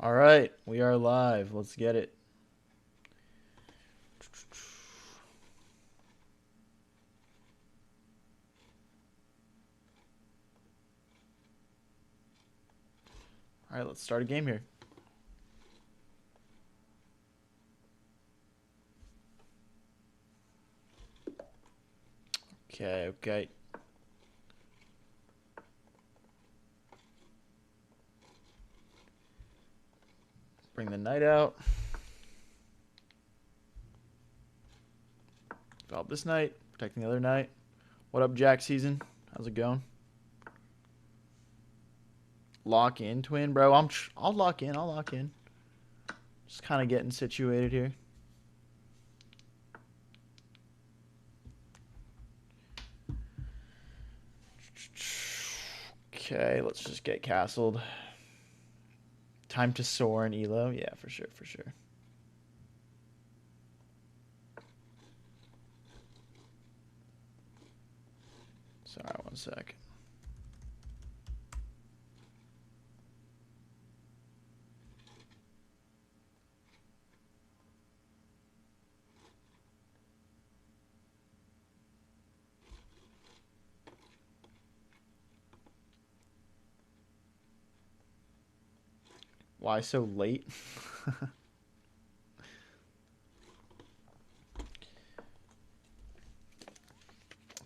All right, we are live. Let's get it. All right, let's start a game here. Okay. Bring the knight out. Develop this knight, protecting the other knight. What up, Jack season? How's it going? Lock in, twin, bro. I'll lock in. I'll lock in. Just kind of getting situated here. Okay, let's just get castled. Time to soar in Elo. Yeah, for sure. Sorry, one sec. Why so late?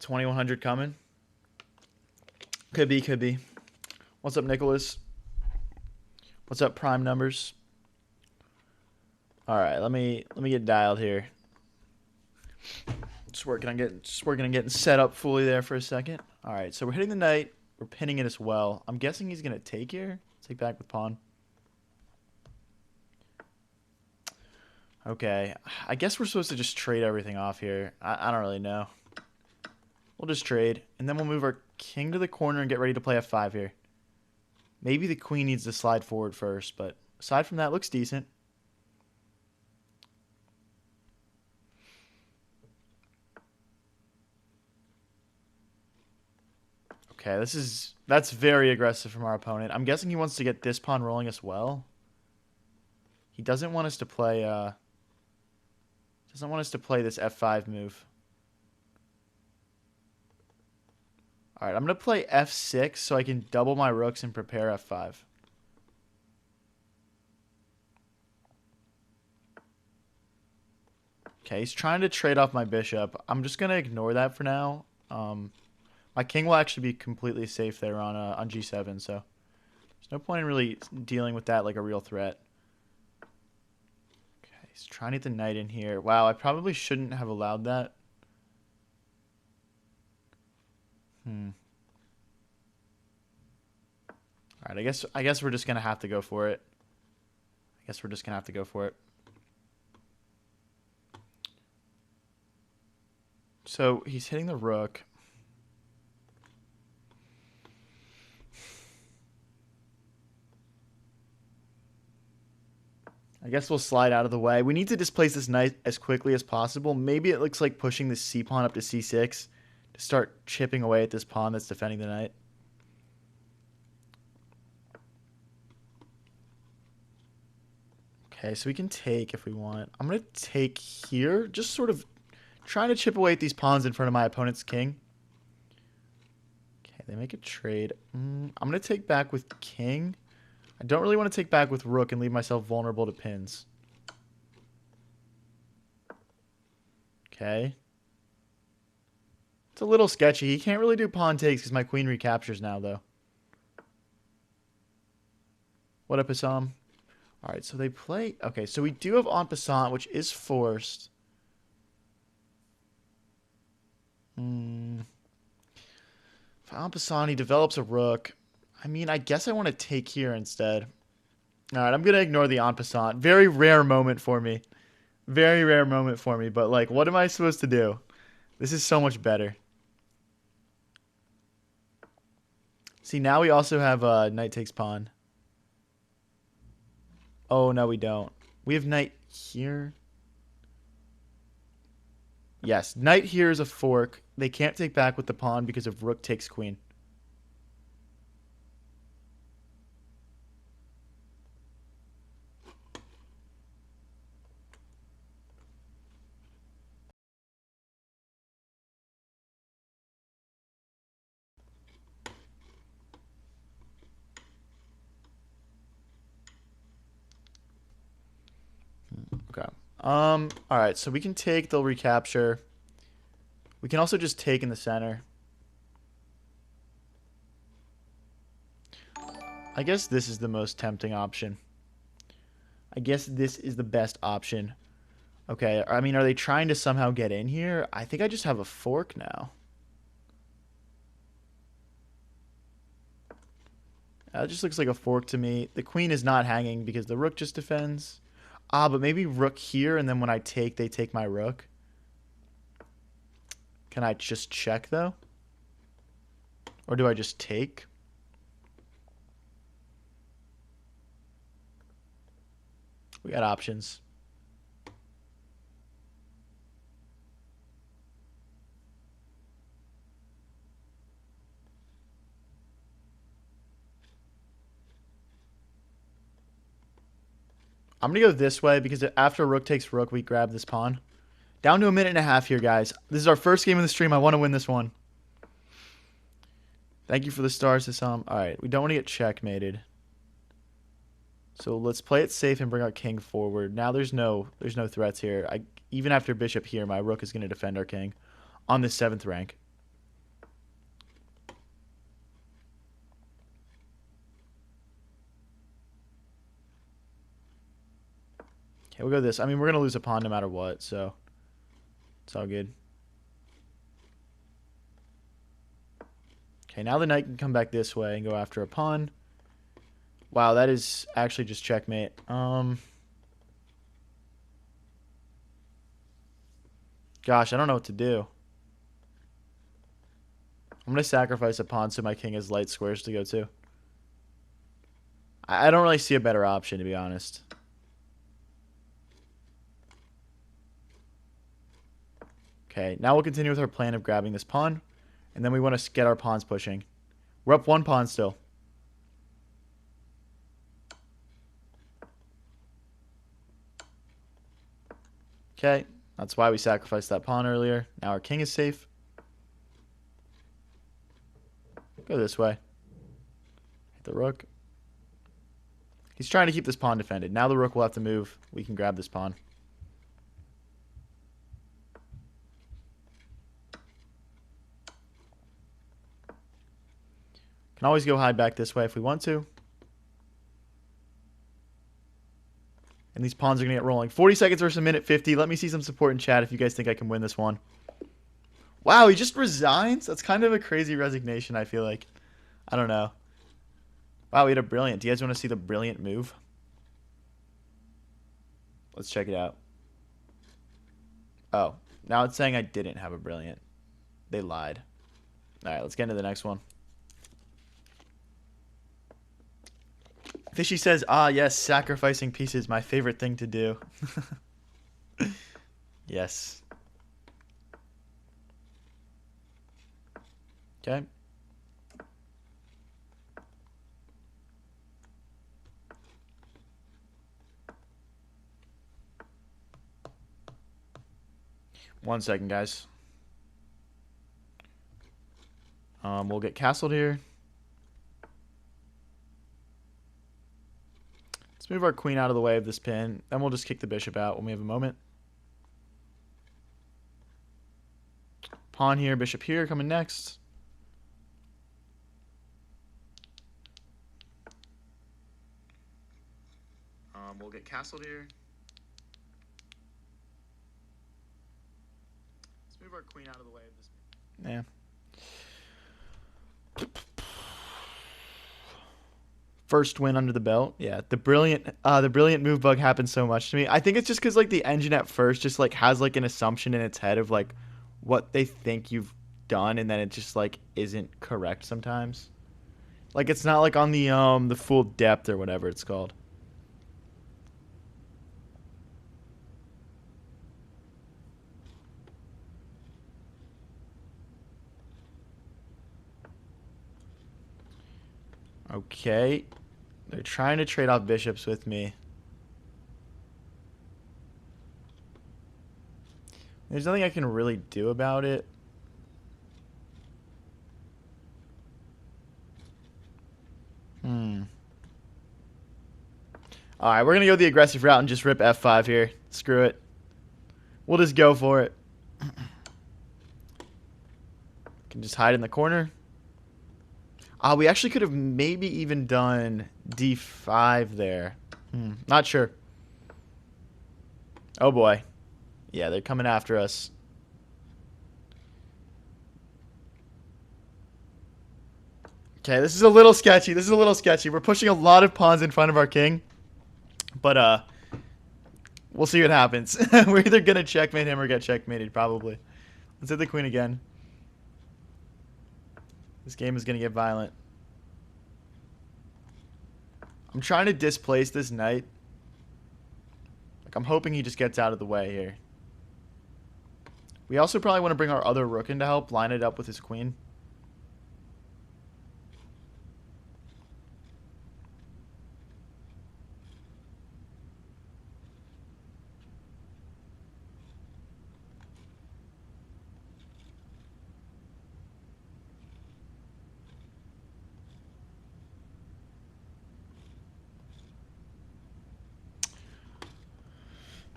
2100 coming. Could be. What's up, Nicholas? What's up, prime numbers? All right, let me get dialed here. Just working on getting set up fully there for a second. All right, so we're hitting the knight. We're pinning it as well. I'm guessing he's gonna take here. Take back with pawn. Okay, I guess we're supposed to just trade everything off here. I don't really know. We'll just trade, and then we'll move our king to the corner and get ready to play f5 here. Maybe the queen needs to slide forward first, but aside from that, looks decent. Okay, that's very aggressive from our opponent. I'm guessing he wants to get this pawn rolling as well. He doesn't want us to play this f5 move. All right, I'm going to play f6 so I can double my rooks and prepare f5. Okay, he's trying to trade off my bishop. I'm just going to ignore that for now. My king will actually be completely safe there on g7, so there's no point in really dealing with that like a real threat. Okay, he's trying to get the knight in here. Wow, I probably shouldn't have allowed that. All right, I guess we're just gonna have to go for it. So he's hitting the rook. I guess we'll slide out of the way. We need to displace this knight as quickly as possible. Maybe it looks like pushing the c pawn up to c6 to start chipping away at this pawn that's defending the knight. Okay, so we can take if we want. I'm going to take here, just sort of trying to chip away at these pawns in front of my opponent's king. Okay, they make a trade. I'm going to take back with king. I don't really want to take back with rook and leave myself vulnerable to pins. Okay. It's a little sketchy. He can't really do pawn takes because my queen recaptures now, though. What up, Assam? All right, so they play... Okay, so we do have en passant, which is forced. If en passant, he develops a rook. I mean, I guess I want to take here instead. All right, I'm going to ignore the en passant. Very rare moment for me. But, like, what am I supposed to do? This is so much better. See, now we also have knight takes pawn. Oh, no, we don't. We have knight here. Yes, knight here is a fork. They can't take back with the pawn because of rook takes queen. Alright, so we can take, they'll recapture. We can also just take in the center. I guess this is the most tempting option. I guess this is the best option. Okay, I mean, are they trying to somehow get in here? I think I just have a fork now. That just looks like a fork to me. The queen is not hanging because the rook just defends. Ah, but maybe rook here, and then when I take, they take my rook. Can I just check, though? Or do I just take? We got options. I'm going to go this way because after rook takes rook, we grab this pawn. Down to a minute and a half here, guys. This is our first game of the stream. I want to win this one. Thank you for the stars, Hassam. All right, we don't want to get checkmated. So let's play it safe and bring our king forward. Now there's no threats here. Even after bishop here, my rook is going to defend our king on the 7th rank. Okay, we'll go this. I mean, we're going to lose a pawn no matter what, so it's all good. Okay, now the knight can come back this way and go after a pawn. Wow, that is actually just checkmate. Gosh, I don't know what to do. I'm going to sacrifice a pawn so my king has light squares to go to. I don't really see a better option, to be honest. Okay, now we'll continue with our plan of grabbing this pawn. And then we want to get our pawns pushing. We're up 1 pawn still. Okay, that's why we sacrificed that pawn earlier. Now our king is safe. Go this way. Hit the rook. He's trying to keep this pawn defended. Now the rook will have to move. We can grab this pawn. Can always go hide back this way if we want to. And these pawns are going to get rolling. 40 seconds versus a minute 50. Let me see some support in chat if you guys think I can win this one. Wow, he just resigns? That's kind of a crazy resignation, I feel like. I don't know. Wow, we had a brilliant. Do you guys want to see the brilliant move? Let's check it out. Oh, now it's saying I didn't have a brilliant. They lied. All right, let's get into the next one. Fishy says, ah, yes, sacrificing pieces, my favorite thing to do. Yes. Okay. One second, guys. We'll get castled here. Let's move our queen out of the way of this pin. Then we'll just kick the bishop out when we have a moment. Pawn here, bishop here, coming next. We'll get castled here. Let's move our queen out of the way of this pin. Yeah. First win under the belt. Yeah, the brilliant move bug happens so much to me. I think it's just because like the engine at first just like has like an assumption in its head of like what they think you've done, and then it just like isn't correct sometimes. Like it's not like on the full depth or whatever it's called. Okay. They're trying to trade off bishops with me. There's nothing I can really do about it. Alright, we're going to go the aggressive route and just rip f5 here. Screw it. We'll just go for it. Can just hide in the corner. We actually could have maybe even done d5 there. Not sure. Oh boy. Yeah, they're coming after us. Okay, this is a little sketchy. This is a little sketchy. We're pushing a lot of pawns in front of our king. But, we'll see what happens. We're either going to checkmate him or get checkmated, probably. Let's hit the queen again. This game is going to get violent. I'm trying to displace this knight. Like, I'm hoping he just gets out of the way here. We also probably want to bring our other rook in to help line it up with his queen.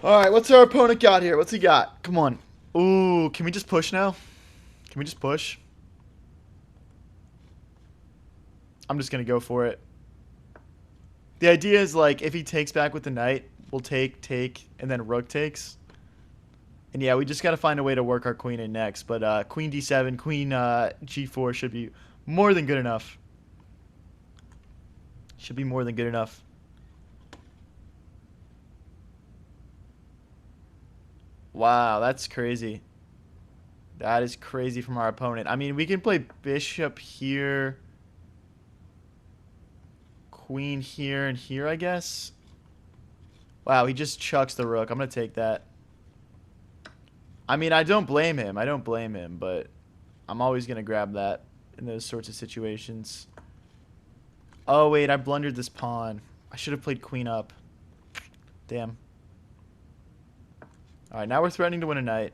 Alright, what's our opponent got here? What's he got? Come on. Ooh, can we just push now? Can we just push? I'm just going to go for it. The idea is, like, if he takes back with the knight, we'll take, and then rook takes. And yeah, we just got to find a way to work our queen in next. But queen d7, queen g4 should be more than good enough. Should be more than good enough. Wow, that's crazy. That is crazy from our opponent. I mean, we can play bishop here. Queen here and here, I guess. Wow, he just chucks the rook. I'm going to take that. I mean, I don't blame him. I don't blame him, but I'm always going to grab that in those sorts of situations. Oh, wait, I blundered this pawn. I should have played queen up. Damn. All right, now we're threatening to win a knight.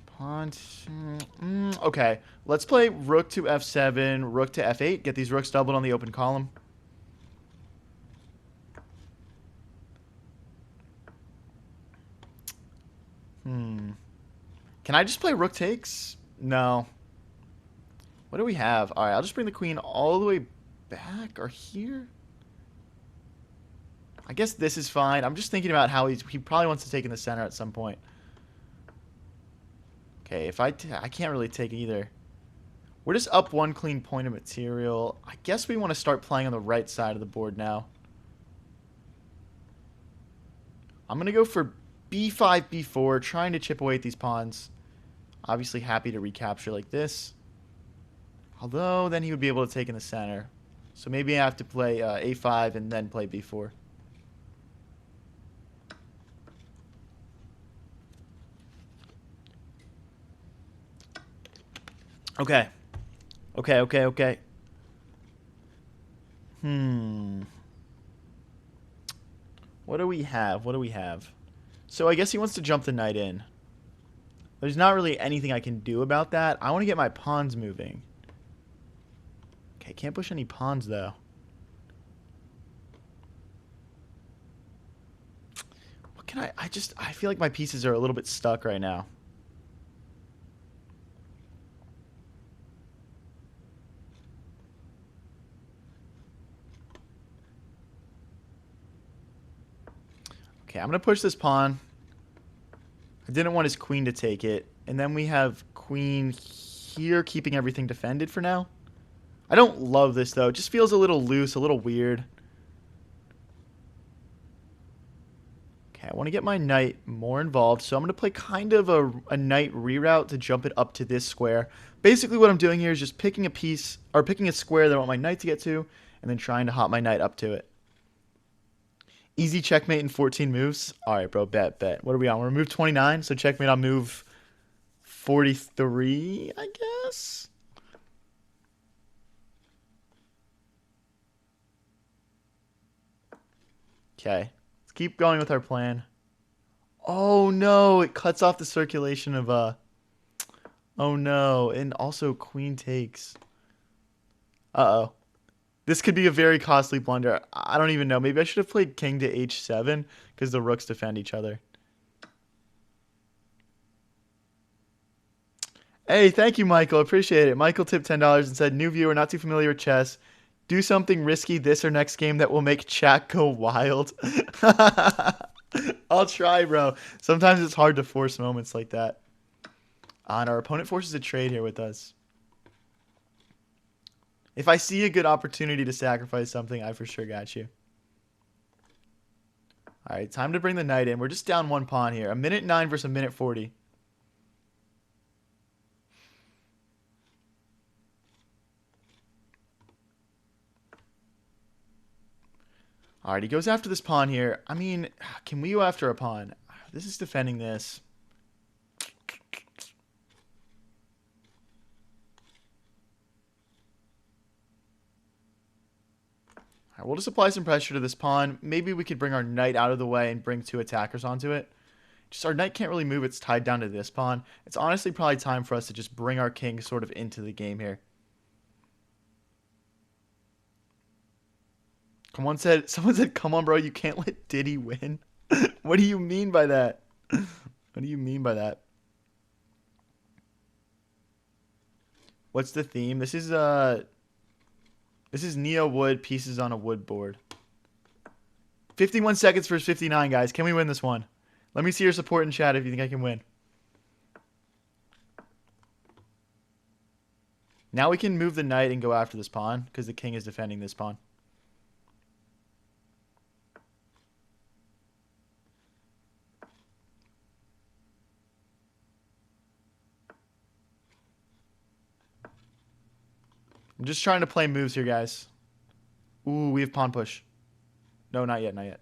Pawn. Okay, let's play rook to f7, rook to f8. Get these rooks doubled on the open column. Can I just play rook takes? No. What do we have? All right, I'll just bring the queen all the way back or here. I guess this is fine. I'm just thinking about how he probably wants to take in the center at some point. Okay, if I can't really take either. We're just up one clean point of material. I guess we want to start playing on the right side of the board now. I'm going to go for b5, b4, trying to chip away at these pawns. Obviously happy to recapture like this. Although, then he would be able to take in the center. So maybe I have to play a5 and then play b4. Okay. Okay. What do we have? So I guess he wants to jump the knight in. There's not really anything I can do about that. I want to get my pawns moving. Okay, can't push any pawns though. What can I feel like my pieces are a little bit stuck right now. Okay, I'm going to push this pawn. I didn't want his queen to take it. And then we have queen here keeping everything defended for now. I don't love this, though. It just feels a little loose, a little weird. Okay, I want to get my knight more involved. So I'm going to play kind of a knight reroute to jump it up to this square. Basically what I'm doing here is just picking a piece, or picking a square that I want my knight to get to, and then trying to hop my knight up to it. Easy checkmate in 14 moves. All right, bro, bet. What are we on? We're move 29, so checkmate on move 43, I guess? Okay, let's keep going with our plan. Oh, no, it cuts off the circulation of, oh, no, and also queen takes. Uh-oh. This could be a very costly blunder. I don't even know. Maybe I should have played king to h7 because the rooks defend each other. Hey, thank you, Michael. Appreciate it. Michael tipped $10 and said, new viewer, not too familiar with chess. Do something risky this or next game that will make chat go wild. I'll try, bro. Sometimes it's hard to force moments like that. And our opponent forces a trade here with us. If I see a good opportunity to sacrifice something, I for sure got you. All right, time to bring the knight in. We're just down one pawn here. A minute 9 versus a minute 40. All right, he goes after this pawn here. I mean, can we go after a pawn? This is defending this. All right, we'll just apply some pressure to this pawn. Maybe we could bring our knight out of the way and bring 2 attackers onto it. Just our knight can't really move. It's tied down to this pawn. It's honestly probably time for us to just bring our king sort of into the game here. Someone said, come on, bro, you can't let Diddy win. What do you mean by that? What do you mean by that? What's the theme? This is Neo Wood pieces on a wood board. 51 seconds versus 59, guys. Can we win this one? Let me see your support in chat if you think I can win. Now we can move the knight and go after this pawn because the king is defending this pawn. I'm just trying to play moves here, guys. Ooh, we have pawn push. No, not yet, not yet.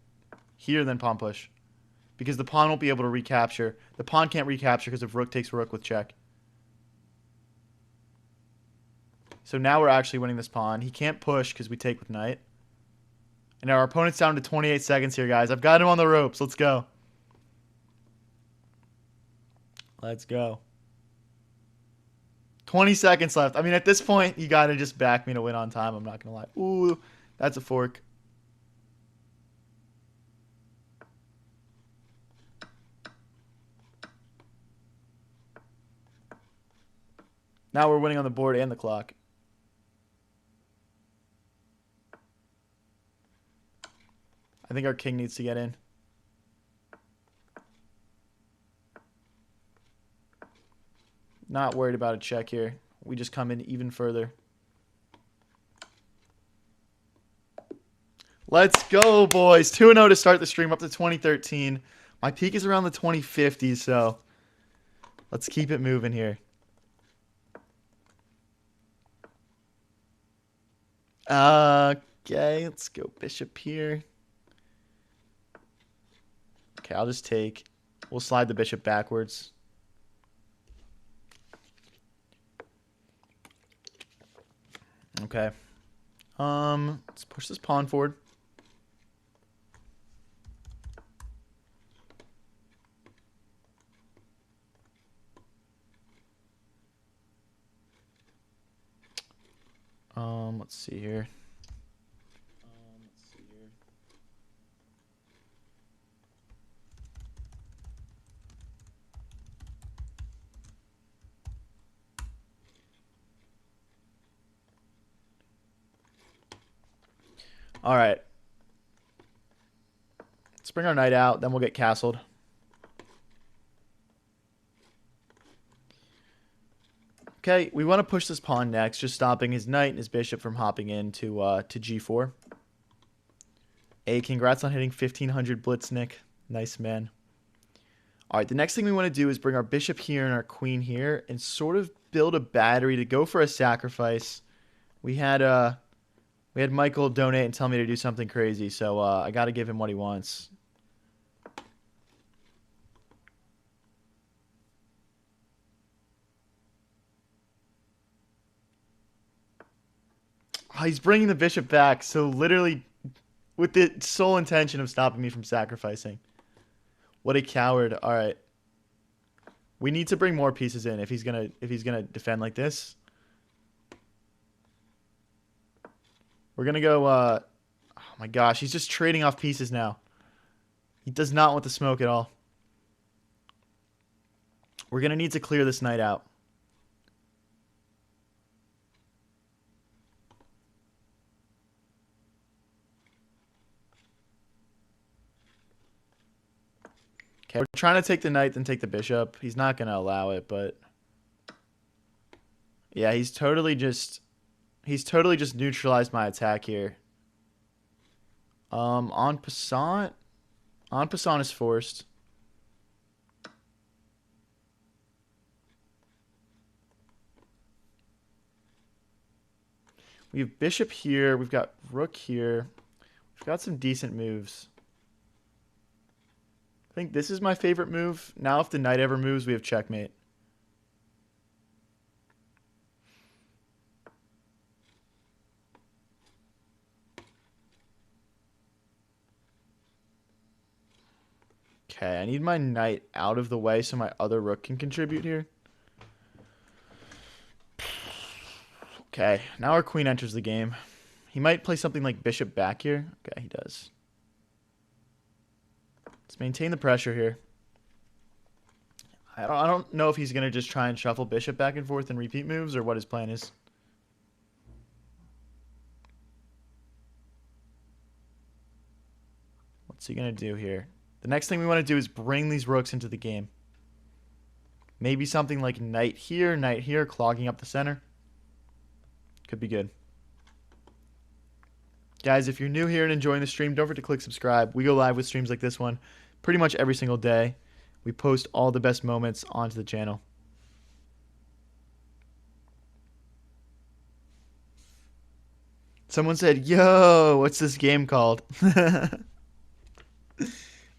Here, then pawn push. Because the pawn won't be able to recapture. The pawn can't recapture because if rook takes rook with check. So now we're actually winning this pawn. He can't push because we take with knight. And our opponent's down to 28 seconds here, guys. I've got him on the ropes. Let's go. Let's go. 20 seconds left. I mean, at this point, you got to just back me to win on time. I'm not going to lie. Ooh, that's a fork. Now we're winning on the board and the clock. I think our king needs to get in. Not worried about a check here. We just come in even further. Let's go, boys. 2-0 to start the stream up to 2013. My peak is around the 2050s, so let's keep it moving here. Okay, let's go bishop here. Okay, I'll just take. We'll slide the bishop backwards. Okay. Let's push this pawn forward. Let's see here. All right. Let's bring our knight out, then we'll get castled. Okay, we want to push this pawn next, just stopping his knight and his bishop from hopping into to g4. Hey, congrats on hitting 1500 Blitz, Nick. Nice, man. All right, the next thing we want to do is bring our bishop here and our queen here and sort of build a battery to go for a sacrifice. We had Michael donate and tell me to do something crazy, so I got to give him what he wants. Oh, he's bringing the bishop back, so literally with the sole intention of stopping me from sacrificing. What a coward. All right. We need to bring more pieces in if he's gonna defend like this. We're going to go... oh my gosh, he's just trading off pieces now. He does not want the smoke at all. We're going to need to clear this knight out. Okay, we're trying to take the knight, then take the bishop. He's not going to allow it, but... Yeah, he's totally just neutralized my attack here. En passant is forced. We have bishop here. We've got rook here. We've got some decent moves. I think this is my favorite move. Now if the knight ever moves, we have checkmate. Okay, I need my knight out of the way so my other rook can contribute here. Okay, now our queen enters the game. He might play something like bishop back here. Okay, he does. Let's maintain the pressure here. I don't know if he's going to just try and shuffle bishop back and forth and repeat moves or what his plan is. What's he going to do here? The next thing we want to do is bring these rooks into the game. Maybe something like knight here, clogging up the center. Could be good. Guys, if you're new here and enjoying the stream, don't forget to click subscribe. We go live with streams like this one pretty much every single day. We post all the best moments onto the channel. Someone said, yo, what's this game called?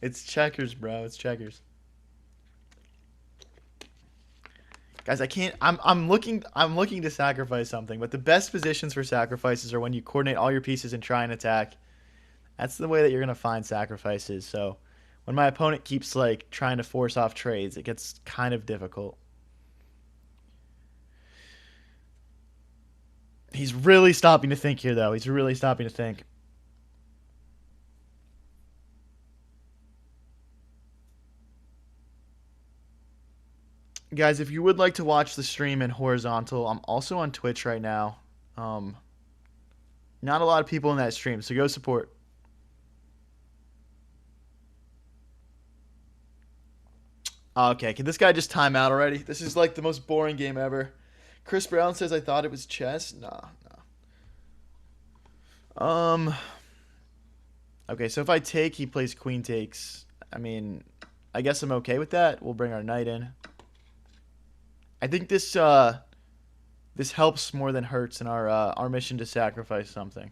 It's checkers, bro. It's checkers. Guys, I can't. I'm looking to sacrifice something, but the best positions for sacrifices are when you coordinate all your pieces and try and attack. That's the way that you're gonna find sacrifices. So when my opponent keeps like trying to force off trades, it gets kind of difficult. He's really stopping to think here, though. He's really stopping to think. Guys, if you would like to watch the stream in horizontal, I'm also on Twitch right now. Not a lot of people in that stream, so go support. Okay, can this guy just time out already? This is like the most boring game ever. Chris Brown says I thought it was chess. Nah. Okay, so if I take, he plays queen takes. I mean, I guess I'm okay with that. We'll bring our knight in. I think this helps more than hurts in our mission to sacrifice something.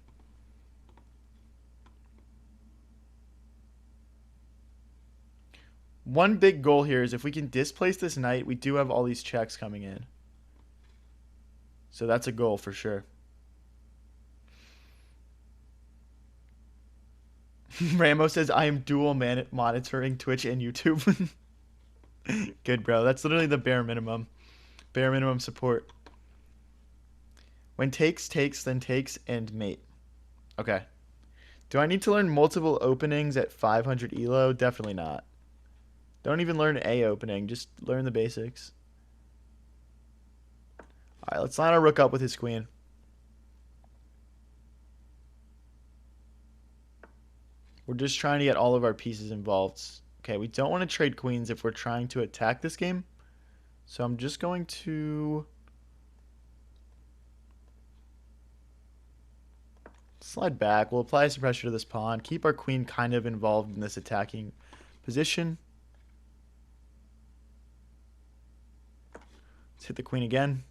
One big goal here is if we can displace this knight, we do have all these checks coming in. So that's a goal for sure. Rambo says, I am dual monitoring Twitch and YouTube. Good, bro. That's literally the bare minimum. Bare minimum support. When takes, then takes, and mate. Okay. Do I need to learn multiple openings at 500 elo? Definitely not. Don't even learn a opening. Just learn the basics. Alright, let's line our rook up with his queen. We're just trying to get all of our pieces involved. Okay, we don't want to trade queens if we're trying to attack this game. So I'm just going to slide back. We'll apply some pressure to this pawn. Keep our queen kind of involved in this attacking position. Let's hit the queen again.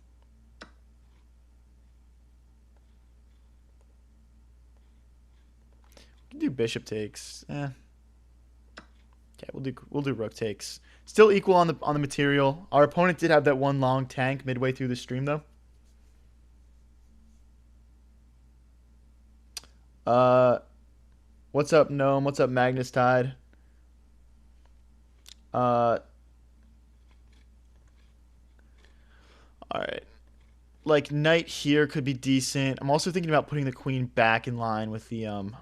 We can do bishop takes. Okay, we'll do rook takes. Still equal on the material. Our opponent did have that one long tank midway through the stream though. What's up, Gnome? What's up, Magnus Tide? All right. Like, knight here could be decent. I'm also thinking about putting the queen back in line with the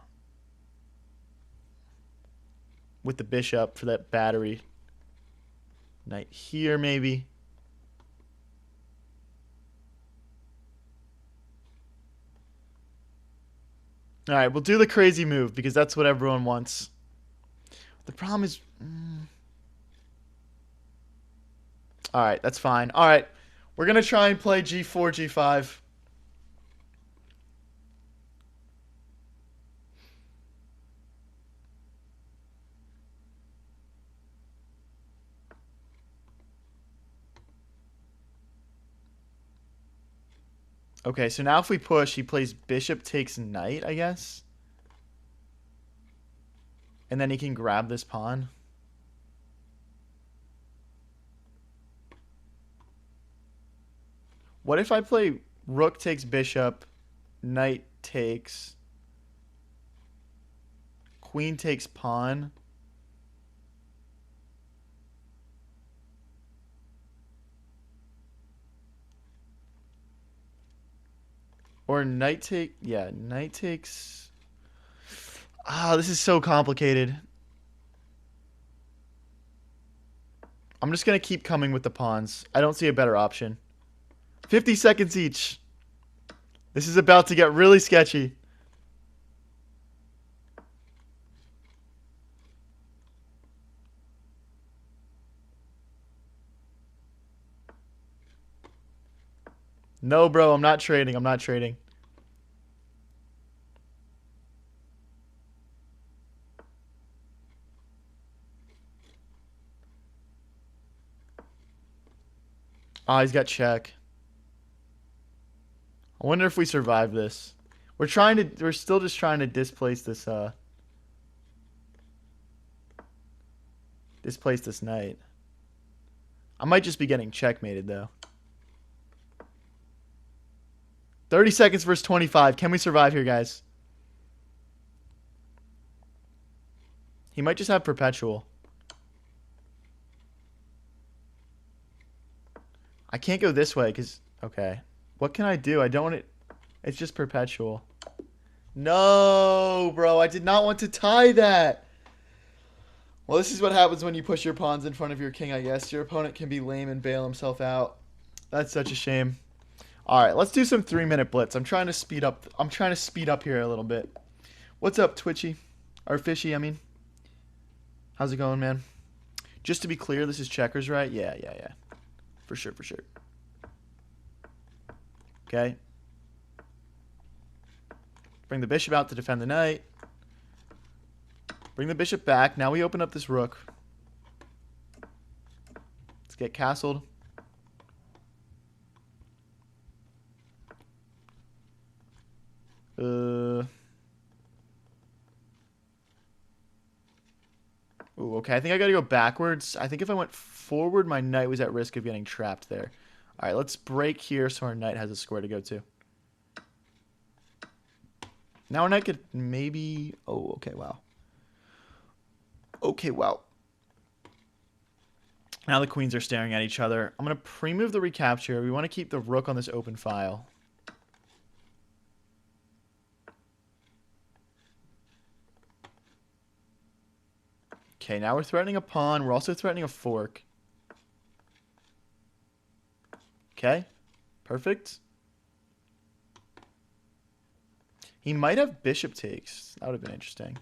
bishop for that battery. Knight here, maybe. All right, we'll do the crazy move because that's what everyone wants. The problem is... All right, that's fine. All right, we're going to try and play g4, g5. Okay, so now if we push, he plays bishop takes knight, I guess. And then he can grab this pawn. What if I play rook takes bishop, knight takes, queen takes pawn? Or knight take, yeah, knight takes. Ah, this is so complicated. I'm just going to keep coming with the pawns. I don't see a better option. 50 seconds each. This is about to get really sketchy. No, bro, I'm not trading. I'm not trading. Ah, he's got check. I wonder if we survive this. We're still just trying to displace this knight. I might just be getting checkmated though. 30 seconds versus 25. Can we survive here, guys? He might just have perpetual. I can't go this way because... Okay. What can I do? I don't want it... It's just perpetual. No, bro. I did not want to tie that. Well, this is what happens when you push your pawns in front of your king, I guess. Your opponent can be lame and bail himself out. That's such a shame. All right, let's do some 3-minute blitz. I'm trying to speed up. I'm trying to speed up here a little bit. What's up, Twitchy? Or Fishy, I mean. How's it going, man? Just to be clear, this is checkers, right? Yeah. For sure. Okay. Bring the bishop out to defend the knight. Bring the bishop back. Now we open up this rook. Let's get castled. Ooh, okay. I think I gotta go backwards. I think if I went forward, my knight was at risk of getting trapped there. All right, let's break here so our knight has a square to go to. Now our knight could maybe... Oh, okay, wow. Okay, wow. Now the queens are staring at each other. I'm going to pre-move the recapture. We want to keep the rook on this open file. Okay, now we're threatening a pawn. We're also threatening a fork. Okay, perfect. He might have bishop takes. That would have been interesting.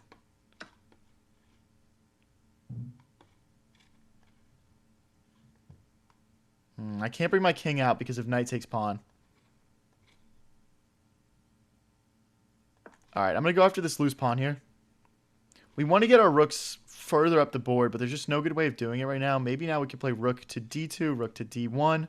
I can't bring my king out because of knight takes pawn. Alright, I'm going to go after this loose pawn here. We want to get our rooks further up the board, but there's just no good way of doing it right now. Maybe now we can play rook to d2, rook to d1.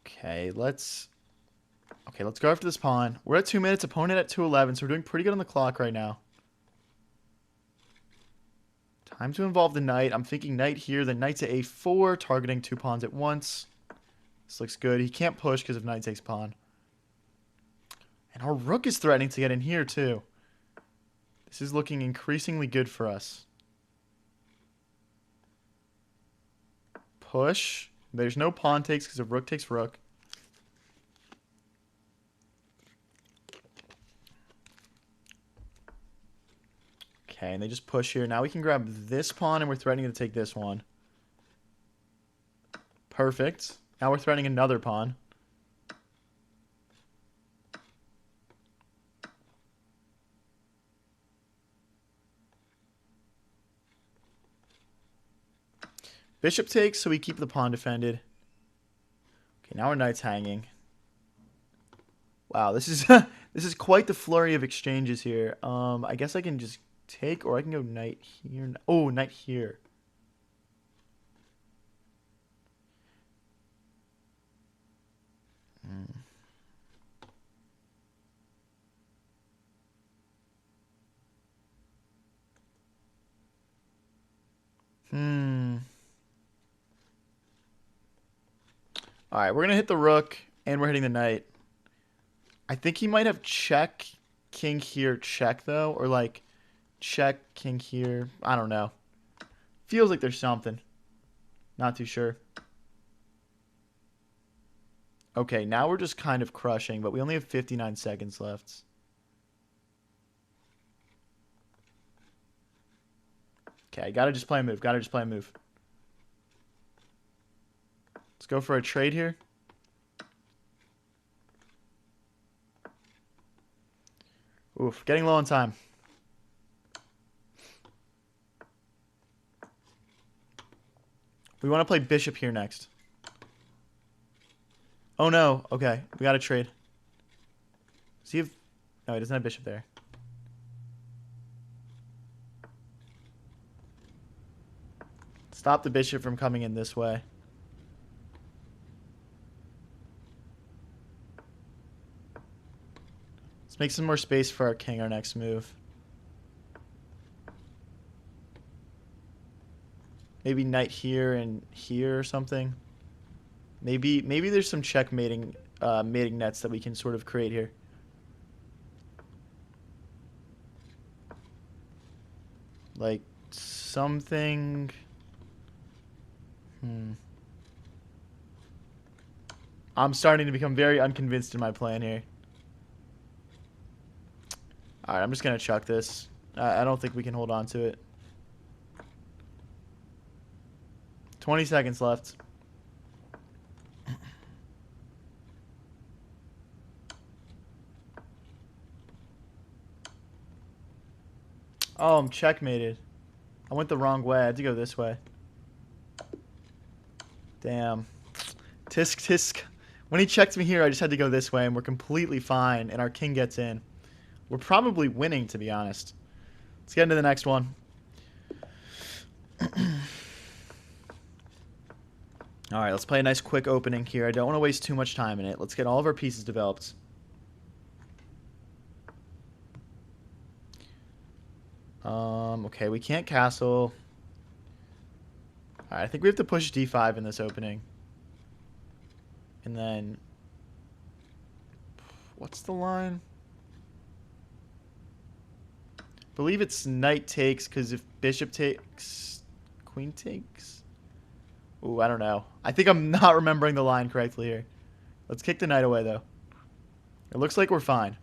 Okay, let's go after this pawn. We're at 2 minutes, opponent at 2:11, so we're doing pretty good on the clock right now. Time to involve the knight. I'm thinking knight here, then knight to a4, targeting 2 pawns at once. This looks good. He can't push because of knight takes pawn. And our rook is threatening to get in here too. This is looking increasingly good for us. Push. There's no pawn takes because of rook takes rook. Okay, and they just push here. Now we can grab this pawn, and we're threatening to take this one. Perfect. Now we're threatening another pawn. Bishop takes, so we keep the pawn defended. Okay, now our knight's hanging. Wow, this is this is quite the flurry of exchanges here. I guess I can just take, or I can go knight here. Oh, knight here. All right, we're going to hit the rook, and we're hitting the knight. I think he might have check, king here, check, though. Or, like, check, king here. I don't know. Feels like there's something. Not too sure. Okay, now we're just kind of crushing, but we only have 59 seconds left. Okay, gotta just play a move. Gotta just play a move. Let's go for a trade here. Oof, getting low on time. We want to play bishop here next. Oh no, okay. We gotta trade. See if... No, he doesn't have bishop there. Stop the bishop from coming in this way. Let's make some more space for our king, our next move. Maybe knight here and here or something. Maybe there's some checkmating mating nets that we can sort of create here. Like something... I'm starting to become very unconvinced in my plan here. Alright, I'm just going to chuck this. I don't think we can hold on to it. 20 seconds left. Oh, I'm checkmated. I went the wrong way. I had to go this way. Damn. Tisk, tisk. When he checked me here, I just had to go this way, and we're completely fine, and our king gets in. We're probably winning, to be honest. Let's get into the next one. Alright, let's play a nice quick opening here. I don't want to waste too much time in it. Let's get all of our pieces developed. Okay, we can't castle. Alright, I think we have to push d5 in this opening. And then... What's the line? I believe it's knight takes, because if bishop takes... Queen takes? Ooh, I don't know. I think I'm not remembering the line correctly here. Let's kick the knight away, though. It looks like we're fine.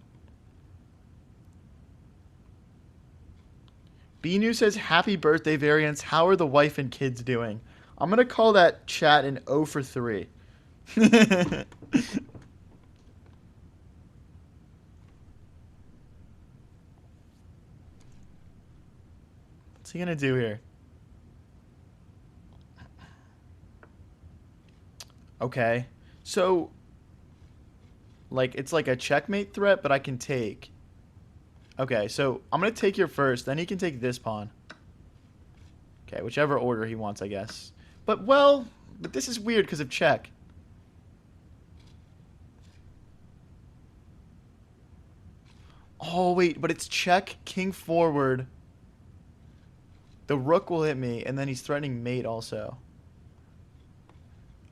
B-New says, happy birthday, Variants. How are the wife and kids doing? I'm going to call that chat an 0 for 3. What's he going to do here? Okay. So, like, it's like a checkmate threat, but I can take. Okay, so I'm going to take here first. Then he can take this pawn. Okay, whichever order he wants, I guess. But, well, but this is weird because of check. Oh, wait, but it's check, king forward. The rook will hit me, and then he's threatening mate also.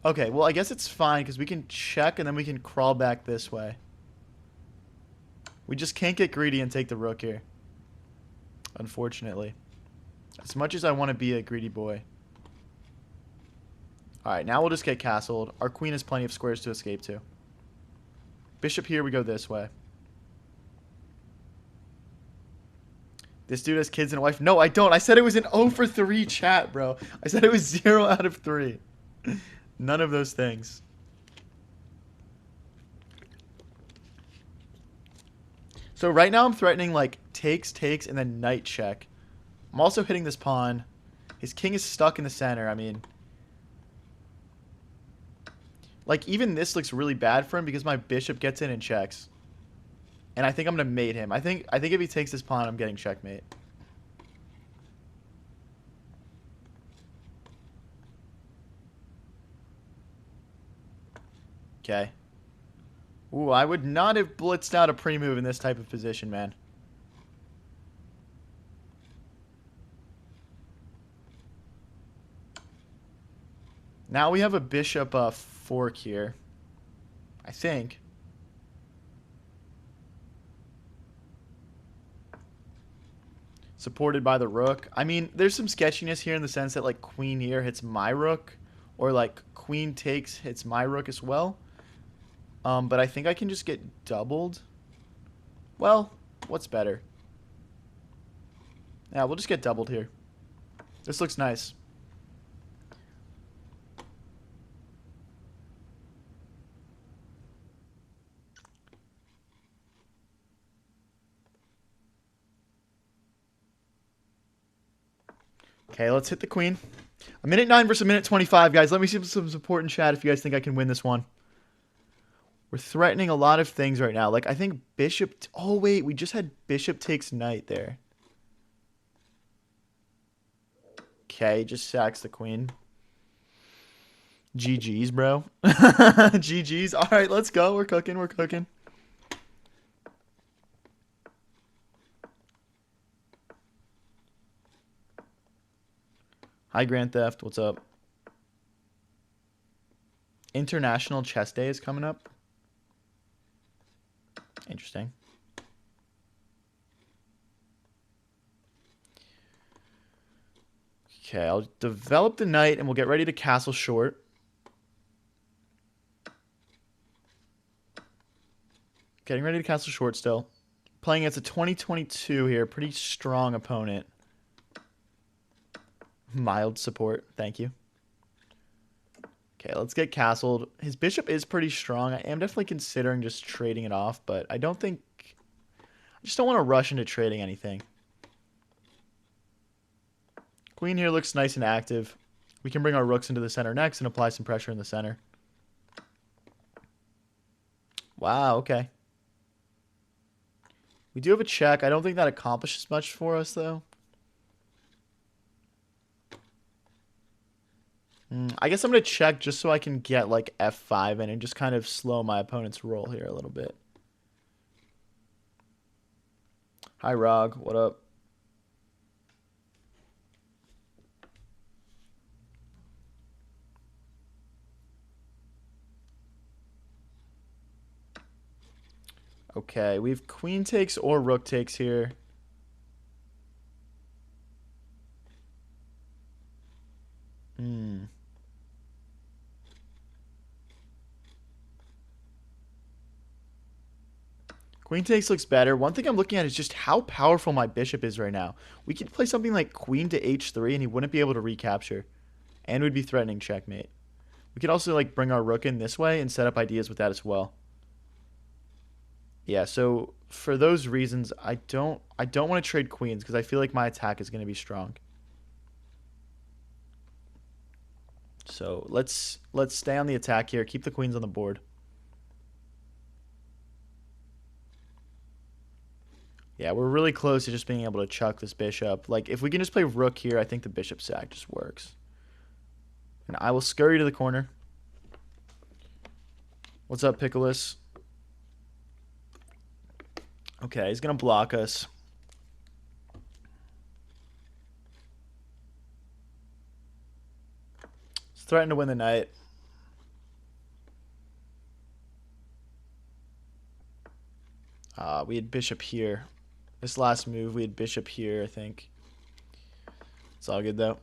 Okay, well, I guess it's fine because we can check, and then we can crawl back this way. We just can't get greedy and take the rook here. Unfortunately. As much as I want to be a greedy boy. Alright, now we'll just get castled. Our queen has plenty of squares to escape to. Bishop here, we go this way. This dude has kids and a wife. No, I don't. I said it was an 0 for 3 chat, bro. I said it was 0 out of 3. None of those things. So right now I'm threatening like takes, and then knight check. I'm also hitting this pawn. His king is stuck in the center. I mean, like even this looks really bad for him because my bishop gets in and checks. And I think I'm gonna mate him. I think if he takes this pawn, I'm getting checkmate. Okay. Ooh, I would not have blitzed out a pre-move in this type of position, man. Now we have a bishop fork here. I think. Supported by the rook. I mean, there's some sketchiness here in the sense that like queen here hits my rook. Or like queen takes hits my rook as well. But I think I can just get doubled. Well, what's better? Yeah, we'll just get doubled here. This looks nice. Okay, let's hit the queen. A minute 9 versus a minute 25, guys. Let me see some support in chat if you guys think I can win this one. We're threatening a lot of things right now. Like, I think bishop... Oh, wait. We just had bishop takes knight there. Okay, just sacks the queen. GG's, bro. GG's. All right, let's go. We're cooking. We're cooking. Hi, Grand Theft. What's up? International Chess Day is coming up. Interesting. Okay, I'll develop the knight and we'll get ready to castle short. Getting ready to castle short still. Playing against a 2022 here. Pretty strong opponent. Mild support. Thank you. Okay, let's get castled. His bishop is pretty strong. I am definitely considering just trading it off, but I don't think... I just don't want to rush into trading anything. Queen here looks nice and active. We can bring our rooks into the center next and apply some pressure in the center. Wow, okay. We do have a check. I don't think that accomplishes much for us, though. I guess I'm going to check just so I can get, like, f5 in and just kind of slow my opponent's roll here a little bit. Hi, Rog. What up? Okay, we have queen takes or rook takes here. Queen takes looks better. One thing I'm looking at is just how powerful my bishop is right now. We could play something like queen to h3 and he wouldn't be able to recapture. And we'd be threatening checkmate. We could also like bring our rook in this way and set up ideas with that as well. Yeah, so for those reasons, I don't want to trade queens because I feel like my attack is going to be strong. So let's stay on the attack here. Keep the queens on the board. Yeah, we're really close to just being able to chuck this bishop. Like, if we can just play rook here, I think the bishop sack just works. And I will scurry to the corner. What's up, Pickles? Okay, he's going to block us. He's threatening to win the knight. We had bishop here. This last move, we had bishop here, I think. It's all good, though.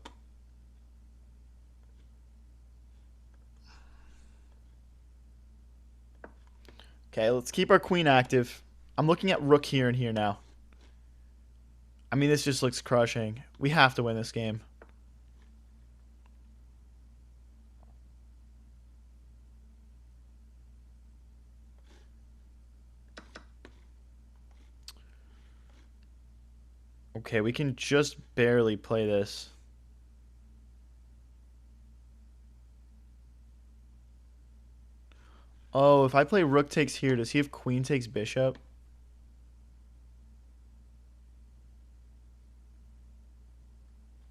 Okay, let's keep our queen active. I'm looking at rook here and here now. I mean, this just looks crushing. We have to win this game. Okay, we can just barely play this. Oh, if I play rook takes here, does he have queen takes bishop?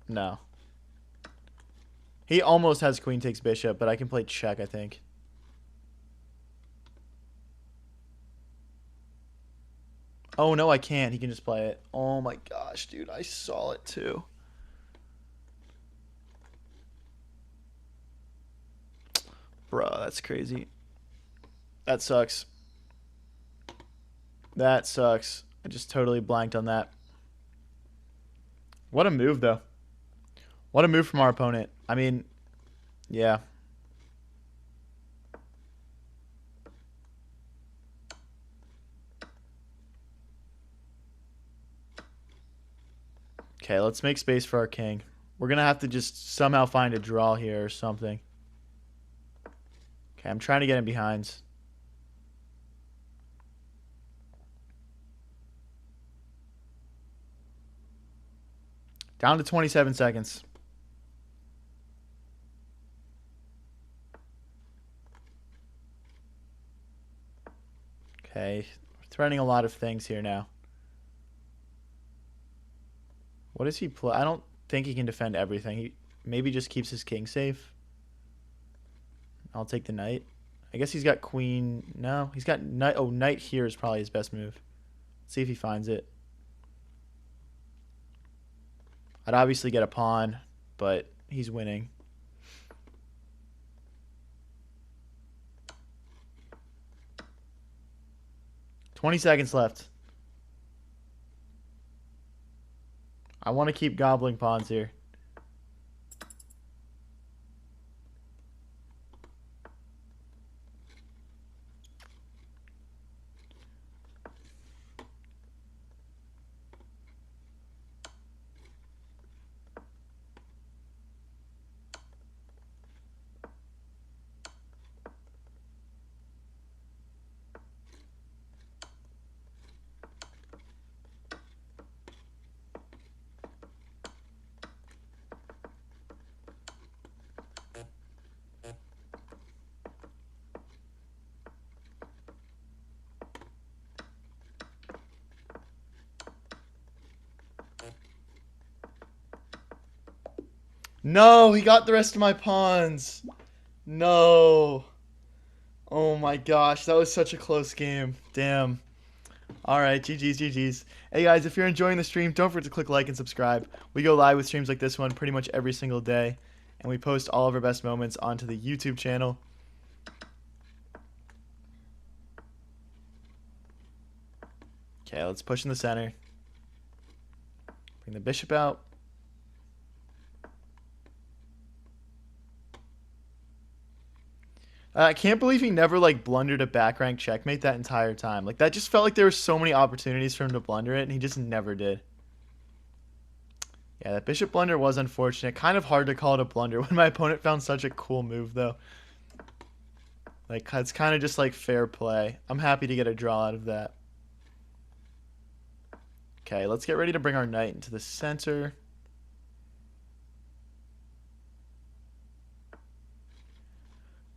No. He almost has queen takes bishop, but I can play check, I think. Oh, no, I can't. He can just play it. Oh, my gosh, dude. I saw it, too. Bro, that's crazy. That sucks. That sucks. I just totally blanked on that. What a move, though. What a move from our opponent. I mean, yeah. Okay, let's make space for our king. We're going to have to just somehow find a draw here or something. Okay, I'm trying to get him behind. Down to 27 seconds. Okay, threatening a lot of things here now. What does he play? I don't think he can defend everything. He maybe just keeps his king safe. I'll take the knight. I guess he's got queen. No, he's got knight. Oh, knight here is probably his best move. Let's see if he finds it. I'd obviously get a pawn, but he's winning. "20 seconds left. I want to keep gobbling pawns here. No, he got the rest of my pawns. No. Oh my gosh, that was such a close game. Damn. Alright, GG's, GG's. Hey guys, if you're enjoying the stream, don't forget to click like and subscribe. We go live with streams like this one pretty much every single day. And we post all of our best moments onto the YouTube channel. Okay, let's push in the center. Bring the bishop out. I can't believe he never, like, blundered a back rank checkmate that entire time. Like, that just felt like there were so many opportunities for him to blunder it, and he just never did. Yeah, that bishop blunder was unfortunate. Kind of hard to call it a blunder when my opponent found such a cool move, though. Like, it's kind of just, like, fair play. I'm happy to get a draw out of that. Okay, let's get ready to bring our knight into the center.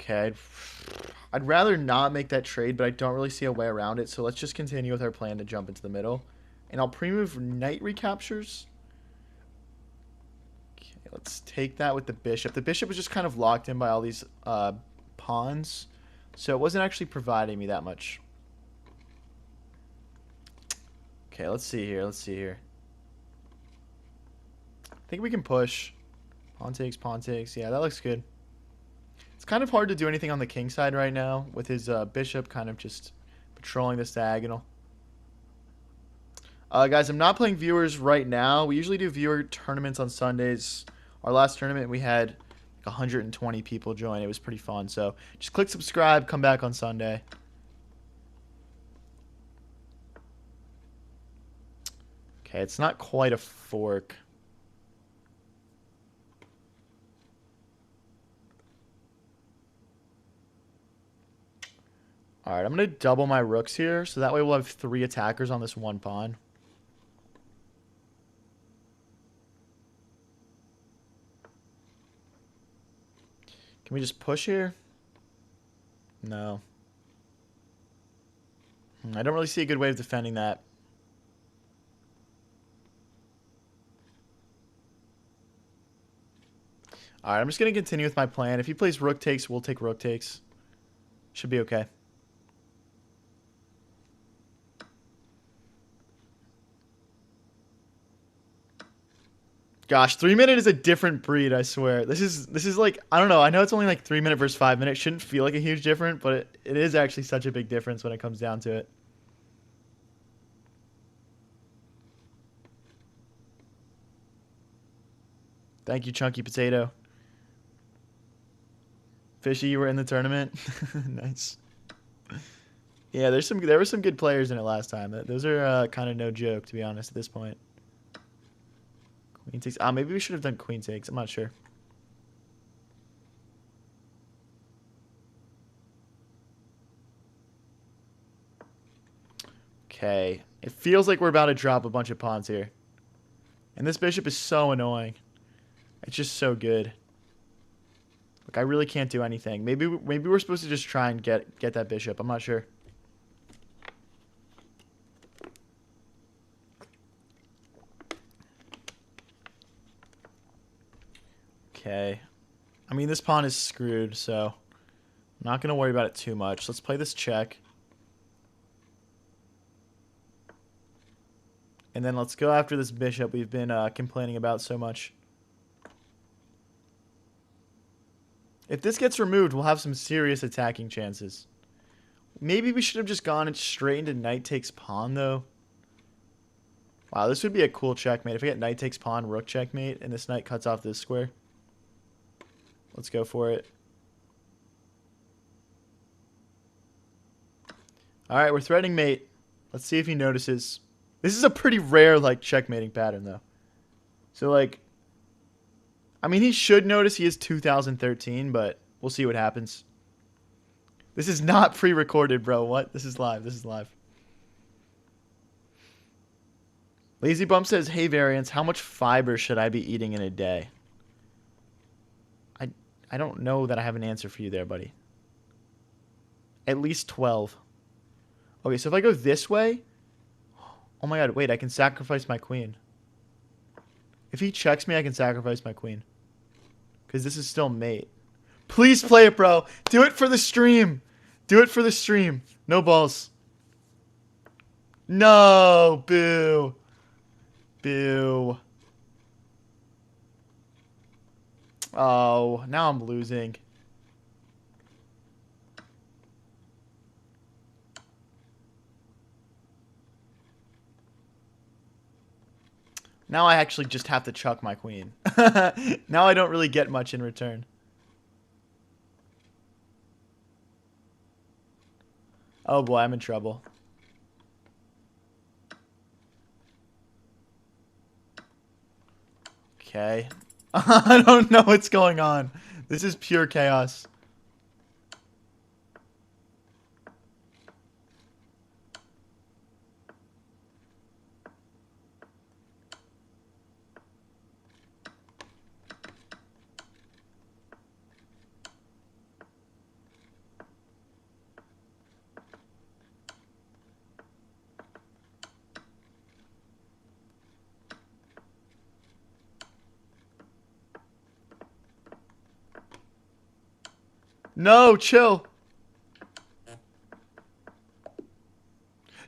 Okay, I'd rather not make that trade, but I don't really see a way around it. So let's just continue with our plan to jump into the middle. And I'll pre-move knight recaptures. Okay, let's take that with the bishop. The bishop was just kind of locked in by all these pawns. So it wasn't actually providing me that much. Okay, let's see here. Let's see here. I think we can push. Pawn takes, pawn takes. Yeah, that looks good. It's kind of hard to do anything on the king side right now with his bishop kind of just patrolling this diagonal. Guys, I'm not playing viewers right now. We usually do viewer tournaments on Sundays. Our last tournament, we had like 120 people join. It was pretty fun. So just click subscribe. Come back on Sunday. Okay, it's not quite a fork. All right, I'm going to double my rooks here. So that way we'll have 3 attackers on this one pawn. Can we just push here? No. I don't really see a good way of defending that. Alright, I'm just going to continue with my plan. If he plays rook takes, we'll take rook takes. Should be okay. Gosh, 3-minute is a different breed, I swear. This is like, I don't know. I know it's only like 3-minute versus 5-minute. Shouldn't feel like a huge difference, but it is actually such a big difference when it comes down to it. Thank you, Chunky Potato. Fishy, you were in the tournament. Nice. Yeah, there were some good players in it last time. Those are kind of no joke, to be honest, at this point. Queen takes. Maybe we should have done queen takes. I'm not sure. Okay. It feels like we're about to drop a bunch of pawns here. And this bishop is so annoying. It's just so good. Look, I really can't do anything. Maybe we're supposed to just try and get that bishop. I'm not sure. Okay. I mean, this pawn is screwed, so I'm not going to worry about it too much. Let's play this check. And then let's go after this bishop we've been complaining about so much. If this gets removed, we'll have some serious attacking chances. Maybe we should have just gone straight into knight takes pawn, though. Wow, this would be a cool checkmate. If I get knight takes pawn, rook checkmate, and this knight cuts off this square. Let's go for it. Alright, we're threatening mate. Let's see if he notices. This is a pretty rare, like, checkmating pattern, though. So, like, I mean, he should notice he is 2013, but we'll see what happens. This is not pre-recorded, bro. What? This is live. This is live. Lazy Bump says, hey, Variants, how much fiber should I be eating in a day? I don't know that I have an answer for you there, buddy. At least 12. Okay, so if I go this way... Oh my god, wait, I can sacrifice my queen. If he checks me, I can sacrifice my queen. Because this is still mate. Please play it, bro. Do it for the stream. Do it for the stream. No balls. No. Boo. Boo. Oh, now I'm losing. Now I actually just have to chuck my queen. Now I don't really get much in return. Oh boy, I'm in trouble. Okay. I don't know what's going on. This is pure chaos. No, chill.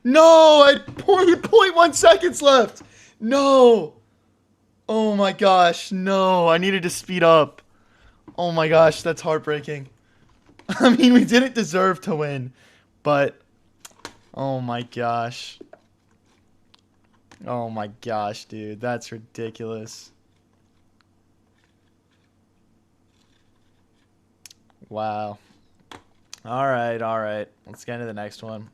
No, I had 0.1 seconds left. No. Oh my gosh, no. I needed to speed up. Oh my gosh, that's heartbreaking. I mean, we didn't deserve to win, but oh my gosh. Oh my gosh, dude. That's ridiculous. Wow. All right, all right. Let's get into the next one.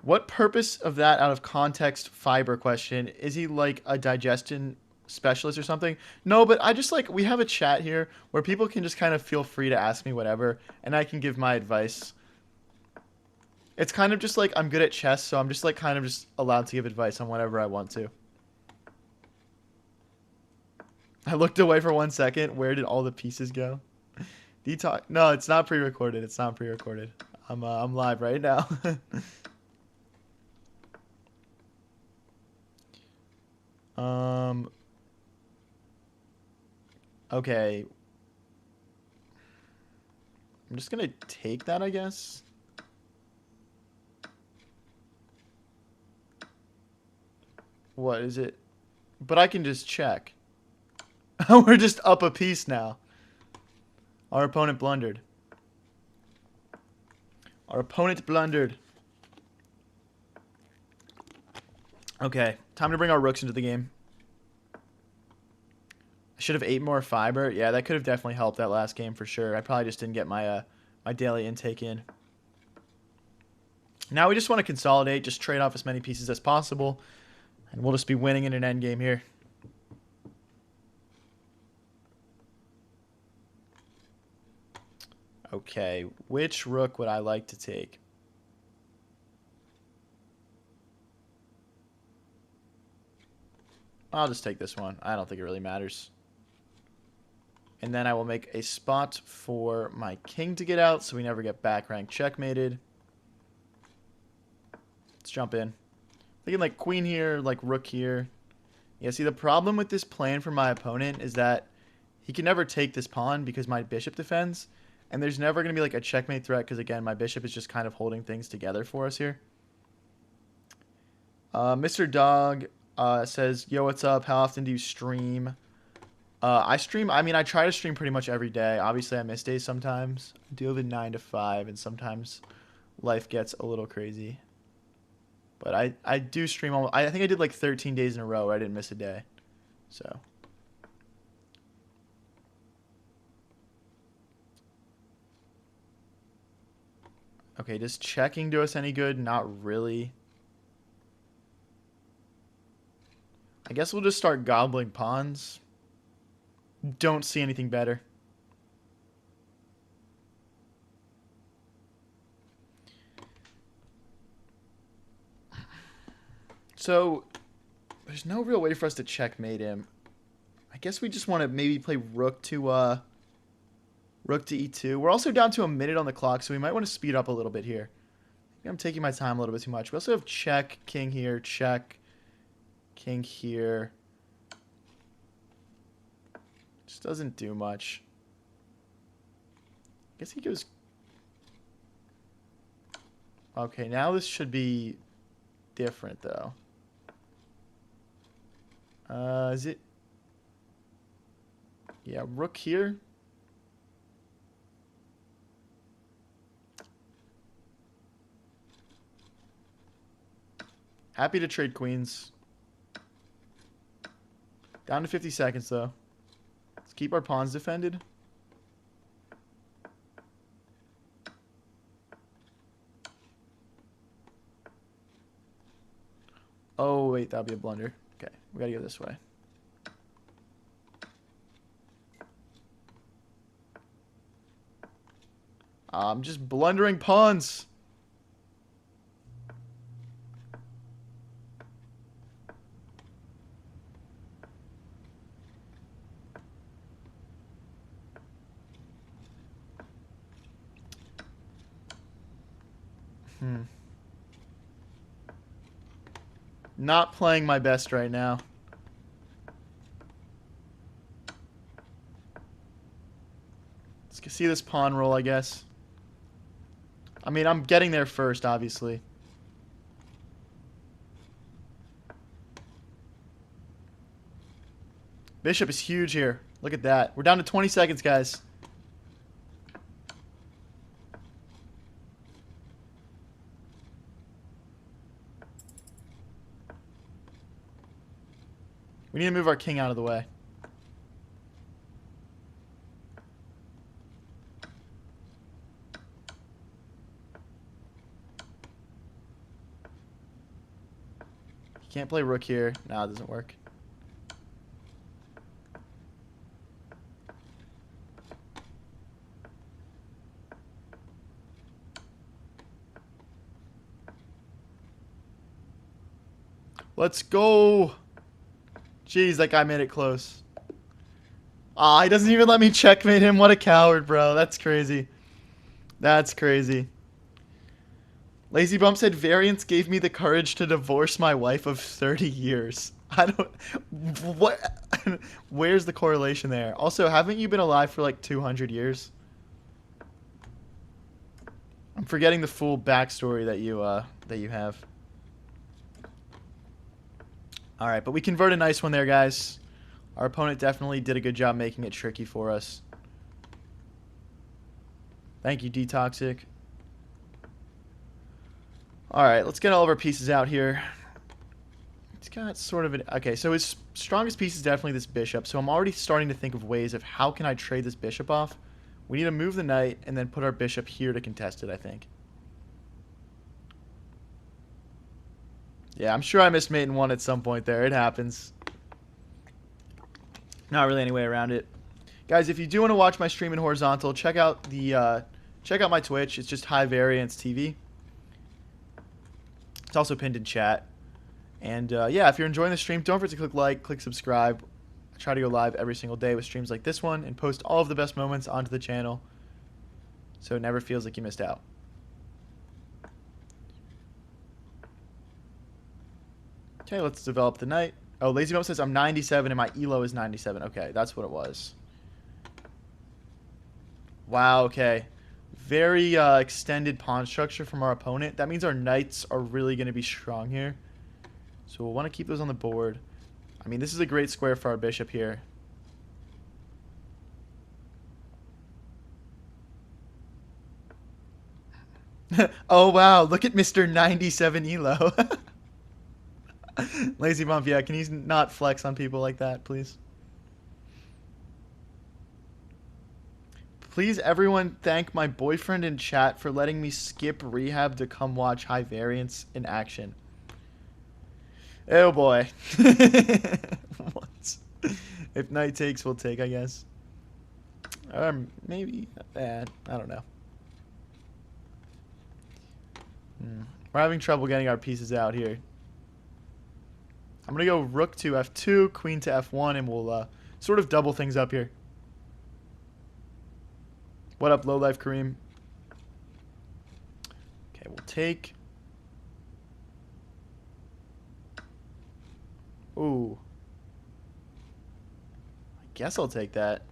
What purpose of that out of context fiber question? Is he like a digestion specialist or something? No, but I just like we have a chat here where people can just kind of feel free to ask me whatever and I can give my advice. It's kind of just like I'm good at chess, so I'm just like kind of just allowed to give advice on whatever I want to. I looked away for 1 second. Where did all the pieces go? Detox. No, it's not pre-recorded. It's not pre-recorded. I'm live right now. um. Okay. I'm just gonna take that, I guess. What is it? But I can just check. We're just up a piece now. Our opponent blundered. Our opponent blundered. Okay, time to bring our rooks into the game. I should have ate more fiber. Yeah, that could have definitely helped that last game for sure. I probably just didn't get my my daily intake in. Now we just want to consolidate, just trade off as many pieces as possible, and we'll just be winning in an end game here. Okay, which rook would I like to take? I'll just take this one. I don't think it really matters. And then I will make a spot for my king to get out so we never get back rank checkmated. Let's jump in. Thinking like queen here, like rook here. Yeah, see the problem with this plan for my opponent is that he can never take this pawn because my bishop defends. And there's never going to be like a checkmate threat because, again, my bishop is just kind of holding things together for us here. Mr. Dog says, yo, what's up? How often do you stream? I try to stream pretty much every day. Obviously, I miss days sometimes. I do have a 9 to 5, and sometimes life gets a little crazy. But I do stream almost. I think I did like 13 days in a row where I didn't miss a day. So. Okay, does checking do us any good? Not really. I guess we'll just start gobbling pawns. Don't see anything better. So, there's no real way for us to checkmate him. I guess we just want to maybe play rook to e2. We're also down to a minute on the clock, so we might want to speed up a little bit here. I'm taking my time a little bit too much. We also have check, king here, check, king here. Just doesn't do much. I guess he goes... Okay, now this should be different, though. Is it... Yeah, rook here. Happy to trade queens. Down to 50 seconds, though. Let's keep our pawns defended. Oh, wait, that'll be a blunder. Okay, we gotta go this way. I'm just blundering pawns. Not playing my best right now. Let's see this pawn roll, I guess. I mean, I'm getting there first, obviously. Bishop is huge here. Look at that. We're down to 20 seconds, guys. We need to move our king out of the way. Can't play rook here. No, it doesn't work. Let's go. Jeez, that guy made it close. Ah, he doesn't even let me checkmate him. What a coward, bro. That's crazy. That's crazy. Lazy Bump said, variance gave me the courage to divorce my wife of 30 years. I don't... What? Where's the correlation there? Also, haven't you been alive for like 200 years? I'm forgetting the full backstory that you have. Alright, but we convert a nice one there, guys. Our opponent definitely did a good job making it tricky for us. Thank you, Detoxic. Alright, let's get all of our pieces out here. It's got sort of an... Okay, so his strongest piece is definitely this bishop. So I'm already starting to think of ways of how can I trade this bishop off. We need to move the knight and then put our bishop here to contest it, I think. Yeah, I'm sure I missed mate in one at some point there. It happens. Not really any way around it. Guys, if you do want to watch my stream in horizontal, check out my Twitch. It's just High Variance TV. It's also pinned in chat. And yeah, if you're enjoying the stream, don't forget to click like, click subscribe. I try to go live every single day with streams like this one and post all of the best moments onto the channel so it never feels like you missed out. Okay, let's develop the knight. Oh, Lazy Bump says I'm 97 and my elo is 97. Okay, that's what it was. Wow, okay. Very extended pawn structure from our opponent. That means our knights are really going to be strong here. So we'll want to keep those on the board. I mean, this is a great square for our bishop here. Oh, wow. Look at Mr. 97 elo. Lazy Bump, yeah. Can you not flex on people like that, please? Please, everyone, thank my boyfriend in chat for letting me skip rehab to come watch High Variance in action. Oh, boy. What? If knight takes, we'll take, I guess. Or maybe bad. I don't know. We're having trouble getting our pieces out here. I'm going to go rook to f2, queen to f1, and we'll sort of double things up here. What up, Lowlife Kareem? Okay, we'll take. Ooh. I guess I'll take that.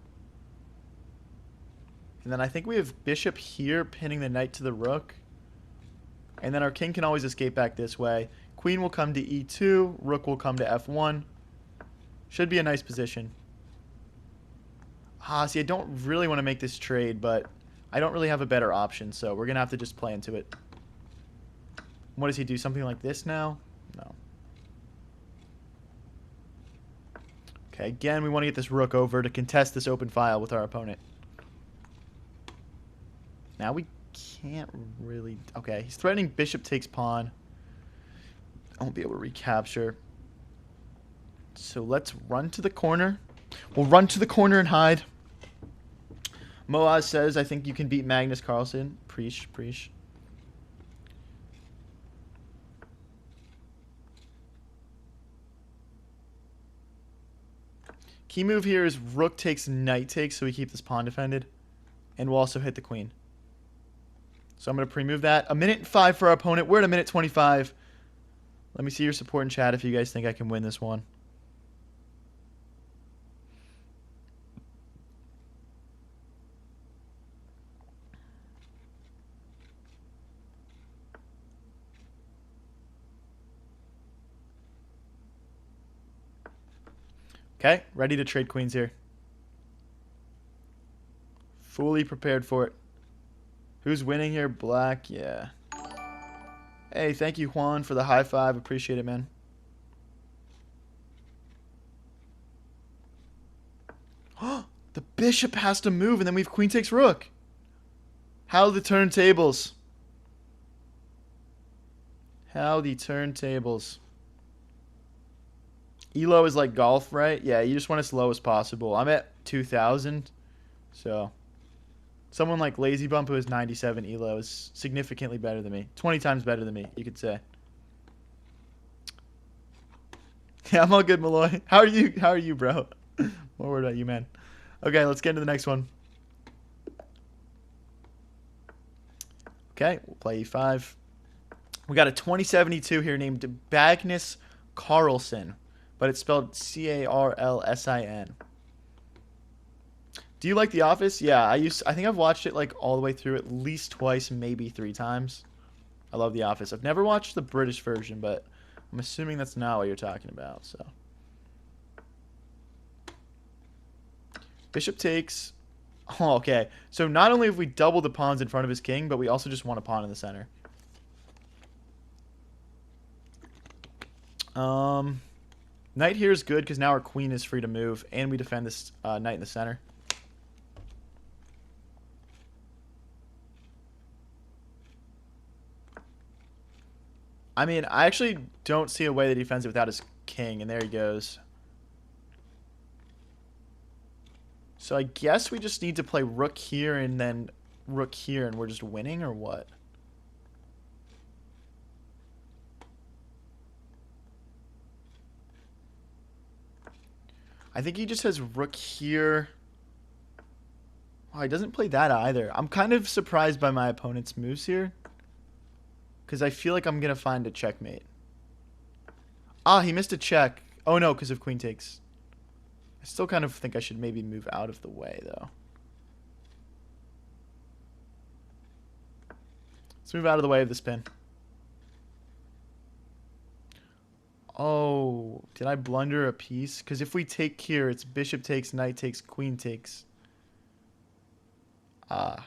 And then I think we have bishop here pinning the knight to the rook. And then our king can always escape back this way. Queen will come to e2. Rook will come to f1. Should be a nice position. Ah, see, I don't really want to make this trade, but I don't really have a better option, so we're going to have to just play into it. What does he do? Something like this now? No. Okay, again, we want to get this rook over to contest this open file with our opponent. Now we can't really... Okay, he's threatening bishop takes pawn. I won't be able to recapture. So let's run to the corner. We'll run to the corner and hide. Moaz says, I think you can beat Magnus Carlsen. Preach, preach. Key move here is rook takes, knight takes, so we keep this pawn defended. And we'll also hit the queen. So I'm going to pre-move that. 1:05 for our opponent. We're at 1:25. Let me see your support in chat if you guys think I can win this one. Okay, ready to trade queens here. Fully prepared for it. Who's winning here? Black, yeah. Hey, thank you, Juan, for the high five. Appreciate it, man. bishop has to move, and then we have queen takes rook. How the turntables. How the turntables. Elo is like golf, right? Yeah, you just want as low as possible. I'm at 2,000, so someone like Lazy Bump who has 97 Elo is significantly better than me. 20 times better than me, you could say. Yeah, I'm all good, Malloy. How are you? How are you, bro? What word about you, man? Okay, let's get into the next one. Okay, we'll play E5. We got a 2072 here named Bagnus Carlson, but it's spelled Carlsin. Do you like The Office? Yeah, I think I've watched it like all the way through at least twice, maybe 3 times. I love The Office. I've never watched the British version, but I'm assuming that's not what you're talking about. So bishop takes. Oh, okay. So not only have we doubled the pawns in front of his king, but we also just want a pawn in the center. Knight here is good because now our queen is free to move, and we defend this knight in the center. I mean, I actually don't see a way that he defends it without his king, and there he goes. So I guess we just need to play rook here and then rook here, and we're just winning, or what? I think he just has rook here. Oh, he doesn't play that either. I'm kind of surprised by my opponent's moves here, because I feel like I'm going to find a checkmate. Ah, he missed a check. Oh, no, because of queen takes. I still kind of think I should maybe move out of the way, though. Let's move out of the way of this pin. Oh, did I blunder a piece? Because if we take here, it's bishop takes, knight takes, queen takes. Ah.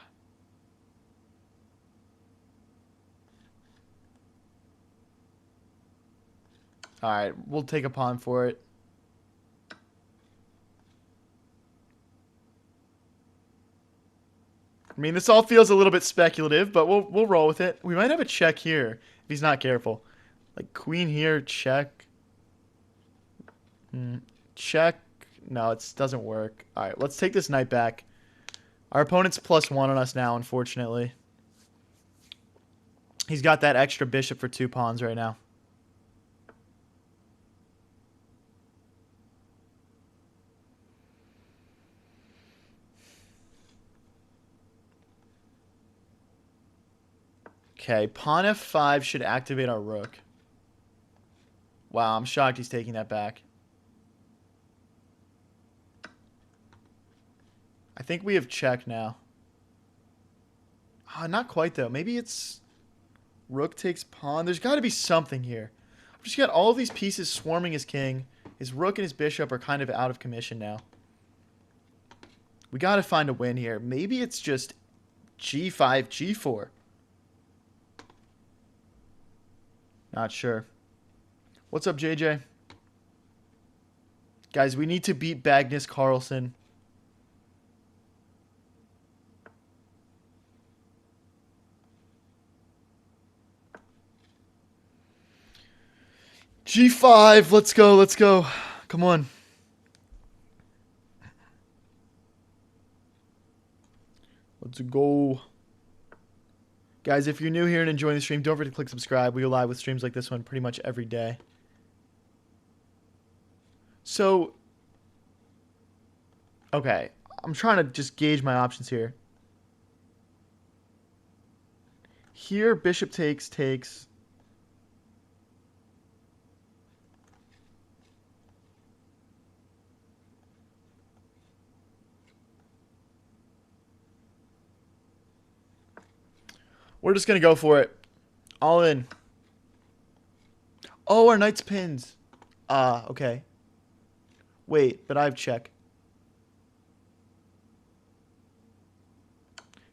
Alright, we'll take a pawn for it. I mean, this all feels a little bit speculative, but we'll roll with it. We might have a check here if he's not careful. Like queen here, check. Check. No, it doesn't work. All right, let's take this knight back. Our opponent's +1 on us now, unfortunately. He's got that extra bishop for 2 pawns right now. Okay, pawn f5 should activate our rook. Wow, I'm shocked he's taking that back. I think we have check now. Not quite, though. Maybe it's rook takes pawn. There's got to be something here. I've just got all these pieces swarming his king. His rook and his bishop are kind of out of commission now. We got to find a win here. Maybe it's just g5, g4. Not sure. What's up, JJ? Guys, we need to beat Bagnus Carlson. G5, let's go, let's go. Come on. Let's go. Guys, if you're new here and enjoying the stream, don't forget to click subscribe. We go live with streams like this one pretty much every day. So, okay. I'm trying to just gauge my options here. Here, bishop takes, takes. We're just going to go for it. All in. Oh, our knight's pins. Okay. Wait, but I have check.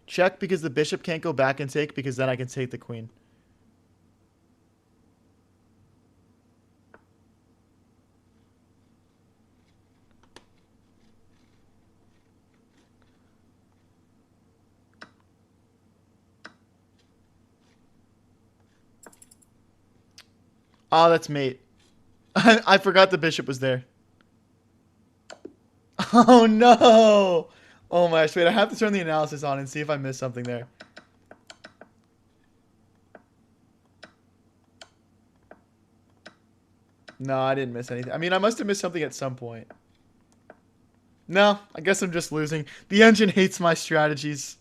Check because the bishop can't go back and take, because then I can take the queen. Oh, that's mate. I forgot the bishop was there. Oh, no. Oh, my gosh. Wait, I have to turn the analysis on and see if I missed something there. No, I didn't miss anything. I mean, I must have missed something at some point. No, I guess I'm just losing. The engine hates my strategies.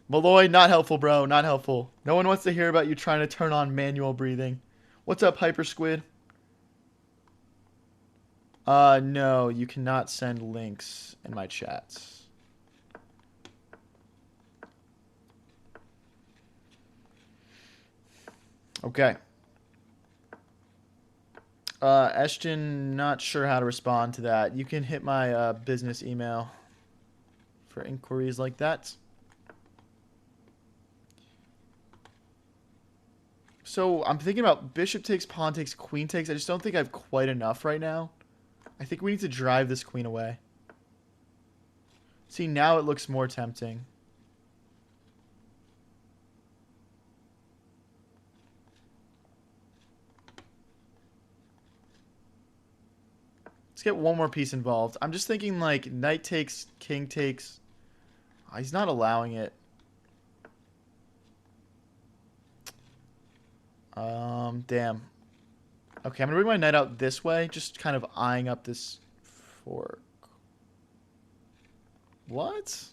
Malloy, not helpful, bro. Not helpful. No one wants to hear about you trying to turn on manual breathing. What's up, Hyper Squid? No, you cannot send links in my chats. Okay. Ashton, not sure how to respond to that. You can hit my business email for inquiries like that. So I'm thinking about bishop takes, pawn takes, queen takes. I just don't think I have quite enough right now. I think we need to drive this queen away. See, now it looks more tempting. Let's get one more piece involved. I'm just thinking like knight takes, king takes. Oh, he's not allowing it. Damn. Okay, I'm gonna bring my knight out this way, just kind of eyeing up this fork. What?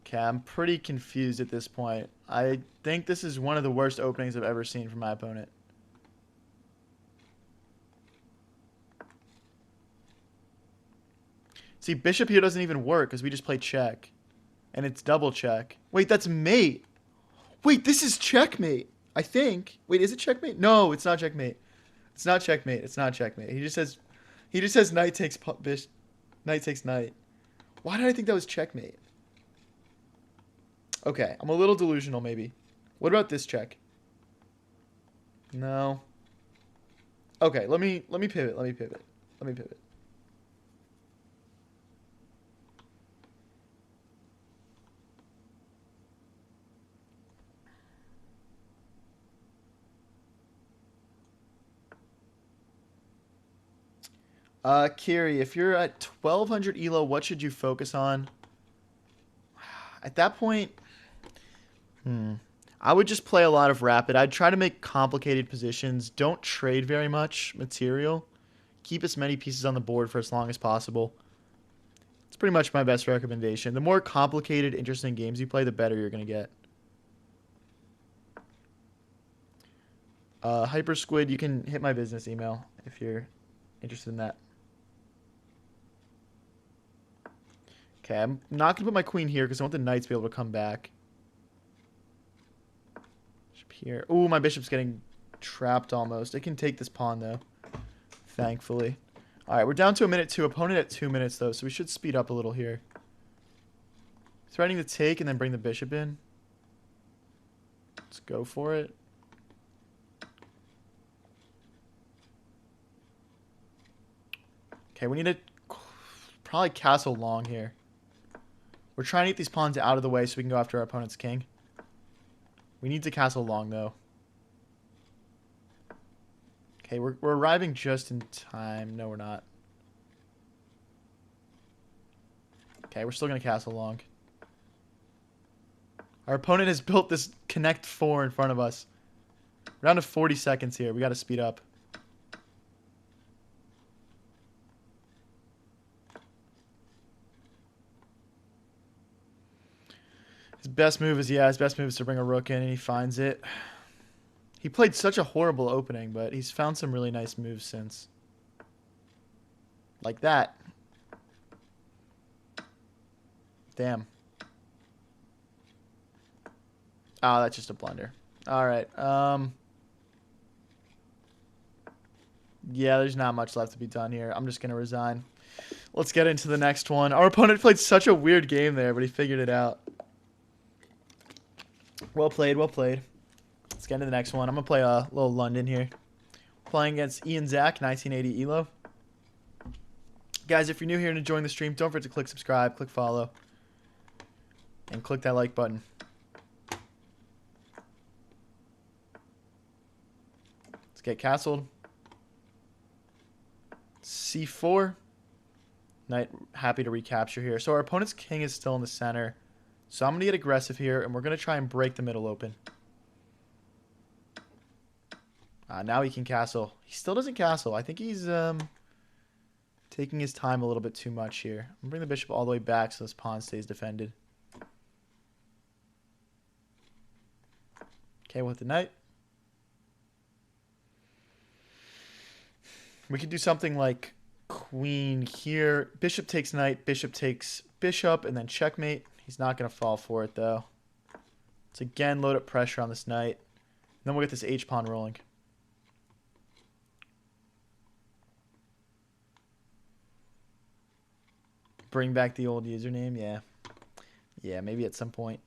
Okay, I'm pretty confused at this point. I think this is one of the worst openings I've ever seen from my opponent. See, bishop here doesn't even work because we just play check. And it's double check. Wait, that's mate. Wait, this is checkmate, I think. Wait, is it checkmate? No, it's not checkmate. It's not checkmate. It's not checkmate. He just says knight takes bishop, knight takes knight. Why did I think that was checkmate? Okay, I'm a little delusional maybe. What about this check? No. Okay, let me pivot. Let me pivot. Let me pivot. Kiri, if you're at 1200 elo, what should you focus on? At that point, I would just play a lot of rapid. I'd try to make complicated positions. Don't trade very much material. Keep as many pieces on the board for as long as possible. It's pretty much my best recommendation. The more complicated, interesting games you play, the better you're going to get. Hyper Squid, you can hit my business email if you're interested in that. Okay, I'm not going to put my queen here because I want the knights to be able to come back. Bishop here. Ooh, my bishop's getting trapped almost. It can take this pawn, though. Thankfully. All right, we're down to a minute 2. Opponent at 2 minutes, though, so we should speed up a little here. Threatening to take and then bring the bishop in. Let's go for it. Okay, we need to probably castle long here. We're trying to get these pawns out of the way so we can go after our opponent's king. We need to castle long, though. Okay, we're arriving just in time. No, we're not. Okay, we're still going to castle long. Our opponent has built this Connect 4 in front of us. We're down to 40 seconds here. We got to speed up. His best move is to bring a rook in, and he finds it. He played such a horrible opening, but he's found some really nice moves since. Like that. Damn. Oh, that's just a blunder. All right. Yeah, there's not much left to be done here. I'm just going to resign. Let's get into the next one. Our opponent played such a weird game there, but he figured it out. Well played, well played. Let's get into the next one. I'm going to play a little London here. Playing against Ian Zach, 1980 ELO. Guys, if you're new here and enjoying the stream, don't forget to click subscribe, click follow, and click that like button. get castled. C4. Knight happy to recapture here. So our opponent's king is still in the center. So I'm going to get aggressive here, and we're going to try and break the middle open. Now he can castle. He still doesn't castle. I think he's taking his time a little bit too much here. I'm going to bring the bishop all the way back so this pawn stays defended. Okay, with the knight. We could do something like queen here. Bishop takes knight. Bishop takes bishop, and then checkmate. He's not going to fall for it, though. Let's again load up pressure on this knight. And then we'll get this h-pawn rolling. Bring back the old username, yeah. Yeah, maybe at some point.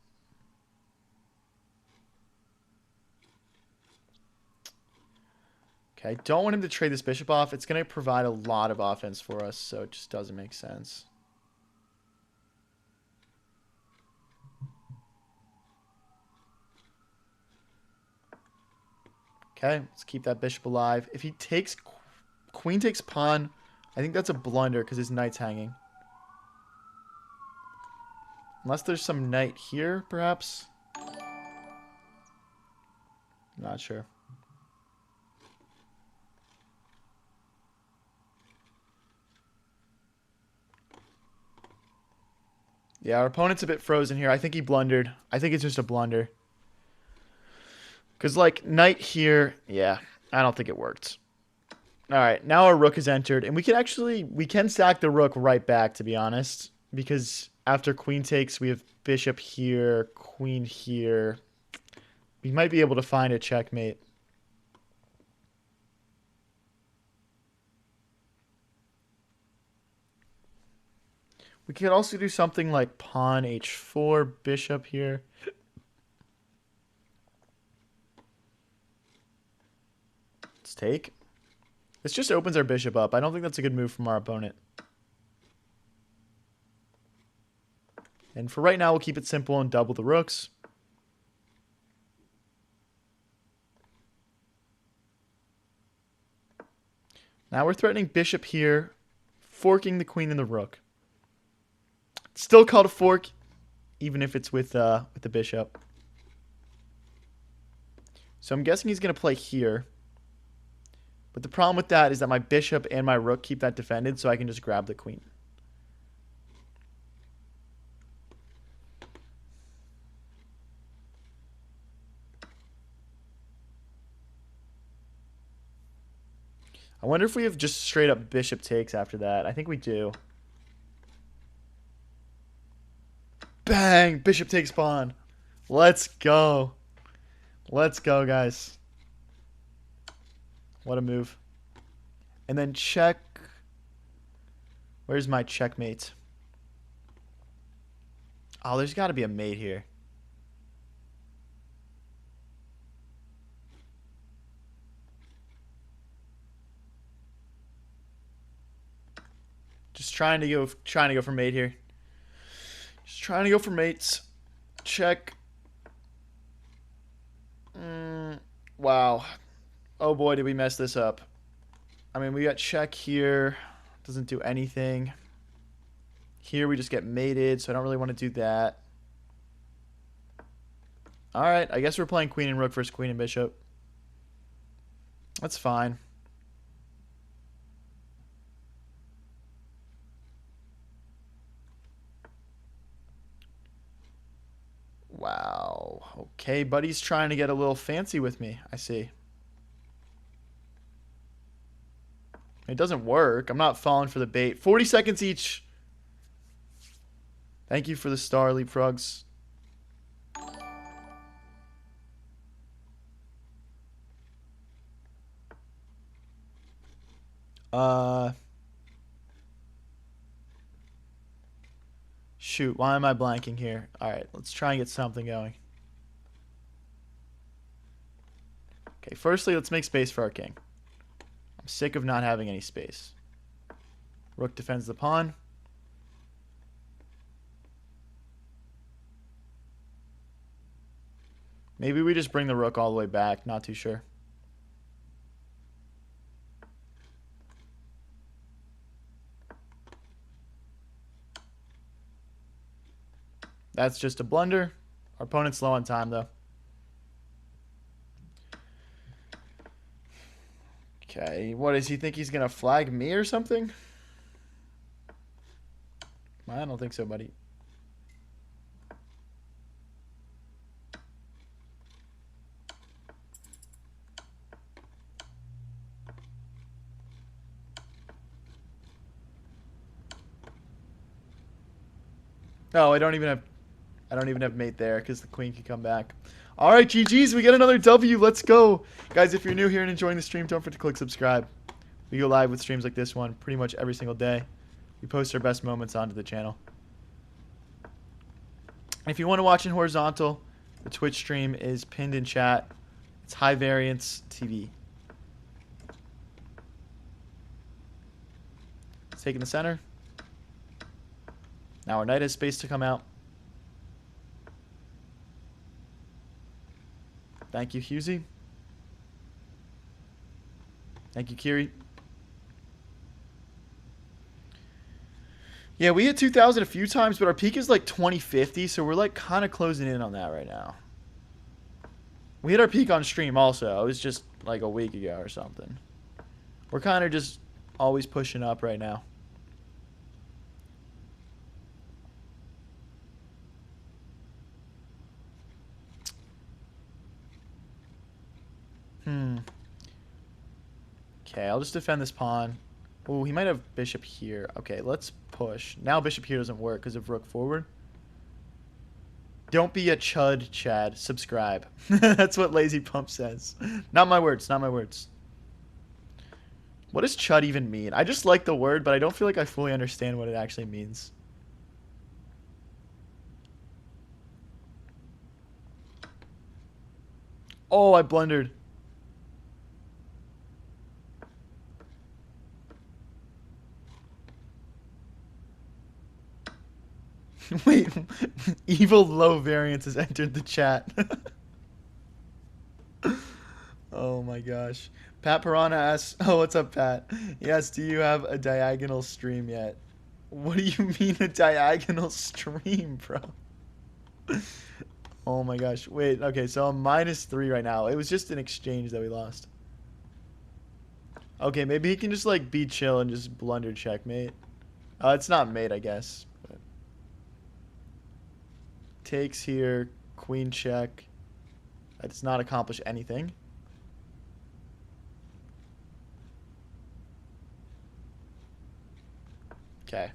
Okay, I don't want him to trade this bishop off. It's going to provide a lot of offense for us, so it just doesn't make sense. Okay, let's keep that bishop alive. If he takes queen takes pawn, I think that's a blunder because his knight's hanging. Unless there's some knight here, perhaps. Not sure. Yeah, our opponent's a bit frozen here. I think he blundered. I think it's just a blunder. Because, like, knight here, yeah, I don't think it worked. All right, now our rook is entered. And we can sack the rook right back, to be honest. Because after queen takes, we have bishop here, queen here. We might be able to find a checkmate. We could also do something like pawn h4, bishop here. Let's take. This just opens our bishop up. I don't think that's a good move from our opponent. And for right now, we'll keep it simple and double the rooks. Now we're threatening bishop here, forking the queen and the rook. It's still called a fork, even if it's with the bishop. So I'm guessing he's going to play here. But the problem with that is that my bishop and my rook keep that defended, so I can just grab the queen. I wonder if we have just straight up bishop takes after that. I think we do. Bang! Bishop takes pawn. Let's go. Let's go, guys. What a move. And then check. Where's my checkmate? Oh, there's got to be a mate here. Just trying to go for mate here. Just trying to go for mates. Check. Wow. Oh boy, did we mess this up. I mean, we got check here. Doesn't do anything. Here we just get mated, so I don't really want to do that. Alright, I guess we're playing queen and rook versus queen and bishop. That's fine. Wow. Okay, buddy's trying to get a little fancy with me. I see. It doesn't work. I'm not falling for the bait. 40 seconds each. Thank you for the star, leapfrogs. Shoot, why am I blanking here? Alright, let's try and get something going. Okay, firstly, let's make space for our king. I'm sick of not having any space. Rook defends the pawn. Maybe we just bring the rook all the way back. Not too sure. That's just a blunder. Our opponent's slow on time, though. Okay, what does he think he's going to flag me or something? I don't think so, buddy. Oh, I don't even have mate there because the queen can come back. All right, GG's, we get another W. Let's go. Guys, if you're new here and enjoying the stream, don't forget to click subscribe. We go live with streams like this one pretty much every single day. We post our best moments onto the channel. If you want to watch in horizontal, the Twitch stream is pinned in chat. It's High Variance TV. It's taking the center. Now our knight has space to come out. Thank you, Husey. Thank you, Kiri. Yeah, we hit 2,000 a few times, but our peak is like 2050, so we're like kind of closing in on that right now. We hit our peak on stream also. It was just like a week ago or something. We're kind of just always pushing up right now. Okay, I'll just defend this pawn. Oh, he might have bishop here. Okay, let's push. Now bishop here doesn't work because of rook forward. Don't be a chud, Chad. Subscribe. That's what Lazy Pump says. Not my words, not my words. What does chud even mean? I just like the word, but I don't feel like I fully understand what it actually means. Oh, I blundered. Wait, evil low variance has entered the chat. Oh my gosh. Pat Piranha asks, oh, what's up, Pat? Yes, do you have a diagonal stream yet? What do you mean a diagonal stream, bro? Oh my gosh. Wait, okay, so I'm -3 right now. It was just an exchange that we lost. Okay, maybe he can just like be chill and just blunder checkmate. It's not mate, I guess. But takes here, queen check. That does not accomplish anything. Okay.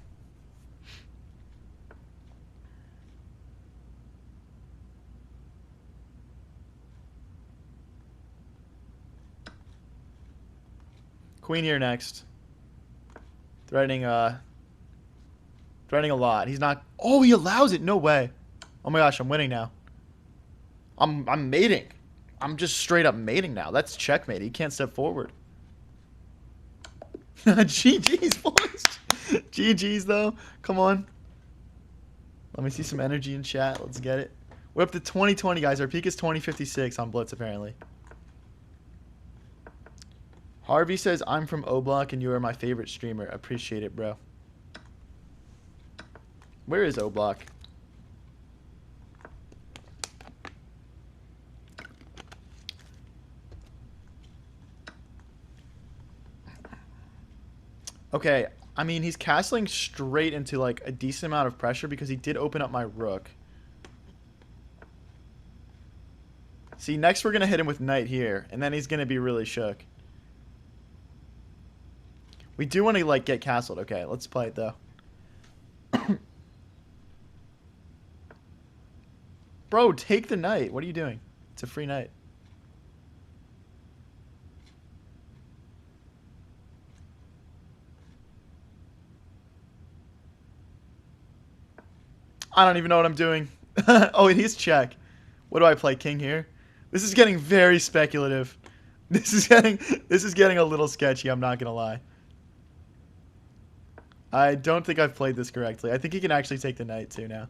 Queen here next. Threatening a lot. He's not. Oh, he allows it. No way. Oh my gosh, I'm winning now. I'm mating. I'm just straight up mating now. That's checkmate. He can't step forward. GG's, boys. GG's, though. Come on. Let me see some energy in chat. Let's get it. We're up to 2020, guys. Our peak is 2056 on Blitz, apparently. Harvey says, I'm from O-Block and you are my favorite streamer. Appreciate it, bro. Where is O-Block? Okay, I mean, he's castling straight into, like, a decent amount of pressure because he did open up my rook. See, next we're going to hit him with knight here, and then he's going to be really shook. We do want to, like, get castled. Okay, let's play it, though. Bro, take the knight. What are you doing? It's a free knight. I don't even know what I'm doing. Oh, it is check. What do I play? King here? This is getting very speculative. This is getting a little sketchy, I'm not going to lie. I don't think I've played this correctly. I think he can actually take the knight too now.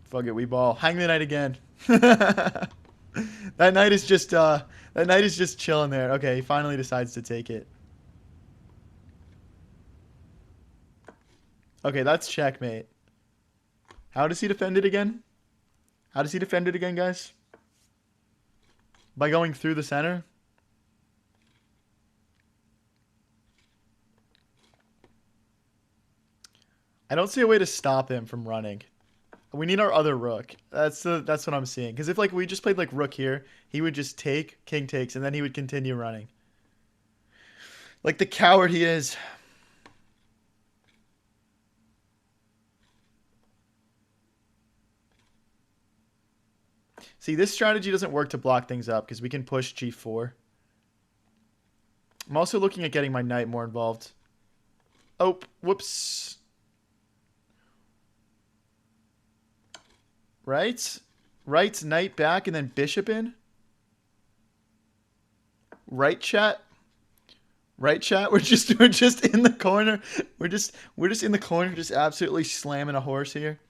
Fuck it, we ball. Hang the knight again. That knight is just chilling there. Okay, he finally decides to take it. Okay, that's checkmate. How does he defend it again? How does he defend it again, guys? By going through the center? I don't see a way to stop him from running. We need our other rook. That's what I'm seeing. Because if like we just played like rook here, he would just take, king takes, and then he would continue running. Like the coward he is. See, this strategy doesn't work to block things up because we can push g4. I'm also looking at getting my knight more involved. Oh, whoops. Right? Right, knight back, and then bishop in. Right, chat. Right, chat. We're just in the corner. We're just in the corner, just absolutely slamming a horse here.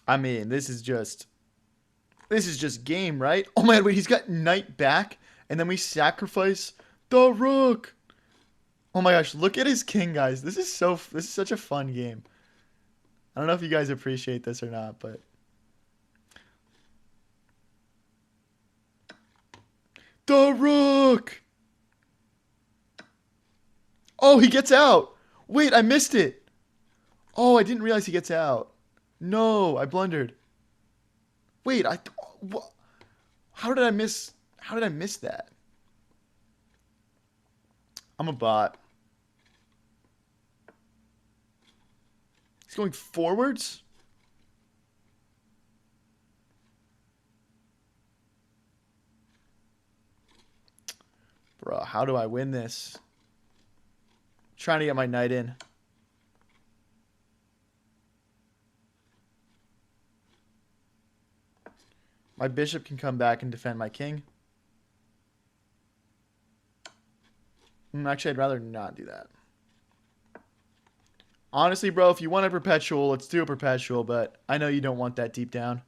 I mean, this is just game, right? Oh my god, wait, he's got knight back, and then we sacrifice the rook. Oh my gosh, look at his king, guys. This is such a fun game. I don't know if you guys appreciate this or not, but the rook. Oh, he gets out. Wait, I missed it. Oh, I didn't realize he gets out. No, I blundered. Wait, how did I miss that? I'm a bot. He's going forwards? Bro, how do I win this? I'm trying to get my knight in. My bishop can come back and defend my king. Actually, I'd rather not do that. Honestly, bro, if you want a perpetual, let's do a perpetual, but I know you don't want that deep down.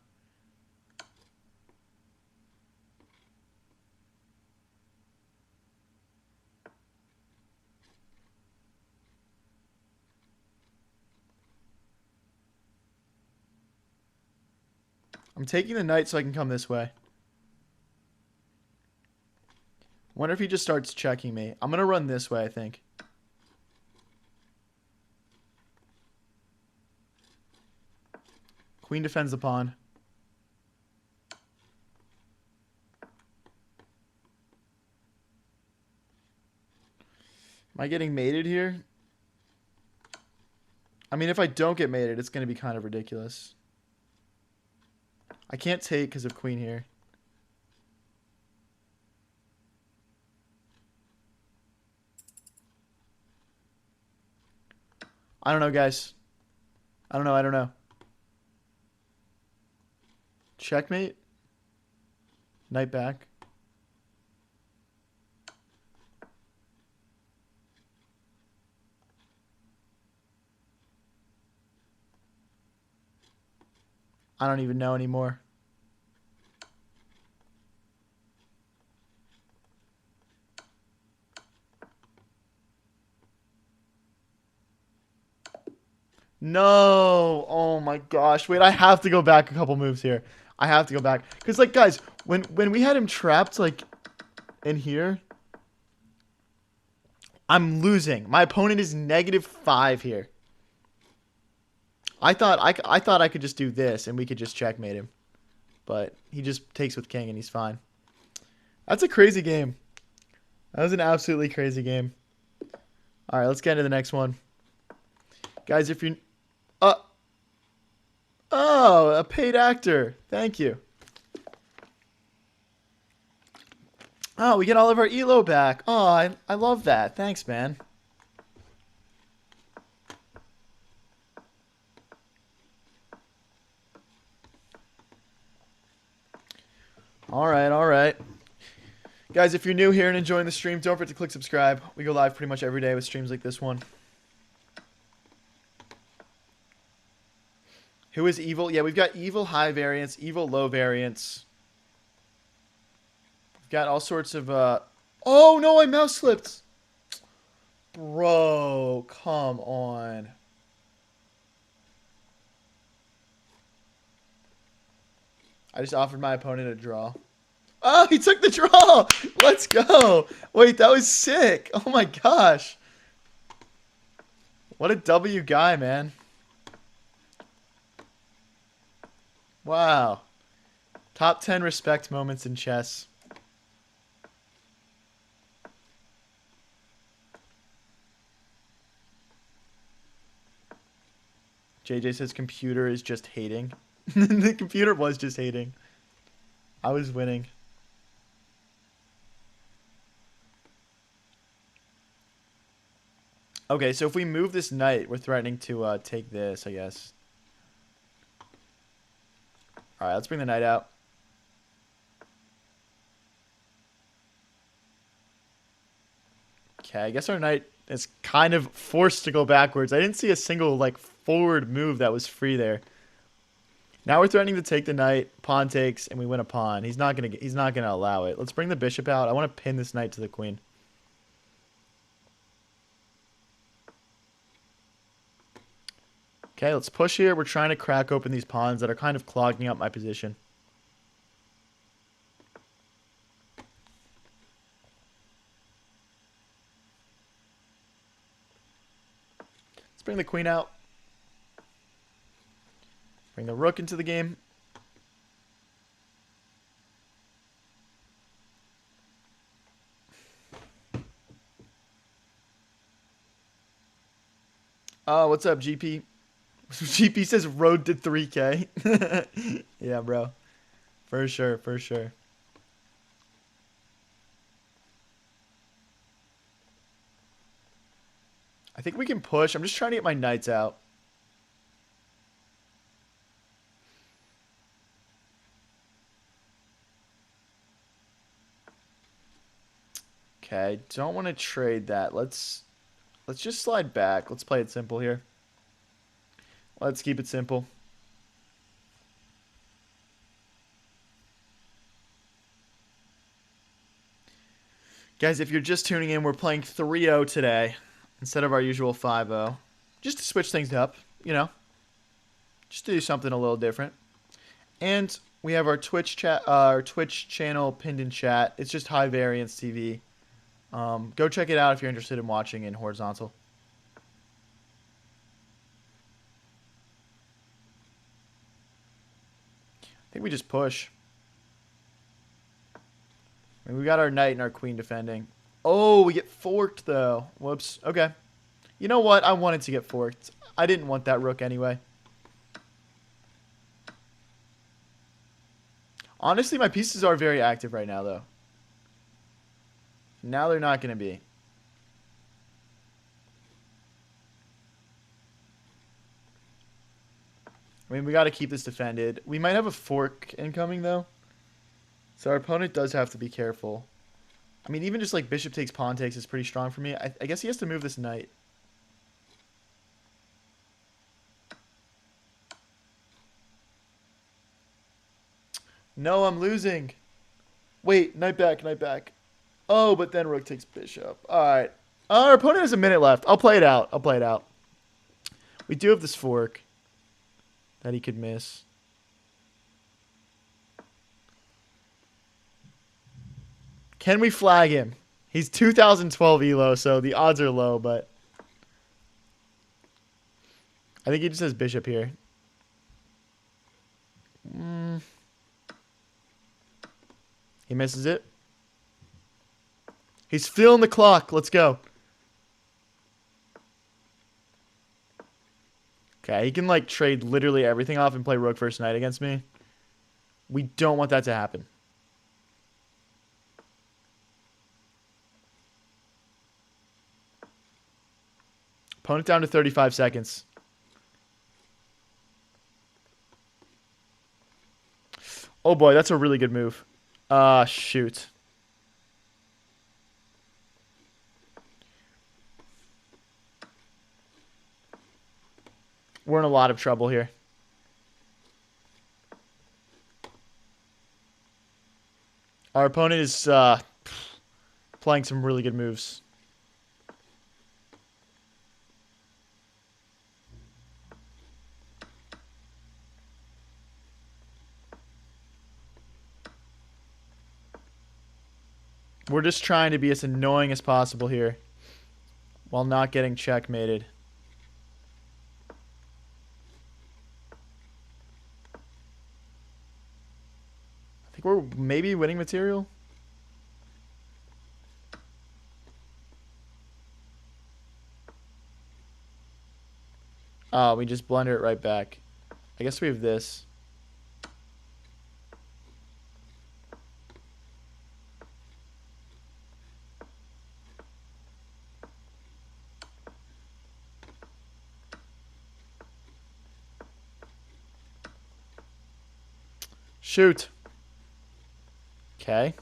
I'm taking the knight so I can come this way. Wonder if he just starts checking me. I'm going to run this way, I think. Queen defends the pawn. Am I getting mated here? I mean, if I don't get mated, it's going to be kind of ridiculous. I can't take because of queen here. I don't know, guys. I don't know. Checkmate. Knight back. I don't even know anymore. No. Oh my gosh. Wait, I have to go back a couple moves here. I have to go back. Because, like, guys, when we had him trapped, like, in here, I'm losing. My opponent is -5 here. I thought I could just do this and we could just checkmate him. But he just takes with king and he's fine. That's a crazy game. That was an absolutely crazy game. All right, let's get into the next one. Guys, if you... Oh, a paid actor. Thank you. Oh, we get all of our ELO back. Oh, I love that. Thanks, man. All right. Guys, if you're new here and enjoying the stream, don't forget to click subscribe. We go live pretty much every day with streams like this one. Who is evil? Yeah, we've got evil high variance, evil low variance. We've got all sorts of, Oh, no, I mouse slipped. Bro, come on. I just offered my opponent a draw. Oh, he took the draw. Let's go. Wait, that was sick. Oh my gosh. What a W guy, man. Wow. Top 10 respect moments in chess. JJ says computer is just hating. The computer was just hating. I was winning. Okay, so if we move this knight, we're threatening to take this, I guess. Alright, let's bring the knight out. Okay, I guess our knight is kind of forced to go backwards. I didn't see a single, like, forward move that was free there. Now we're threatening to take the knight, pawn takes, and we win a pawn. He's not gonna allow it. Let's bring the bishop out. I want to pin this knight to the queen. Okay, let's push here. We're trying to crack open these pawns that are kind of clogging up my position. Let's bring the queen out. Bring the rook into the game. Oh, what's up, GP? GP says road to 3K. Yeah, bro. For sure, for sure. I think we can push. I'm just trying to get my knights out. Okay, don't want to trade that. Let's just slide back. Let's play it simple here. Let's keep it simple. Guys, if you're just tuning in, we're playing 3-0 today instead of our usual 5-0. Just to switch things up, you know. Just to do something a little different. And we have our Twitch channel pinned in chat. It's just High Variance TV. Go check it out if you're interested in watching in horizontal. I think we just push. I mean, we got our knight and our queen defending. Oh, we get forked, though. Whoops. Okay. You know what? I wanted to get forked. I didn't want that rook anyway. Honestly, my pieces are very active right now, though. Now they're not going to be. I mean, we got to keep this defended. We might have a fork incoming, though. So our opponent does have to be careful. I mean, even just like bishop takes, pawn takes is pretty strong for me. I guess he has to move this knight. No, I'm losing. Wait, knight back, knight back. Oh, but then rook takes bishop. All right. Our opponent has a minute left. I'll play it out. I'll play it out. We do have this fork that he could miss. Can we flag him? He's 2012 elo, so the odds are low, but I think he just has bishop here. He misses it. He's filling the clock. Let's go. Okay, he can like trade literally everything off and play rook first knight against me. We don't want that to happen. Opponent down to 35 seconds. Oh boy, that's a really good move. Shoot. We're in a lot of trouble here. Our opponent is playing some really good moves. We're just trying to be as annoying as possible here while not getting checkmated. I think we're maybe winning material. Oh, we just blender it right back. I guess we have this. Shoot. Okay.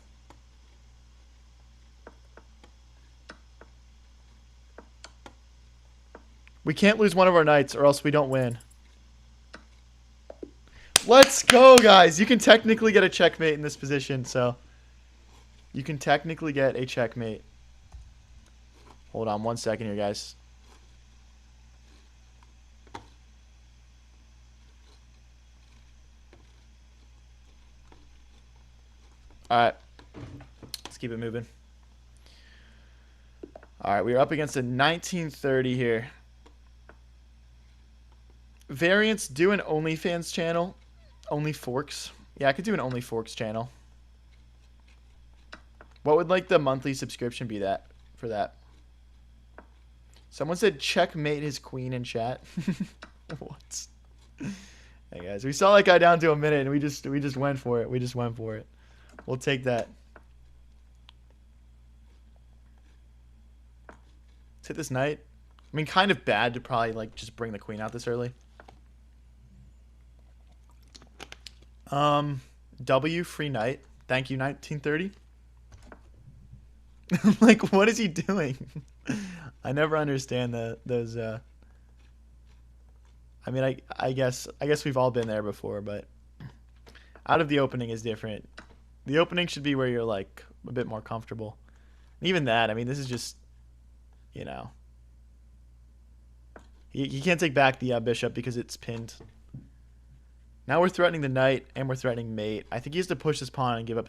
We can't lose one of our knights or else we don't win. Let's go, guys. You can technically get a checkmate in this position, so. You can technically get a checkmate. Hold on 1 second here, guys. Alright. Let's keep it moving. Alright, we are up against a 1930 here. Variants, do an OnlyFans channel. Only Forks. Yeah, I could do an Only Forks channel. What would like the monthly subscription be for that? Someone said checkmate his queen in chat. What? Hey guys, we saw that guy down to a minute and we just went for it. We just went for it. We'll take that. Let's hit this knight. I mean, kind of bad to probably like just bring the queen out this early. W free knight. Thank you, 1930. Like, what is he doing? I never understand those. I mean, I guess we've all been there before, but out of the opening is different. The opening should be where you're like a bit more comfortable. And even that, I mean, this is just, you know, you can't take back the bishop because it's pinned. Now we're threatening the knight and we're threatening mate. I think he has to push his pawn and give up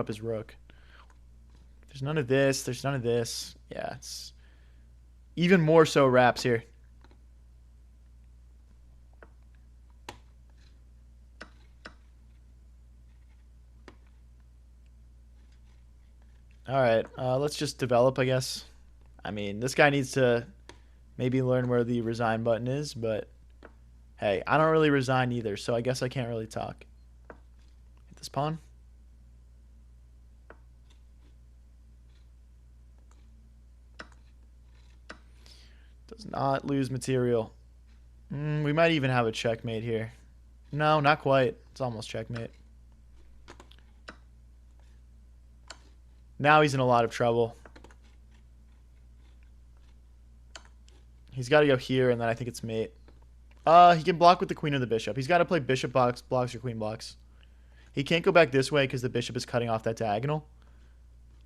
his rook. There's none of this. There's none of this. Yeah, it's even more so wraps here. All right, let's just develop, I guess. I mean, this guy needs to maybe learn where the resign button is, but hey, I don't really resign either, so I guess I can't really talk. Hit this pawn. Does not lose material. We might even have a checkmate here. No, not quite. It's almost checkmate. Now he's in a lot of trouble. He's got to go here, and then I think it's mate. He can block with the queen or the bishop. He's got to play bishop blocks or queen blocks. He can't go back this way because the bishop is cutting off that diagonal.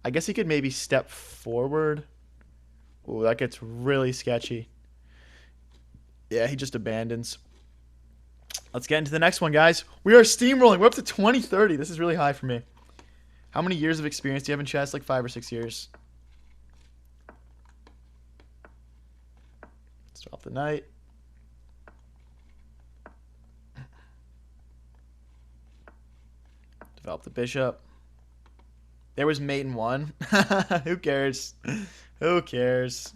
I guess he could maybe step forward. Ooh, that gets really sketchy. Yeah, he just abandons. Let's get into the next one, guys. We are steamrolling. We're up to 2030. This is really high for me. How many years of experience do you have in chess? Like 5 or 6 years. Let's drop the knight. Develop the bishop. There was mate in 1. Who cares? Who cares?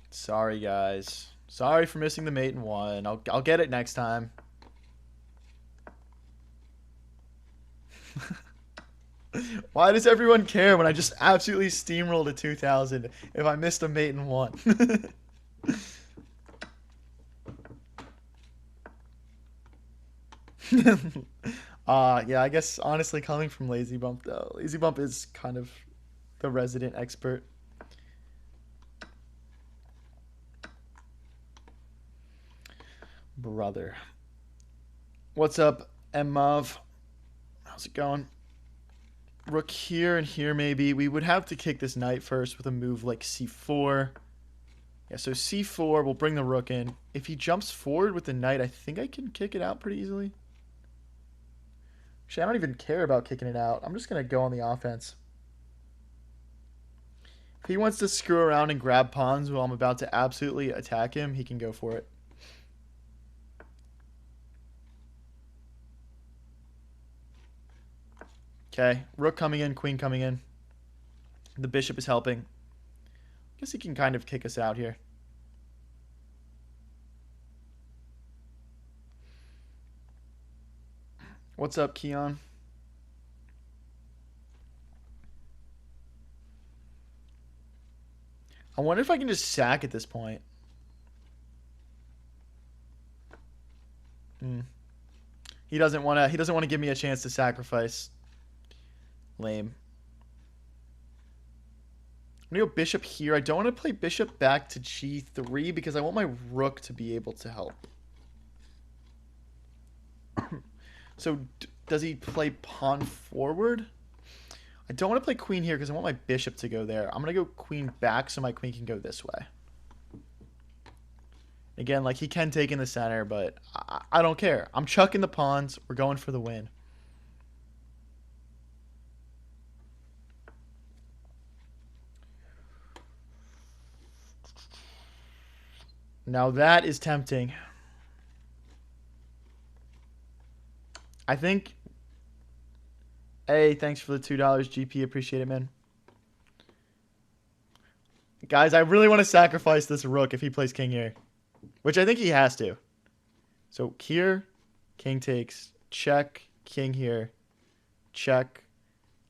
Sorry, guys. Sorry for missing the mate in 1. I'll get it next time. Why does everyone care when I just absolutely steamrolled a 2000 if I missed a mate in 1? Yeah, I guess honestly coming from Lazy Bump though. Lazy Bump is kind of the resident expert. Brother. What's up, Mov? How's it going? Rook here and here maybe. We would have to kick this knight first with a move like c4. Yeah, so c4 will bring the rook in. If he jumps forward with the knight, I think I can kick it out pretty easily. Actually, I don't even care about kicking it out. I'm just going to go on the offense. If he wants to screw around and grab pawns while I'm about to absolutely attack him, he can go for it. Okay, rook coming in, queen coming in. The bishop is helping. Guess he can kind of kick us out here. What's up, Keon? I wonder if I can just sack at this point. He doesn't want to give me a chance to sacrifice. Lame. I'm going to go bishop here. I don't want to play bishop back to g3 because I want my rook to be able to help. So does he play pawn forward? I don't want to play queen here because I want my bishop to go there. I'm going to go queen back so my queen can go this way. Again, like he can take in the center, but I don't care. I'm chucking the pawns. We're going for the win. Now that is tempting. I think... Hey, thanks for the $2, GP. Appreciate it, man. Guys, I really want to sacrifice this rook if he plays king here. Which I think he has to. So here, king takes, check, king here, check,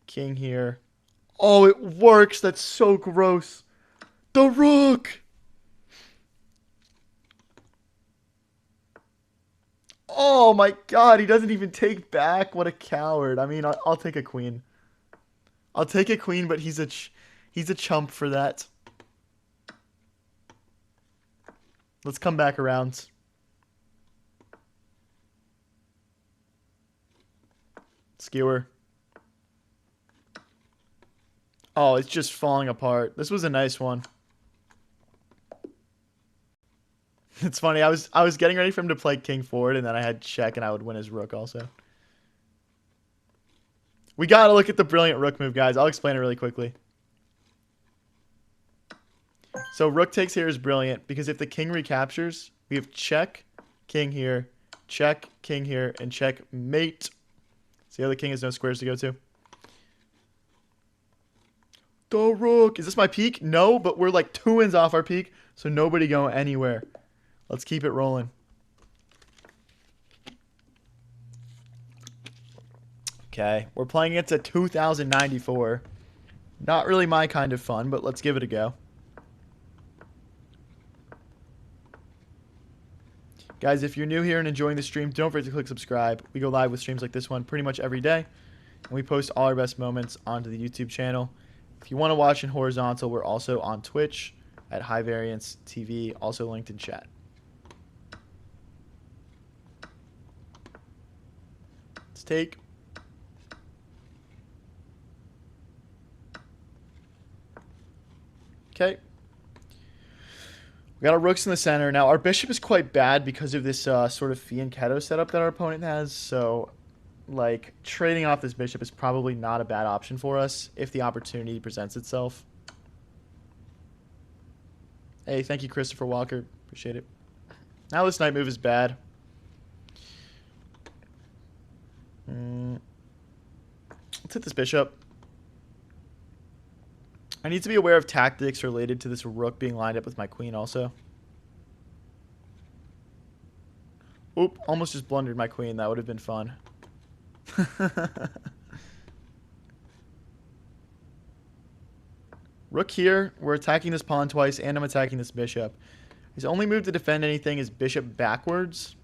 king here. Oh, it works. That's so gross. The rook! Oh my god, he doesn't even take back. What a coward. I mean, I'll take a queen. I'll take a queen, but he's a chump for that. Let's come back around. Skewer. Oh, it's just falling apart. This was a nice one. It's funny. I was getting ready for him to play king forward, and then I had check, and I would win his rook also. We got to look at the brilliant rook move, guys. I'll explain it really quickly. So rook takes here is brilliant because if the king recaptures, we have check, king here, check, king here, and check, mate. See how the king has no squares to go to? The rook. Is this my peak? No, but we're like 2 wins off our peak, so nobody go anywhere. Let's keep it rolling. Okay, we're playing it to 2094. Not really my kind of fun, but let's give it a go. Guys, if you're new here and enjoying the stream, don't forget to click subscribe. We go live with streams like this one pretty much every day. And we post all our best moments onto the YouTube channel. If you want to watch in horizontal, we're also on Twitch at High Variance TV, also linked in chat. Let's take. Okay. We got our rooks in the center. Now, our bishop is quite bad because of this sort of fianchetto setup that our opponent has. So, like, trading off this bishop is probably not a bad option for us if the opportunity presents itself. Hey, thank you, Christopher Walker. Appreciate it. Now this knight move is bad. Let's hit this bishop. I need to be aware of tactics related to this rook being lined up with my queen also. Oop, almost just blundered my queen. That would have been fun. Rook here. We're attacking this pawn twice, and I'm attacking this bishop. His only move to defend anything is bishop backwards,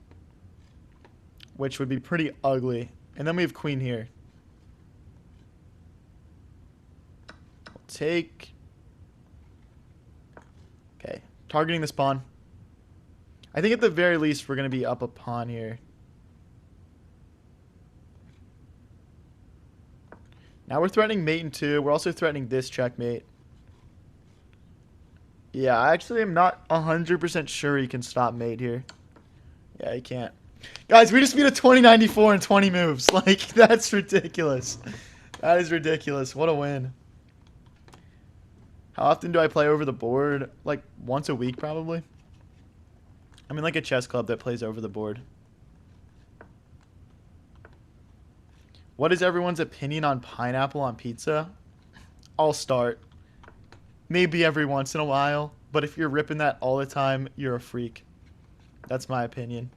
which would be pretty ugly. And then we have queen here. Take. Okay, targeting this pawn. I think at the very least we're going to be up a pawn here. Now we're threatening mate in 2. We're also threatening this checkmate. Yeah, I actually am not 100% sure he can stop mate here. Yeah, he can't. Guys, we just beat a 2094 in 20 moves. Like, that's ridiculous. That is ridiculous. What a win. How often do I play over the board? Like, once a week, probably. I'm in, like, a chess club that plays over the board. What is everyone's opinion on pineapple on pizza? I'll start. Maybe every once in a while. But if you're ripping that all the time, you're a freak. That's my opinion.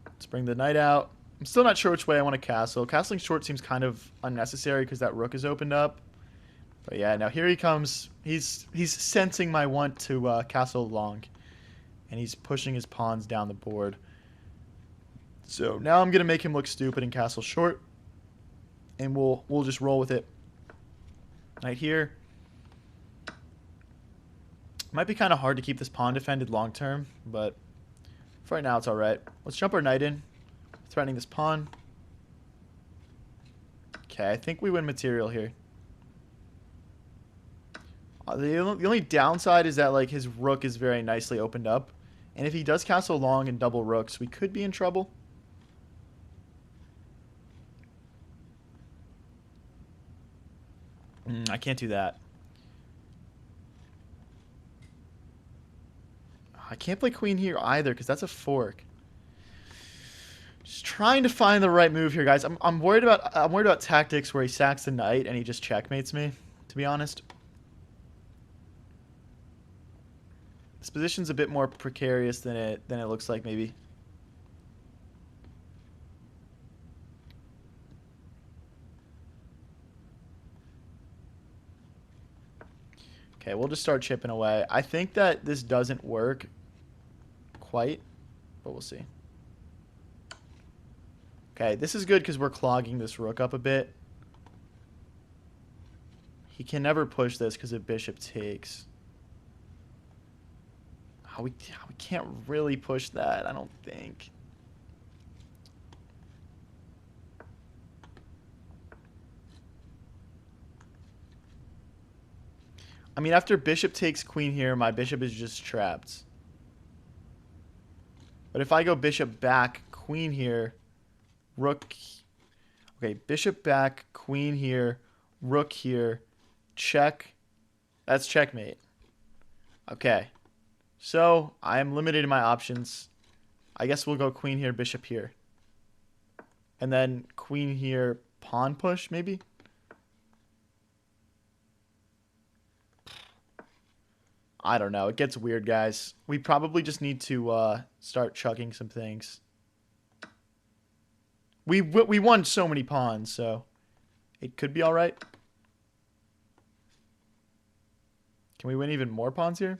Let's bring the knight out. I'm still not sure which way I want to castle. Castling short seems kind of unnecessary because that rook is opened up. But yeah, now here he comes. He's sensing my want to castle long. And he's pushing his pawns down the board. So now I'm going to make him look stupid and castle short. And we'll just roll with it. Knight here. Might be kind of hard to keep this pawn defended long term, but for right now it's alright. Let's jump our knight in. Threatening this pawn. Okay, I think we win material here. The only downside is that like his rook is very nicely opened up. And if he does castle long and double rooks, we could be in trouble. I can't do that. I can't play queen here either because that's a fork. Just trying to find the right move here, guys. I'm worried about tactics where he sacks the knight and he just checkmates me, to be honest. This position's a bit more precarious than it looks like maybe. Okay, we'll just start chipping away. I think that this doesn't work quite, but we'll see. Okay, this is good because we're clogging this rook up a bit. He can never push this because of bishop takes. Oh, we can't really push that, I don't think. I mean, after bishop takes queen here, my bishop is just trapped. But if I go bishop back, queen here, rook... Okay, bishop back, queen here, rook here, check. That's checkmate. Okay. So, I am limited in my options. I guess we'll go queen here, bishop here. And then queen here, pawn push, maybe? I don't know. It gets weird, guys. We probably just need to start chucking some things. We won so many pawns, so it could be all right. Can we win even more pawns here?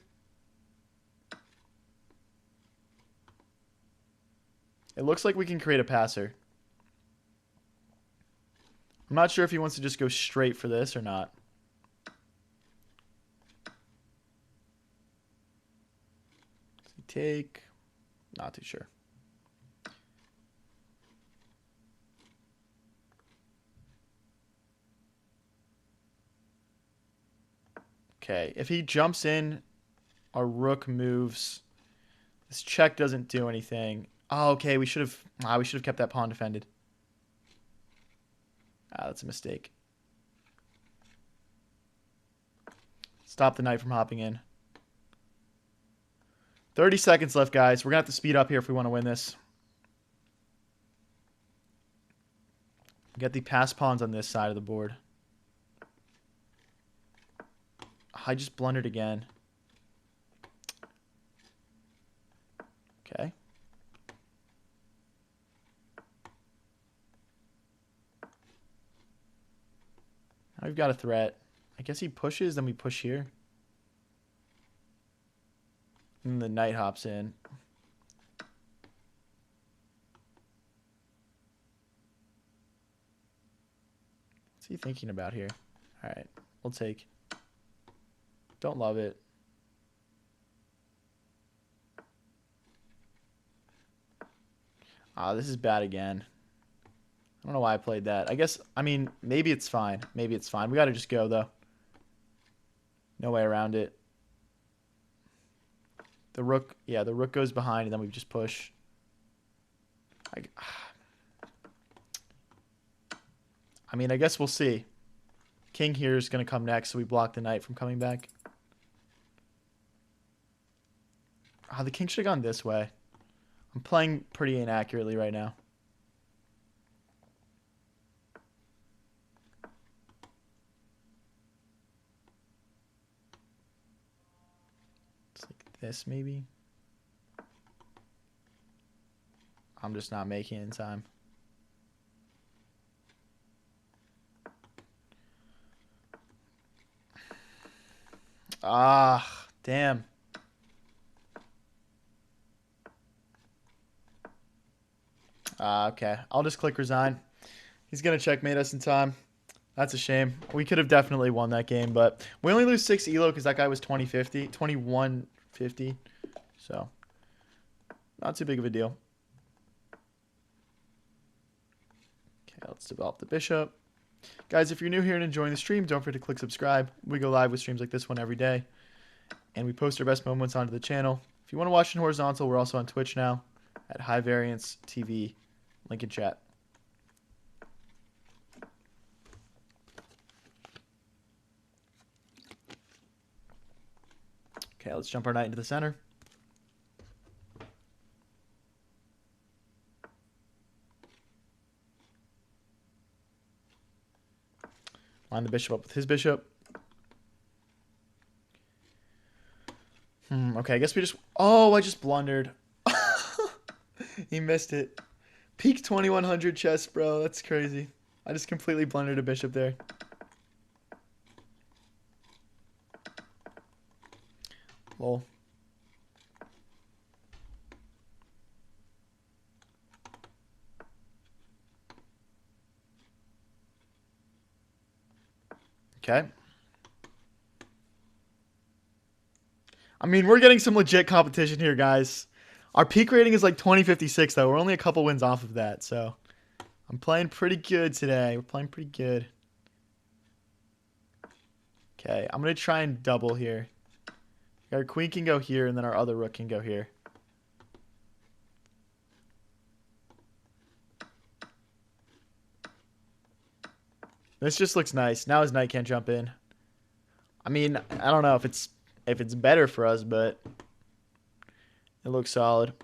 It looks like we can create a passer. I'm not sure if he wants to just go straight for this or not. Does he take? Not too sure. Okay, if he jumps in, our rook moves. This check doesn't do anything. Oh, okay, we should have kept that pawn defended. That's a mistake. Stop the knight from hopping in. 30 seconds left, guys. We're going to have to speed up here if we want to win this. We got the pass pawns on this side of the board. I just blundered again. Okay. Now we've got a threat. I guess he pushes, then we push here. And the knight hops in. What's he thinking about here? All right, we'll take. Don't love it. Ah, this is bad again. I don't know why I played that. I guess, I mean, maybe it's fine. Maybe it's fine. We got to just go, though. No way around it. The rook, yeah, the rook goes behind, and then we just push. I mean, I guess we'll see. King here is going to come next, so we block the knight from coming back. Ah, the king should have gone this way. I'm playing pretty inaccurately right now. It's like this, maybe. I'm just not making it in time. Ah, damn. Okay. I'll just click resign. He's going to checkmate us in time. That's a shame. We could have definitely won that game, but we only lose 6 elo because that guy was 2150. So, not too big of a deal. Okay, let's develop the bishop. Guys, if you're new here and enjoying the stream, don't forget to click subscribe. We go live with streams like this one every day. And we post our best moments onto the channel. If you want to watch in horizontal, we're also on Twitch now at High Variance TV. Link in chat. Okay, let's jump our knight into the center. Line the bishop up with his bishop. Okay, I guess we just... Oh, I just blundered. He missed it. Peak 2100 chess, bro. That's crazy. I just completely blundered a bishop there. Lol. Okay. I mean, we're getting some legit competition here, guys. Our peak rating is like 2056, though. We're only a couple wins off of that, so I'm playing pretty good today. We're playing pretty good. Okay, I'm going to try and double here. Our queen can go here, and then our other rook can go here. This just looks nice. Now his knight can't jump in. I mean, I don't know if it's better for us, but it looks solid.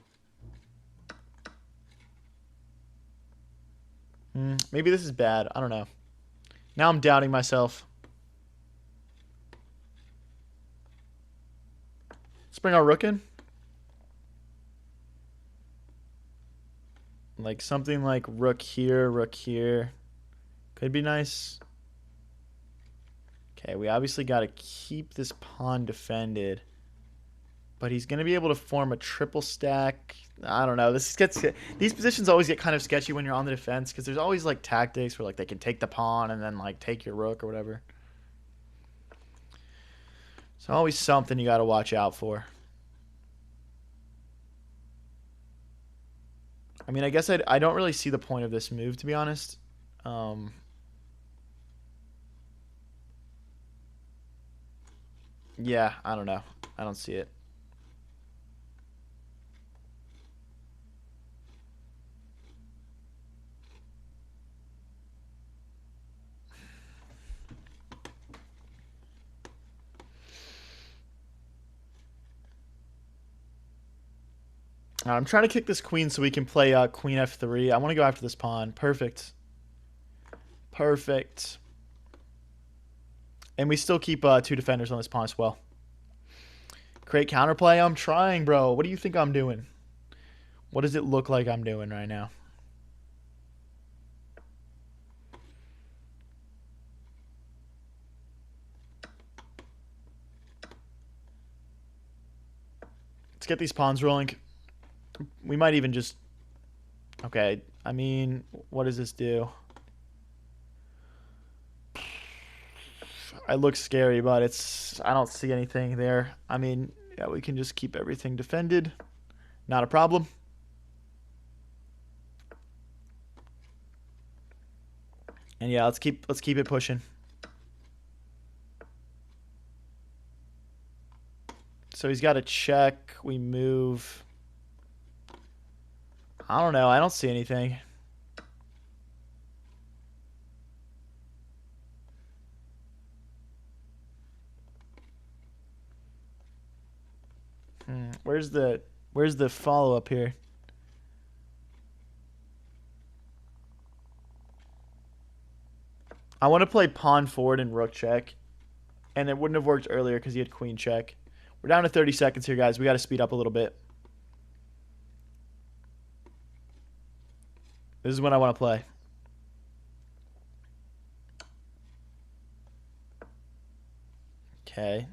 Maybe this is bad. I don't know. Now I'm doubting myself. Let's bring our rook in. Like something like rook here, rook here. Could be nice. Okay, we obviously got to keep this pawn defended. But he's going to be able to form a triple stack. I don't know. These positions always get kind of sketchy when you're on the defense because there's always like tactics where like they can take the pawn and then like take your rook or whatever. It's always something you got to watch out for. I mean, I guess I don't really see the point of this move, to be honest. Yeah, I don't know. I don't see it. I'm trying to kick this queen so we can play queen f3. I want to go after this pawn. Perfect. Perfect. And we still keep 2 defenders on this pawn as well. Create counterplay. I'm trying, bro. What do you think I'm doing? What does it look like I'm doing right now? Let's get these pawns rolling. We might even just... Okay, I mean, what does this do? it looks scary, but I don't see anything there. I mean, yeah, we can just keep everything defended. Not a problem. And yeah, let's keep it pushing. So he's got a check. We move. I don't know. I don't see anything. Where's the follow up here? I want to play pawn forward and rook check, and it wouldn't have worked earlier because he had queen check. We're down to 30 seconds here, guys. We got to speed up a little bit. This is when I want to play. Okay.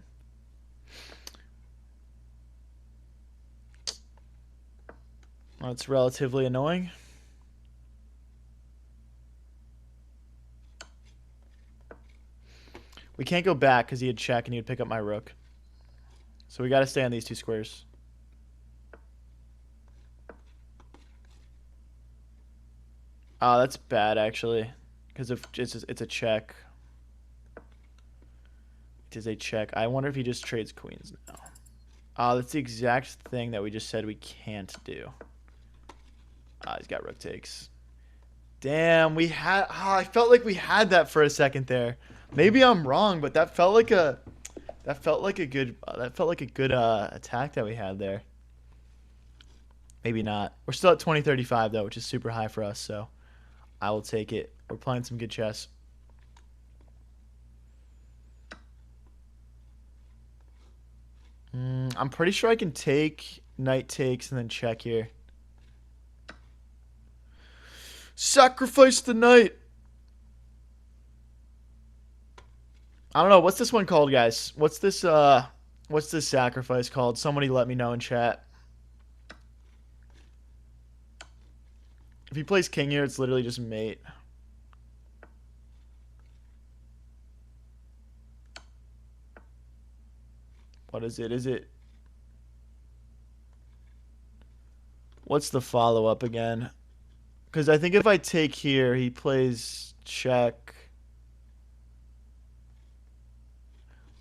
That's relatively annoying. We can't go back because he had check and he would pick up my rook. So we got to stay on these two squares. Oh, that's bad, actually. Because if it's a check. It is a check. I wonder if he just trades queens now. Oh, that's the exact thing that we just said we can't do. Ah, he's got rook takes. Damn, we had... Oh, I felt like we had that for a second there. Maybe I'm wrong, but that felt like a... That felt like a good attack that we had there. Maybe not. We're still at 20-35 though, which is super high for us, so I will take it. We're playing some good chess. I'm pretty sure I can take knight takes and then check here. Sacrifice the knight. I don't know. What's this one called, guys? What's this sacrifice called? Somebody let me know in chat. If he plays king here, it's literally just mate. What is it? Is it... What's the follow-up again? Because I think if I take here, he plays check.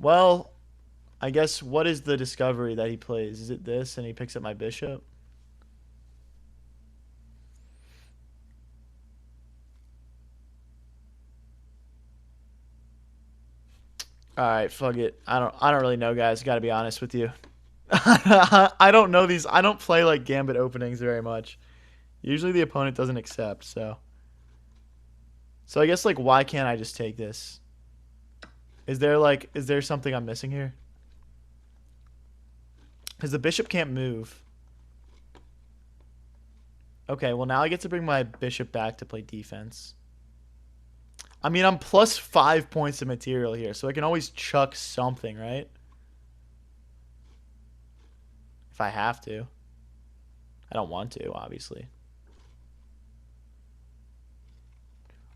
Well, I guess what is the discovery that he plays? Is it this and he picks up my bishop? All right, fuck it. I don't really know, guys. Got to be honest with you. I don't know these. I don't play like gambit openings very much. Usually the opponent doesn't accept, so I guess like why can't I just take this? Is there something I'm missing here? Cuz the bishop can't move. Okay, well now I get to bring my bishop back to play defense. I mean, I'm plus 5 points of material here, so I can always chuck something, right? If I have to. I don't want to, obviously.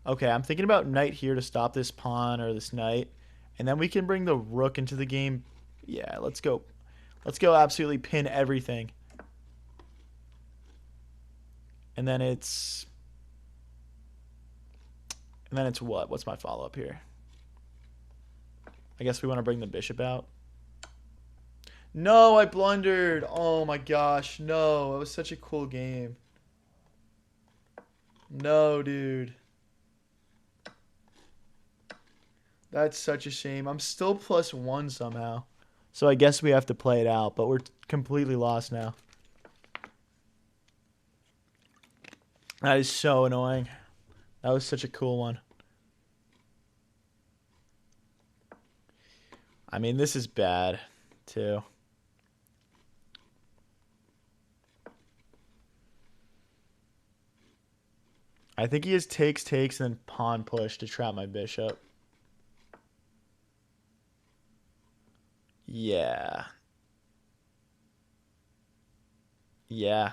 Okay, I'm thinking about knight here to stop this pawn or this knight. And then we can bring the rook into the game. Yeah, let's go. Let's go absolutely pin everything. And then it's... And then it's what? What's my follow-up here? I guess we want to bring the bishop out. No, I blundered. Oh my gosh, no. It was such a cool game. No, dude. That's such a shame. I'm still +1 somehow. So I guess we have to play it out, but we're completely lost now. That is so annoying. That was such a cool one. I mean, this is bad, too. I think he has takes, and then pawn push to trap my bishop. Yeah. Yeah.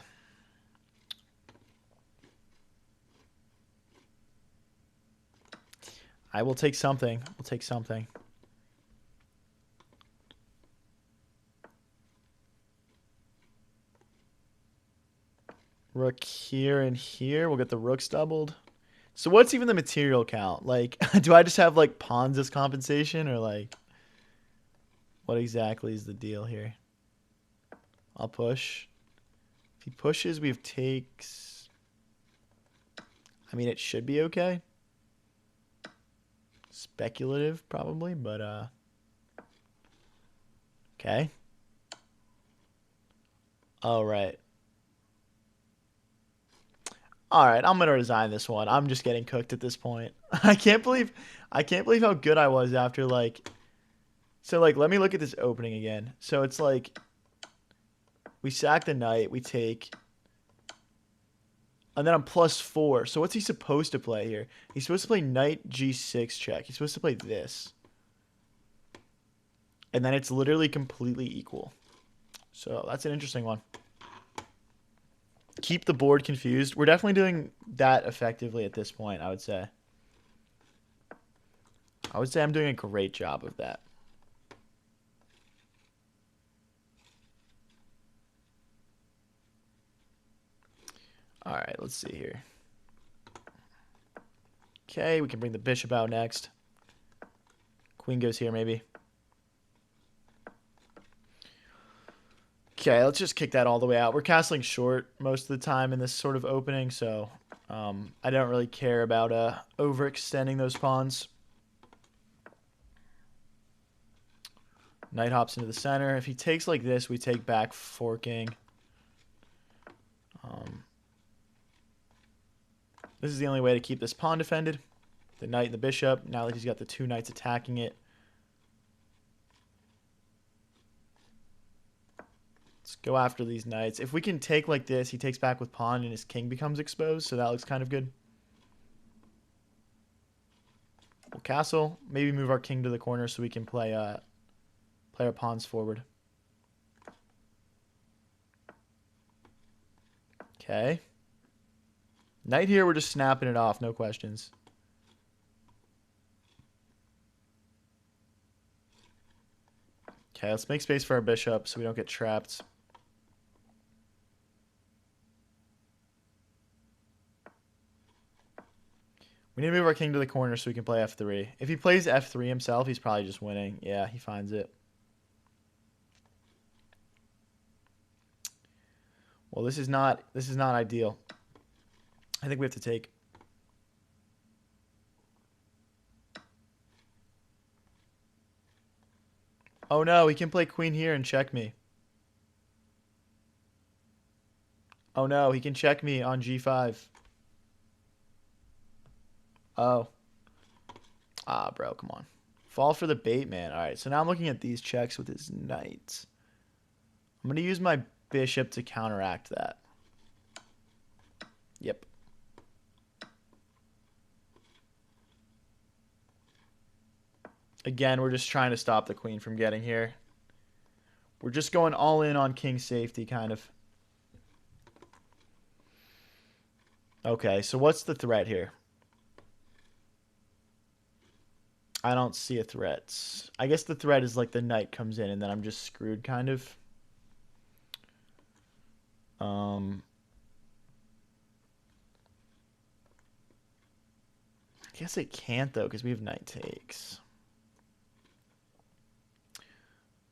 I will take something. We'll take something. Rook here and here. We'll get the rooks doubled. So what's even the material count? Like, do I just have, like, pawns as compensation? Or, like, what exactly is the deal here? I'll push. If he pushes, we have takes. I mean, it should be okay. Speculative, probably, but, okay. All right. All right, I'm gonna resign this one. I'm just getting cooked at this point. I can't believe how good I was after like. So like, let me look at this opening again. So it's like, we sack the knight, we take, and then I'm +4. So what's he supposed to play here? He's supposed to play knight g6 check. He's supposed to play this, and then it's literally completely equal. So that's an interesting one. Keep the board confused. We're definitely doing that effectively at this point, I would say. I would say I'm doing a great job of that. All right, let's see here. Okay, we can bring the bishop out next. Queen goes here, maybe. Okay, let's just kick that all the way out. We're castling short most of the time in this sort of opening, so I don't really care about overextending those pawns. Knight hops into the center. If he takes like this, we take back forking. This is the only way to keep this pawn defended. The knight and the bishop. Now that he's got the two knights attacking it. Let's go after these knights. If we can take like this, he takes back with pawn and his king becomes exposed, so that looks kind of good. We'll castle. Maybe move our king to the corner so we can play our pawns forward. Okay. Knight here, we're just snapping it off, no questions. Okay, let's make space for our bishop so we don't get trapped. We need to move our king to the corner so we can play f3. If he plays f3 himself, he's probably just winning. Yeah, he finds it. Well, this is not ideal. I think we have to take. Oh no, he can play queen here and check me. Oh no, he can check me on g5. Oh. Ah, bro, come on. Fall for the bait, man. All right, so now I'm looking at these checks with his knight. I'm going to use my bishop to counteract that. Yep. Again, we're just trying to stop the queen from getting here. We're just going all in on king safety, kind of. Okay, so what's the threat here? I don't see a threat. I guess the threat is like the knight comes in and then I'm just screwed, kind of. I guess it can't, though, because we have knight takes.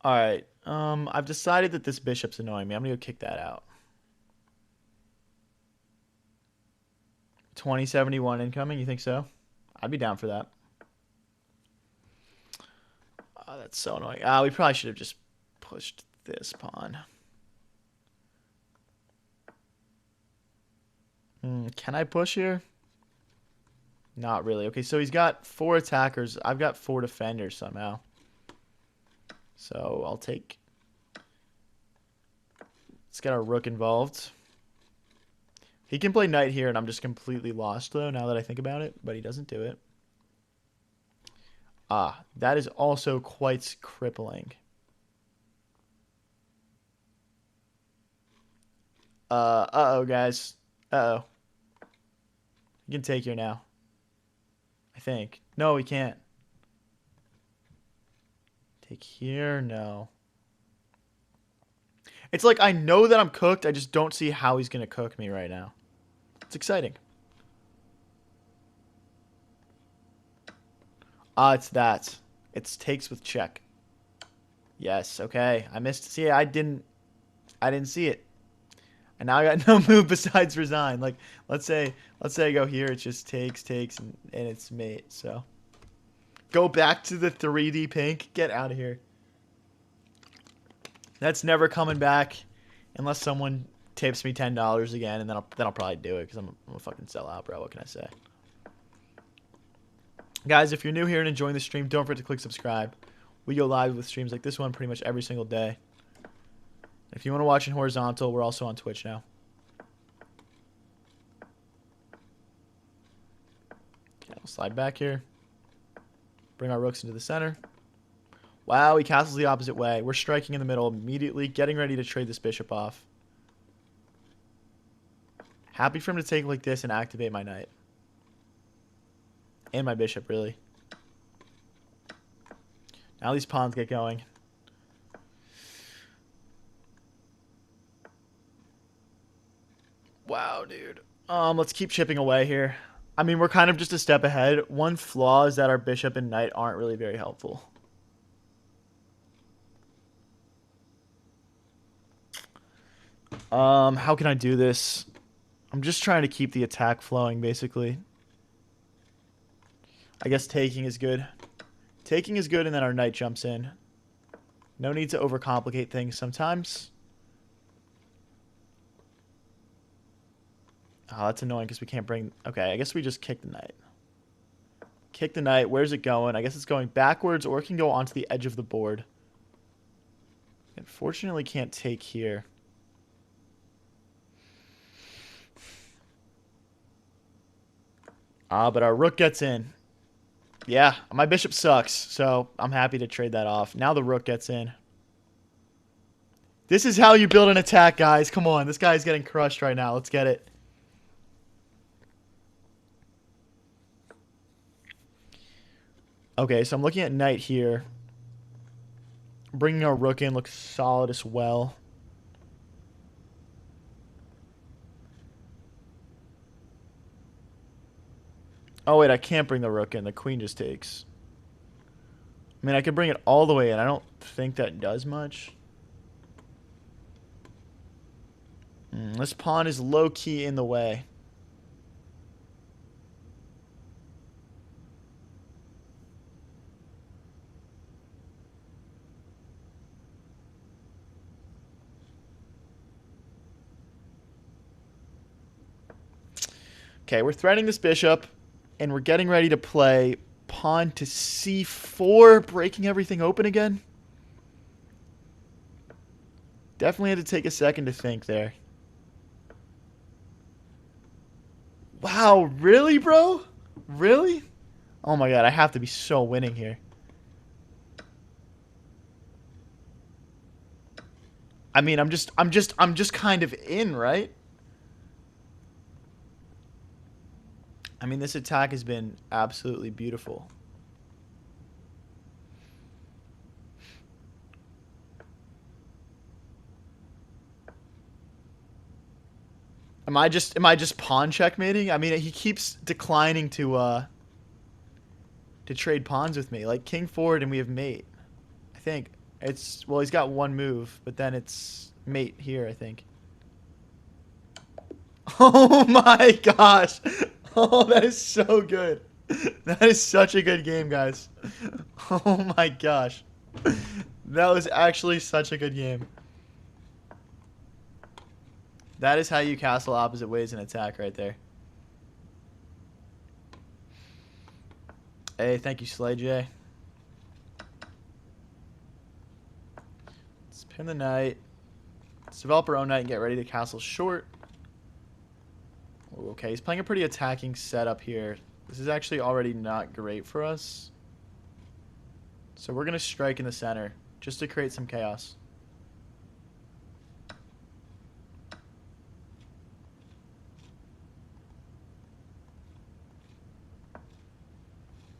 All right. I've decided that this bishop's annoying me. I'm going to go kick that out. 2071 incoming. You think so? I'd be down for that. Oh, that's so annoying. We probably should have just pushed this pawn. Can I push here? Not really. Okay, so he's got 4 attackers. I've got 4 defenders somehow. So I'll take. Let's get our rook involved. He can play knight here, and I'm just completely lost, though, now that I think about it. But he doesn't do it. Ah, that is also quite crippling. Uh-oh, guys. Uh-oh. He can take here now. I think. No, he can't. Take here? No. It's like I know that I'm cooked. I just don't see how he's going to cook me right now. It's exciting. It's that. It's takes with check. Yes, okay. I missed. See, I didn't see it. And now I got no move besides resign. Like, let's say I go here, it just takes, and it's mate. So, go back to the 3D pink. Get out of here. That's never coming back, unless someone tips me $10 again, and then I'll probably do it because I'm a fucking sellout, bro. What can I say? Guys, if you're new here and enjoying the stream, don't forget to click subscribe. We go live with streams like this one pretty much every single day. If you want to watch in horizontal, we're also on Twitch now. Okay, we'll slide back here. Bring our rooks into the center. Wow, he castles the opposite way. We're striking in the middle immediately, getting ready to trade this bishop off. Happy for him to take like this and activate my knight. And my bishop, really. Now these pawns get going. Wow, dude. Let's keep chipping away here. I mean, we're kind of just a step ahead. One flaw is that our bishop and knight aren't really very helpful. How can I do this? I'm just trying to keep the attack flowing, basically. I guess taking is good. Taking is good, and then our knight jumps in. No need to overcomplicate things sometimes. Oh, that's annoying because we can't bring... Okay, I guess we just kick the knight. Kick the knight. Where's it going? I guess it's going backwards, or it can go onto the edge of the board. Unfortunately, can't take here. But our rook gets in. Yeah, my bishop sucks, so I'm happy to trade that off. Now the rook gets in. This is how you build an attack, guys. Come on, this guy's getting crushed right now. Let's get it. Okay, so I'm looking at knight here. Bringing our rook in looks solid as well. Oh, wait, I can't bring the rook in. The queen just takes. I mean, I could bring it all the way in. I don't think that does much. This pawn is low-key in the way. Okay, we're threatening this bishop. And we're getting ready to play pawn to c4, breaking everything open again. Definitely had to take a second to think there. Wow, really, bro? Really? Oh my god, I have to be so winning here. I mean, I'm just kind of in, right? I mean, this attack has been absolutely beautiful. Am I just pawn checkmating? I mean, he keeps declining to trade pawns with me. Like king forward and we have mate. I think it's, well, he's got one move, but then it's mate here, I think. Oh my gosh. Oh, that is so good. That is such a good game, guys. Oh my gosh. That was actually such a good game. That is how you castle opposite ways in attack right there. Hey, thank you, Slay J. Let's pin the knight. Let's develop our own knight and get ready to castle short. Ooh, okay, he's playing a pretty attacking setup here. This is actually already not great for us. So we're going to strike in the center just to create some chaos.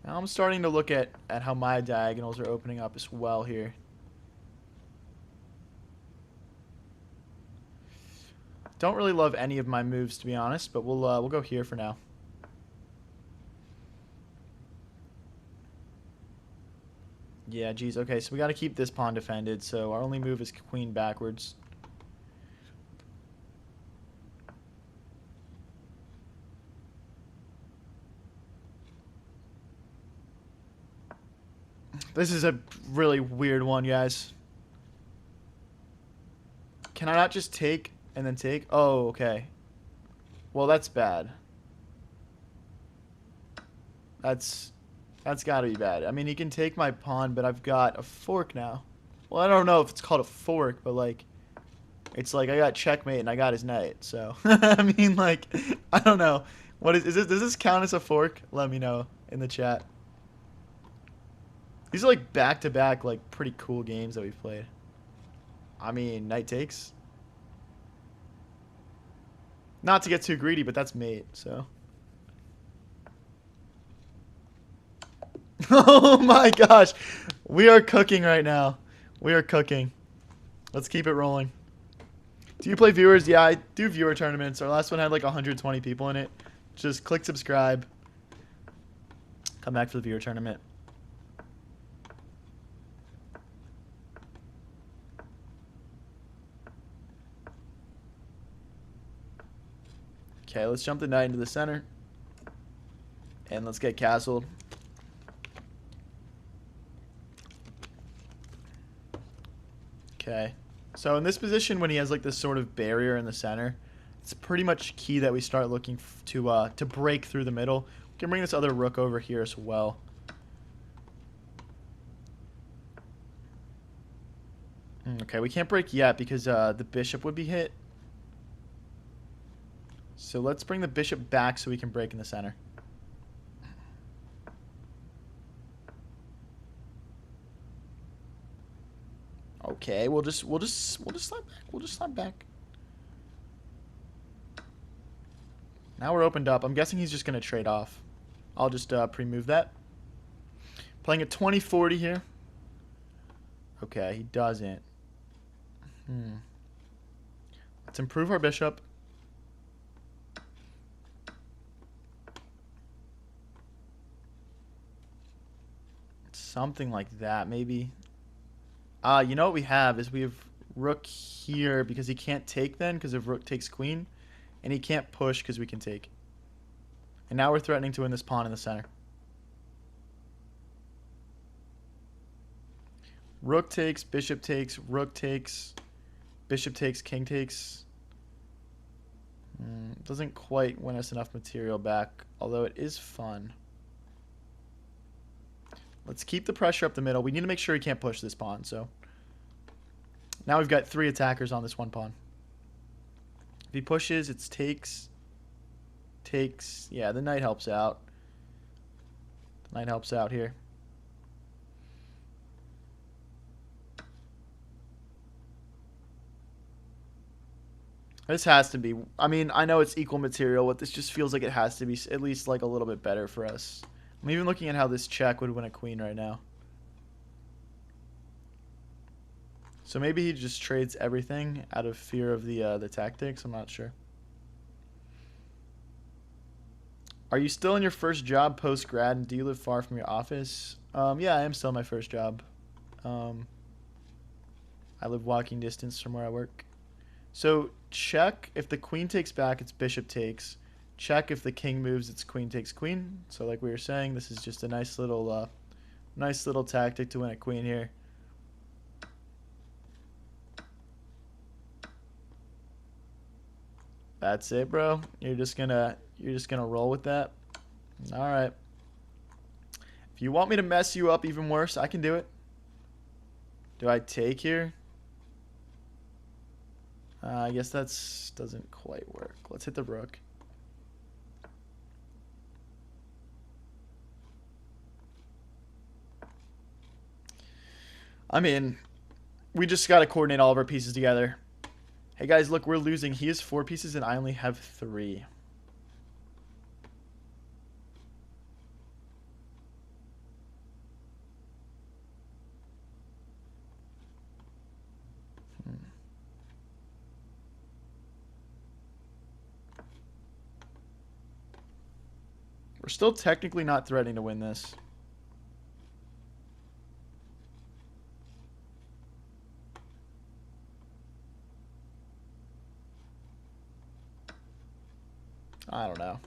Now I'm starting to look at how my diagonals are opening up as well here. Don't really love any of my moves, to be honest, but we'll go here for now. Yeah, geez. Okay, so we got to keep this pawn defended, so our only move is queen backwards. This is a really weird one, guys. Can I not just take and then take? Oh, okay. Well, that's bad. That's got to be bad. I mean, he can take my pawn, but I've got a fork now. Well, I don't know if it's called a fork, but like, it's like I got checkmate and I got his knight. So I mean, like, I don't know. What is this? Does this count as a fork? Let me know in the chat. These are like back to back, like pretty cool games that we've played. I mean, knight takes. Not to get too greedy, but that's mate. So. Oh my gosh. We are cooking right now. We are cooking. Let's keep it rolling. Do you play viewers? Yeah, I do viewer tournaments. Our last one had like 120 people in it. Just click subscribe. Come back for the viewer tournament. Okay, let's jump the knight into the center. And let's get castled. Okay. So in this position, when he has like this sort of barrier in the center, it's pretty much key that we start looking to break through the middle. We can bring this other rook over here as well. Okay, we can't break yet because the bishop would be hit. So let's bring the bishop back so we can break in the center. Okay, we'll just slide back. We'll just slide back. Now we're opened up. I'm guessing he's just gonna trade off. I'll just pre-move that. Playing at 20-40 here. Okay, he doesn't. Let's improve our bishop. Something like that, maybe. You know what we have is we have rook here because he can't take then because if rook takes queen. And he can't push because we can take. And now we're threatening to win this pawn in the center. Rook takes, bishop takes, rook takes, bishop takes, king takes. Doesn't quite win us enough material back, although it is fun. Let's keep the pressure up the middle. We need to make sure he can't push this pawn. So now we've got 3 attackers on this one pawn. If he pushes, it's takes. Takes. Yeah, the knight helps out. The knight helps out here. This has to be. I mean, I know it's equal material, but this just feels like it has to be at least like a little bit better for us. I'm even looking at how this check would win a queen right now. So maybe he just trades everything out of fear of the tactics. I'm not sure. Are you still in your first job post-grad, and do you live far from your office? Yeah, I am still in my first job. I live walking distance from where I work. So check if the queen takes back, it's bishop takes. Check if the king moves, it's queen takes queen. So like we were saying, this is just a nice little tactic to win a queen here. That's it, bro. You're just gonna roll with that. All right. If you want me to mess you up even worse, I can do it. Do I take here? I guess that's doesn't quite work. Let's hit the rook. I mean, we just got to coordinate all of our pieces together. Hey guys, look, we're losing. He has 4 pieces and I only have 3. We're still technically not threatening to win this. I don't know.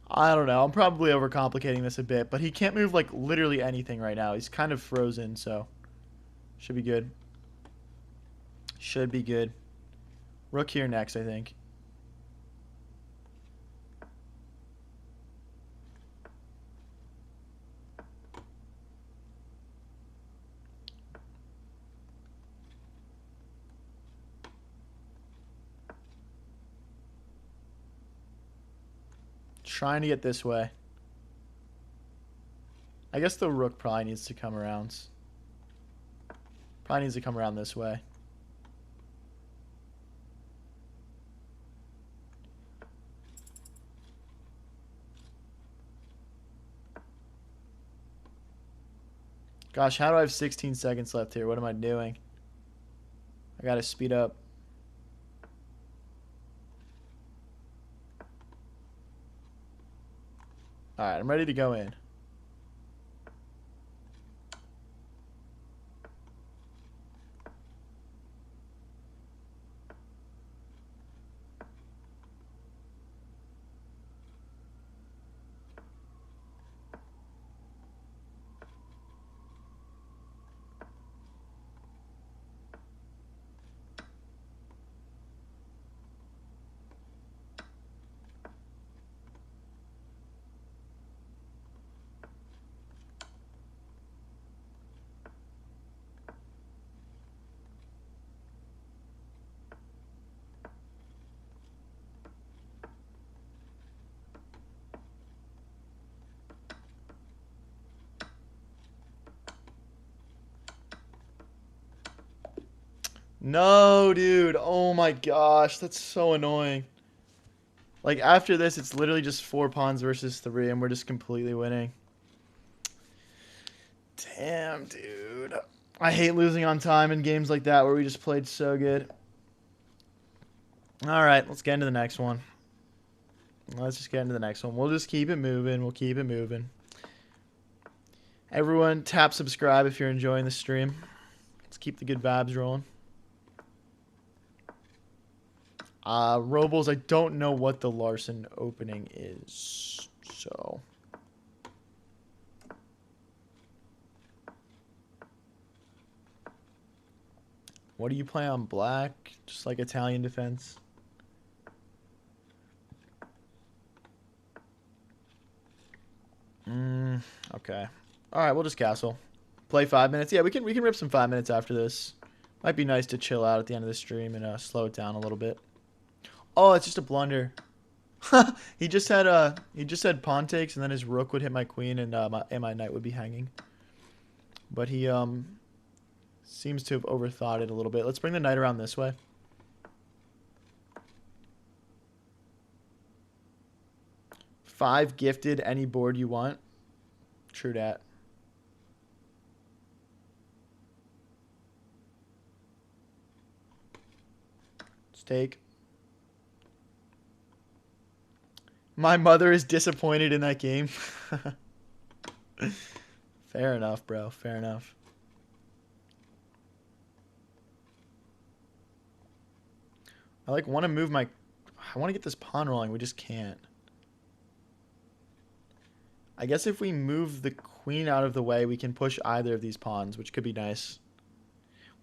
I don't know. I'm probably overcomplicating this a bit, but he can't move like literally anything right now. He's kind of frozen, so should be good. Should be good. Rook here next, I think. Trying to get this way. I guess the rook probably needs to come around. Probably needs to come around this way. Gosh, how do I have 16 seconds left here? What am I doing? I gotta speed up. Alright, I'm ready to go in. No, dude. Oh my gosh, that's so annoying. Like, after this, it's literally just 4 pawns versus 3, and we're just completely winning. Damn, dude. I hate losing on time in games like that where we just played so good. Alright, let's get into the next one. Let's just get into the next one. We'll just keep it moving. We'll keep it moving. Everyone, tap subscribe if you're enjoying the stream. Let's keep the good vibes rolling. Robles, I don't know what the Larson opening is, so... What do you play on black? Just like Italian defense? Okay. Alright, we'll just castle. Play 5 minutes. Yeah, we can rip some 5 minutes after this. Might be nice to chill out at the end of the stream and slow it down a little bit. Oh, it's just a blunder. he just had pawn takes, and then his rook would hit my queen, and my knight would be hanging. But he seems to have overthought it a little bit. Let's bring the knight around this way. Five gifted, any board you want. True dat. Let's take. My mother is disappointed in that game. Fair enough, bro. Fair enough. I want to move my... I want to get this pawn rolling. We just can't. I guess if we move the queen out of the way, we can push either of these pawns, which could be nice.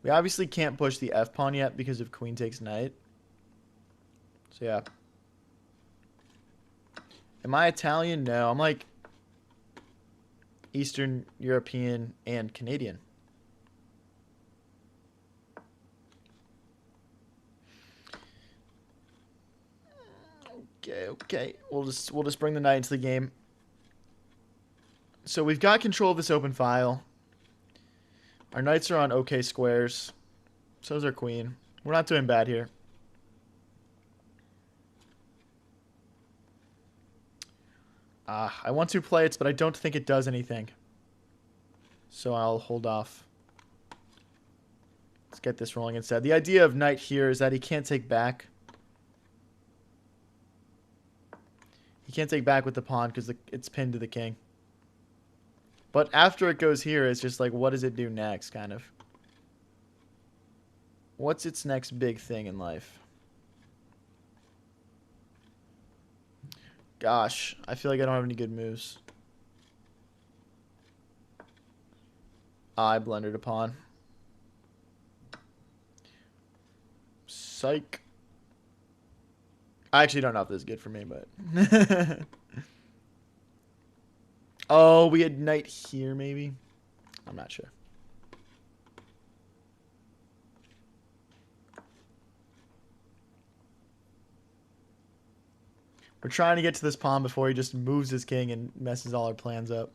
We obviously can't push the F pawn yet because of queen takes knight. So yeah. Am I Italian? No, I'm like Eastern European and Canadian. Okay. We'll just bring the knight into the game. So we've got control of this open file. Our knights are on okay squares. So is our queen. We're not doing bad here. I want to play it, but I don't think it does anything. So I'll hold off. Let's get this rolling instead. The idea of knight here is that he can't take back. He can't take back with the pawn because it's pinned to the king. But after it goes here, it's just like, what does it do next, kind of? What's its next big thing in life? Gosh, I feel like I don't have any good moves. I blundered a pawn. Psych. I actually don't know if this is good for me, but... Oh, we had knight here, maybe? I'm not sure. We're trying to get to this pawn before he just moves his king and messes all our plans up.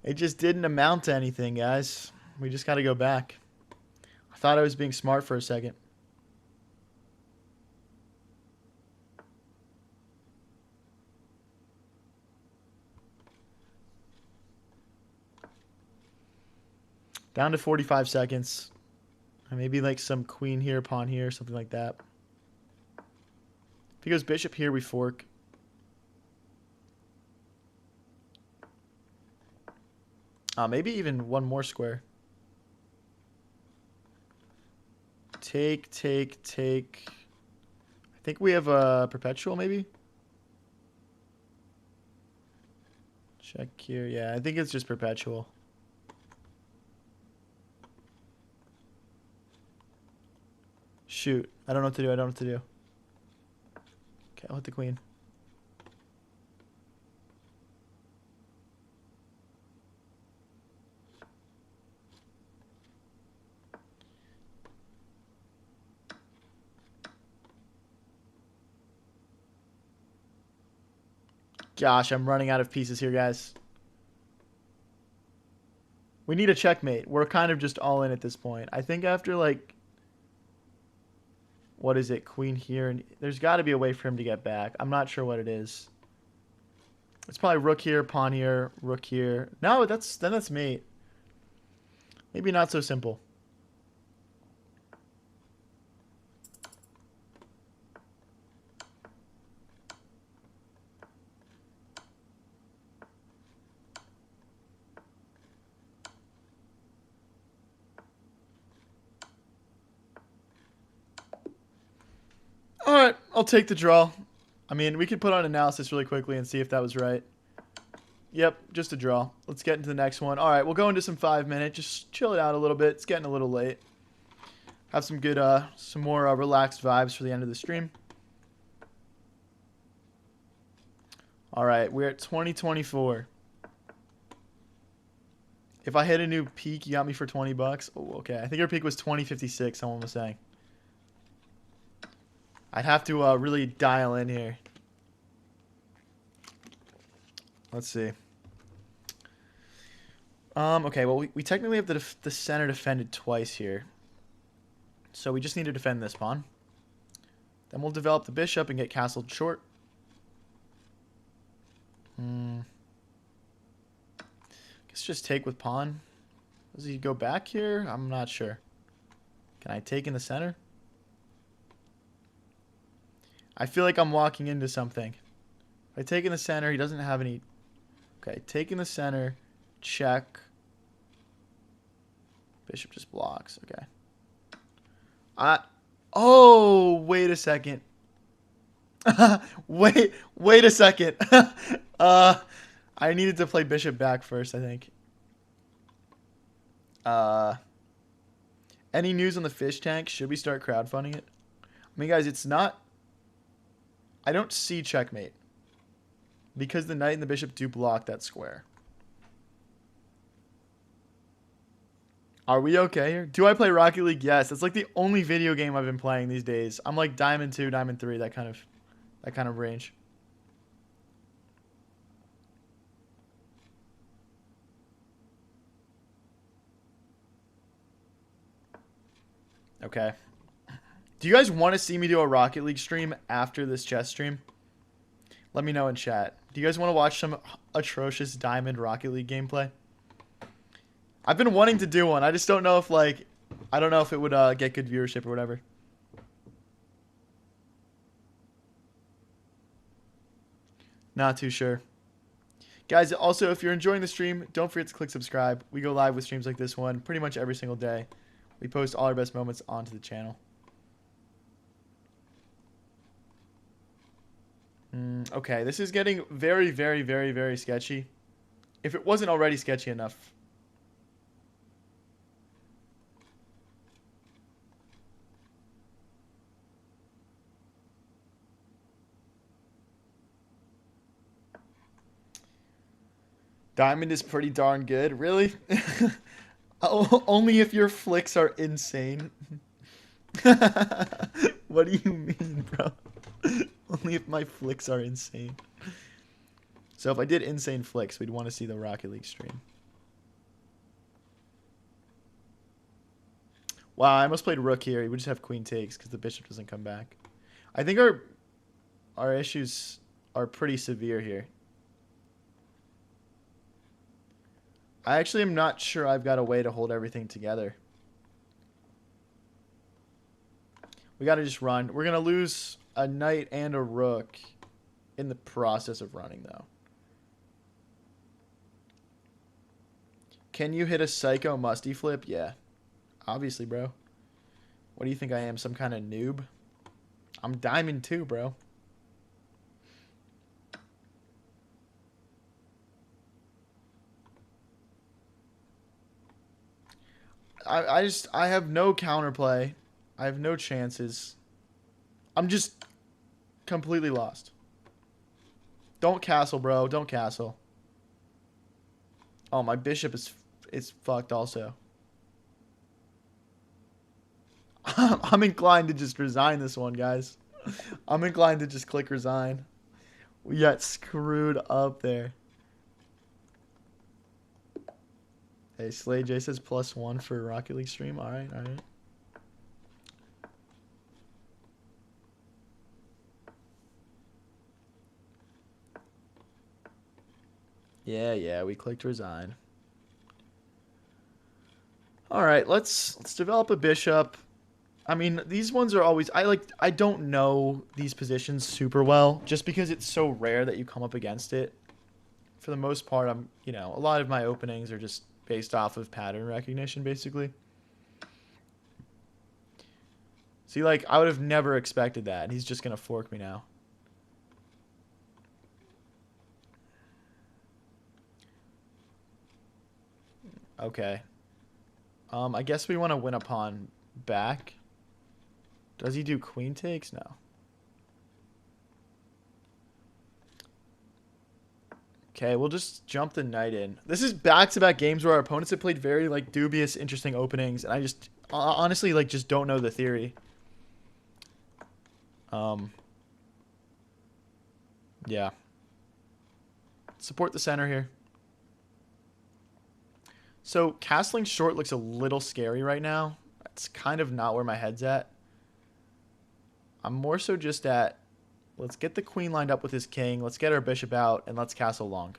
It just didn't amount to anything, guys. We just got to go back. I thought I was being smart for a second. Down to 45 seconds. Maybe like some queen here, pawn here, something like that. If he goes bishop here, we fork. Maybe even one more square. Take. I think we have a perpetual, maybe? Check here. Yeah, I think it's just perpetual. Shoot. I don't know what to do. Okay, I'll hit the queen. Gosh, I'm running out of pieces here, guys. We need a checkmate. We're kind of just all in at this point. I think after, like... What is it? Queen here. And there's got to be a way for him to get back. I'm not sure what it is. It's probably rook here, pawn here, rook here. No, that's mate. Maybe not so simple. All right, I'll take the draw. I mean, we could put on analysis really quickly and see if that was right. Yep, just a draw. Let's get into the next one. All right, we'll go into some 5-minute. Just chill it out a little bit. It's getting a little late. Have some good, some more relaxed vibes for the end of the stream. All right, we're at 2024. If I hit a new peak, you got me for 20 bucks. Oh, okay. I think our peak was 2056, someone was saying. I'd have to really dial in here. Let's see. Okay, well, we technically have the center defended twice here. So we just need to defend this pawn. Then we'll develop the bishop and get castled short. Guess just take with pawn. Does he go back here? I'm not sure. Can I take in the center? I feel like I'm walking into something. If I take in the center, he doesn't have any... Okay, take in the center. Check. Bishop just blocks. Okay. Oh, wait a second. wait a second. I needed to play bishop back first, I think. Any news on the fish tank? Should we start crowdfunding it? I mean, guys, it's not... I don't see checkmate. Because the knight and the bishop do block that square. Are we okay here? Do I play Rocket League? Yes. It's like the only video game I've been playing these days. I'm like Diamond 2, Diamond 3, that kind of range. Okay. Do you guys want to see me do a Rocket League stream after this chess stream? Let me know in chat. Do you guys want to watch some atrocious Diamond Rocket League gameplay? I've been wanting to do one. I just don't know if like, I don't know if it would get good viewership or whatever. Not too sure. Guys, also, if you're enjoying the stream, don't forget to click subscribe. We go live with streams like this one pretty much every single day. We post all our best moments onto the channel. Okay, this is getting very, very, very, very sketchy. If it wasn't already sketchy enough. Diamond is pretty darn good. Really? Only if your flicks are insane. What do you mean, bro? Only if my flicks are insane. So if I did insane flicks, we'd want to see the Rocket League stream. Wow, I almost played rook here. We just have queen takes because the bishop doesn't come back. I think our issues are pretty severe here. I actually am not sure I've got a way to hold everything together. We got to just run. We're going to lose a knight and a rook in the process of running, though. Can you hit a psycho musty flip? Yeah. Obviously, bro. What do you think I am? Some kind of noob? I'm diamond too, bro. I have no counterplay. I have no chances. I'm just completely lost. Don't castle, bro. Don't castle. Oh, my bishop is fucked also. I'm inclined to just resign this one, guys. I'm inclined to just click resign. We got screwed up there. Hey, Slay J says +1 for Rocket League stream. All right, all right. Yeah, we clicked resign. All right, let's develop a bishop. I mean, these ones are always I don't know these positions super well just because it's so rare that you come up against it. For the most part, a lot of my openings are just based off of pattern recognition basically. See, like I would have never expected that, and he's just going to fork me now. Okay. I guess we want to win a pawn back. Does he do queen takes? No. Okay, we'll just jump the knight in. This is back-to-back games where our opponents have played very like dubious, interesting openings, and I just honestly like just don't know the theory. Yeah. Support the center here. So castling short looks a little scary right now. That's kind of not where my head's at. I'm more so just at, let's get the queen lined up with his king. Let's get our bishop out, and let's castle long.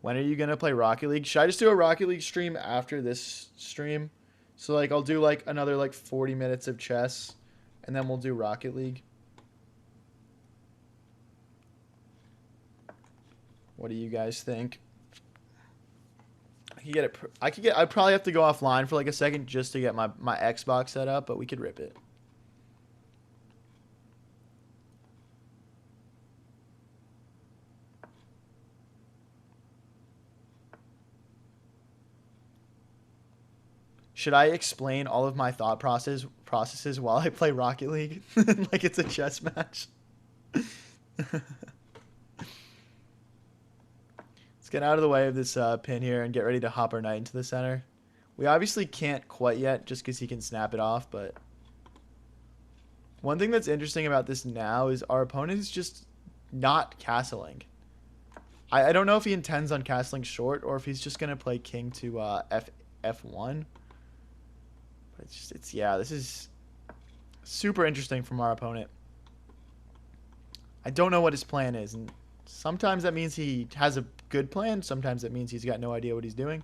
When are you going to play Rocket League? Should I just do a Rocket League stream after this stream? So, like, I'll do, like, another, like, 40 minutes of chess, and then we'll do Rocket League. What do you guys think? I'd probably have to go offline for, like, a second just to get my Xbox set up, but we could rip it. Should I explain all of my thought processes while I play Rocket League? Like it's a chess match? Let's get out of the way of this pin here and get ready to hop our knight into the center. We obviously can't quite yet just because he can snap it off, but one thing that's interesting about this now is our opponent is just not castling. I don't know if he intends on castling short or if he's just going to play king to F1. But yeah, this is super interesting from our opponent. I don't know what his plan is, and sometimes that means he has a good plan. Sometimes that means he's got no idea what he's doing.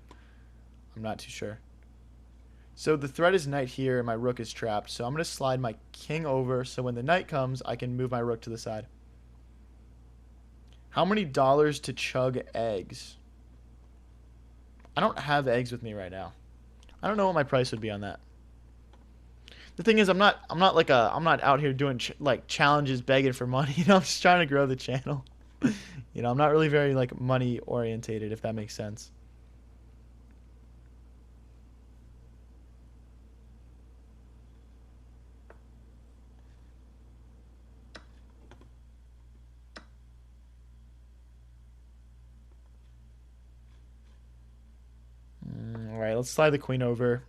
I'm not too sure. So the threat is knight here, and my rook is trapped. So I'm going to slide my king over, so when the knight comes, I can move my rook to the side. How many dollars to chug eggs? I don't have eggs with me right now. I don't know what my price would be on that. The thing is, I'm not out here doing like challenges begging for money. You know, I'm just trying to grow the channel. You know, I'm not really very like money orientated, if that makes sense. All right, let's slide the queen over.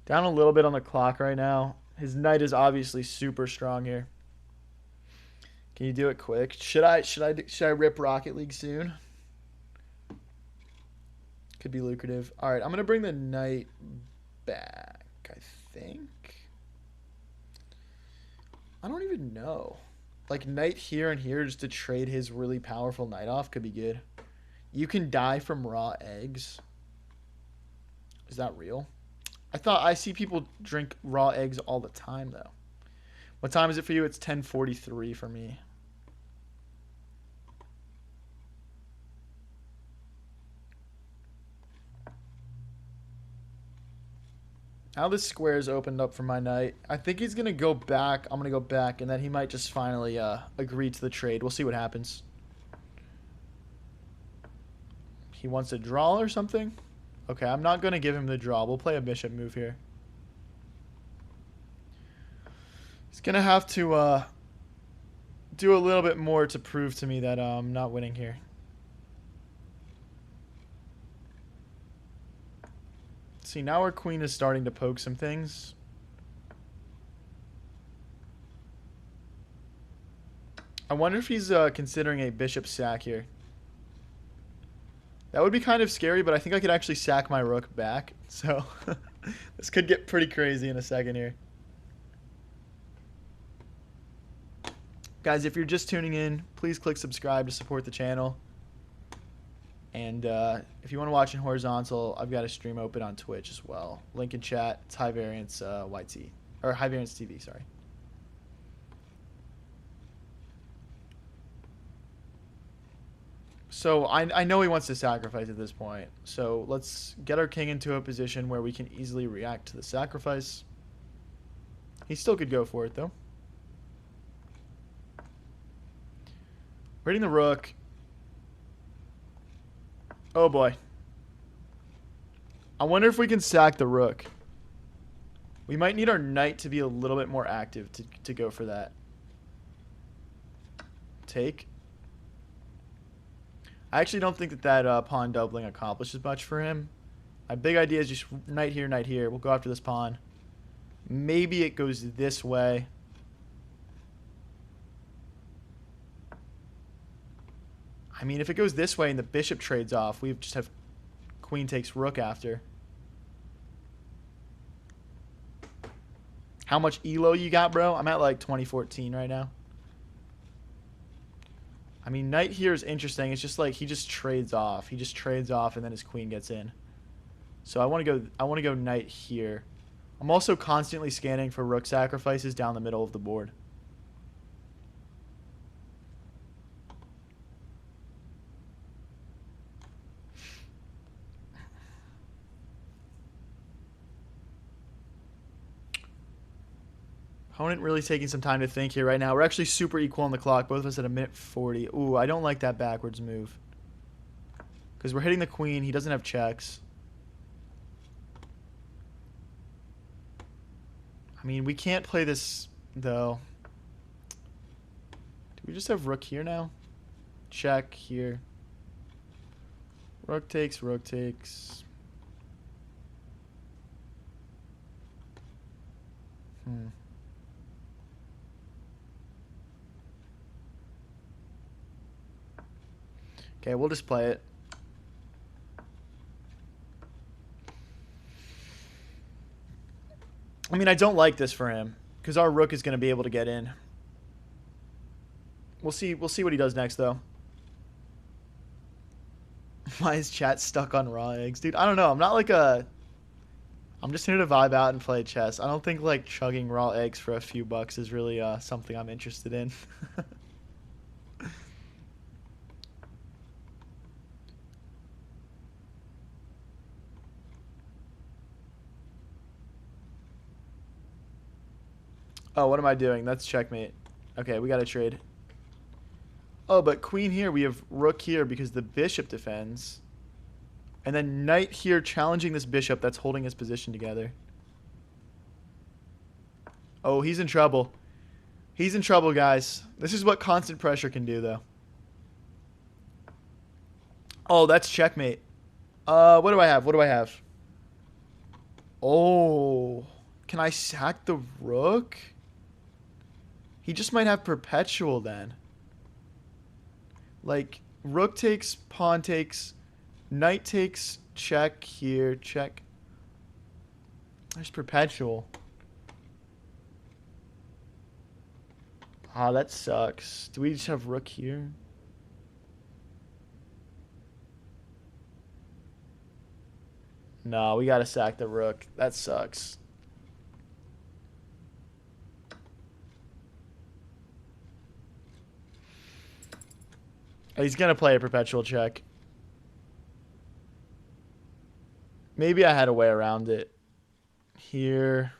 Down a little bit on the clock right now. His knight is obviously super strong here. Can you do it quick? Should I rip Rocket League soon? Could be lucrative. All right, I'm gonna bring the knight back. I think. I don't even know. Like knight here and here just to trade his really powerful knight off could be good. You can die from raw eggs. Is that real? I see people drink raw eggs all the time though. What time is it for you? It's 10:43 for me. Now this square is opened up for my knight. I think he's going to go back. I'm going to go back, and then he might just finally agree to the trade. We'll see what happens. He wants a draw or something? Okay, I'm not going to give him the draw. We'll play a bishop move here. He's going to have to do a little bit more to prove to me that I'm not winning here. See, now our queen is starting to poke some things. I wonder if he's considering a bishop sack here. That would be kind of scary, but I think I could actually sack my rook back. So this could get pretty crazy in a second here. Guys, if you're just tuning in, please click subscribe to support the channel. And if you want to watch in horizontal, I've got a stream open on Twitch as well. Link in chat. It's High Variance YT. Or High Variance TV, sorry. So I know he wants to sacrifice at this point. So let's get our king into a position where we can easily react to the sacrifice. He still could go for it, though. We're hitting the rook. Oh boy. I wonder if we can sack the rook. We might need our knight to be a little bit more active to go for that. Take. I actually don't think that pawn doubling accomplishes much for him. My big idea is just knight here, knight here. We'll go after this pawn. Maybe it goes this way. I mean, if it goes this way and the bishop trades off, we just have queen takes rook after. How much elo you got, bro? I'm at like 2014 right now. I mean, knight here is interesting. It's just like he just trades off. He just trades off and then his queen gets in. So I want to go knight here. I'm also constantly scanning for rook sacrifices down the middle of the board. Opponent really taking some time to think here right now. We're actually super equal on the clock. Both of us at a minute 40. Ooh, I don't like that backwards move. Because we're hitting the queen. He doesn't have checks. I mean, we can't play this, though. Do we just have rook here now? Check here. Rook takes, rook takes. Okay, we'll just play it. I mean, I don't like this for him because our rook is going to be able to get in. We'll see. We'll see what he does next, though. Why is chat stuck on raw eggs, dude? I don't know. I'm not like a. I'm just here to vibe out and play chess. I don't think like chugging raw eggs for a few bucks is really something I'm interested in. Oh, what am I doing? That's checkmate. Okay, we got to trade. Oh, but queen here. We have rook here because the bishop defends. And then knight here challenging this bishop that's holding his position together. Oh, he's in trouble. He's in trouble, guys. This is what constant pressure can do, though. Oh, that's checkmate. What do I have? What do I have? Oh, can I sack the rook? He just might have perpetual then. Like, rook takes, pawn takes, knight takes, check here, check. There's perpetual. Ah, that sucks. Do we just have rook here? No, we gotta sack the rook. That sucks. He's gonna play a perpetual check. Maybe I had a way around it. Here.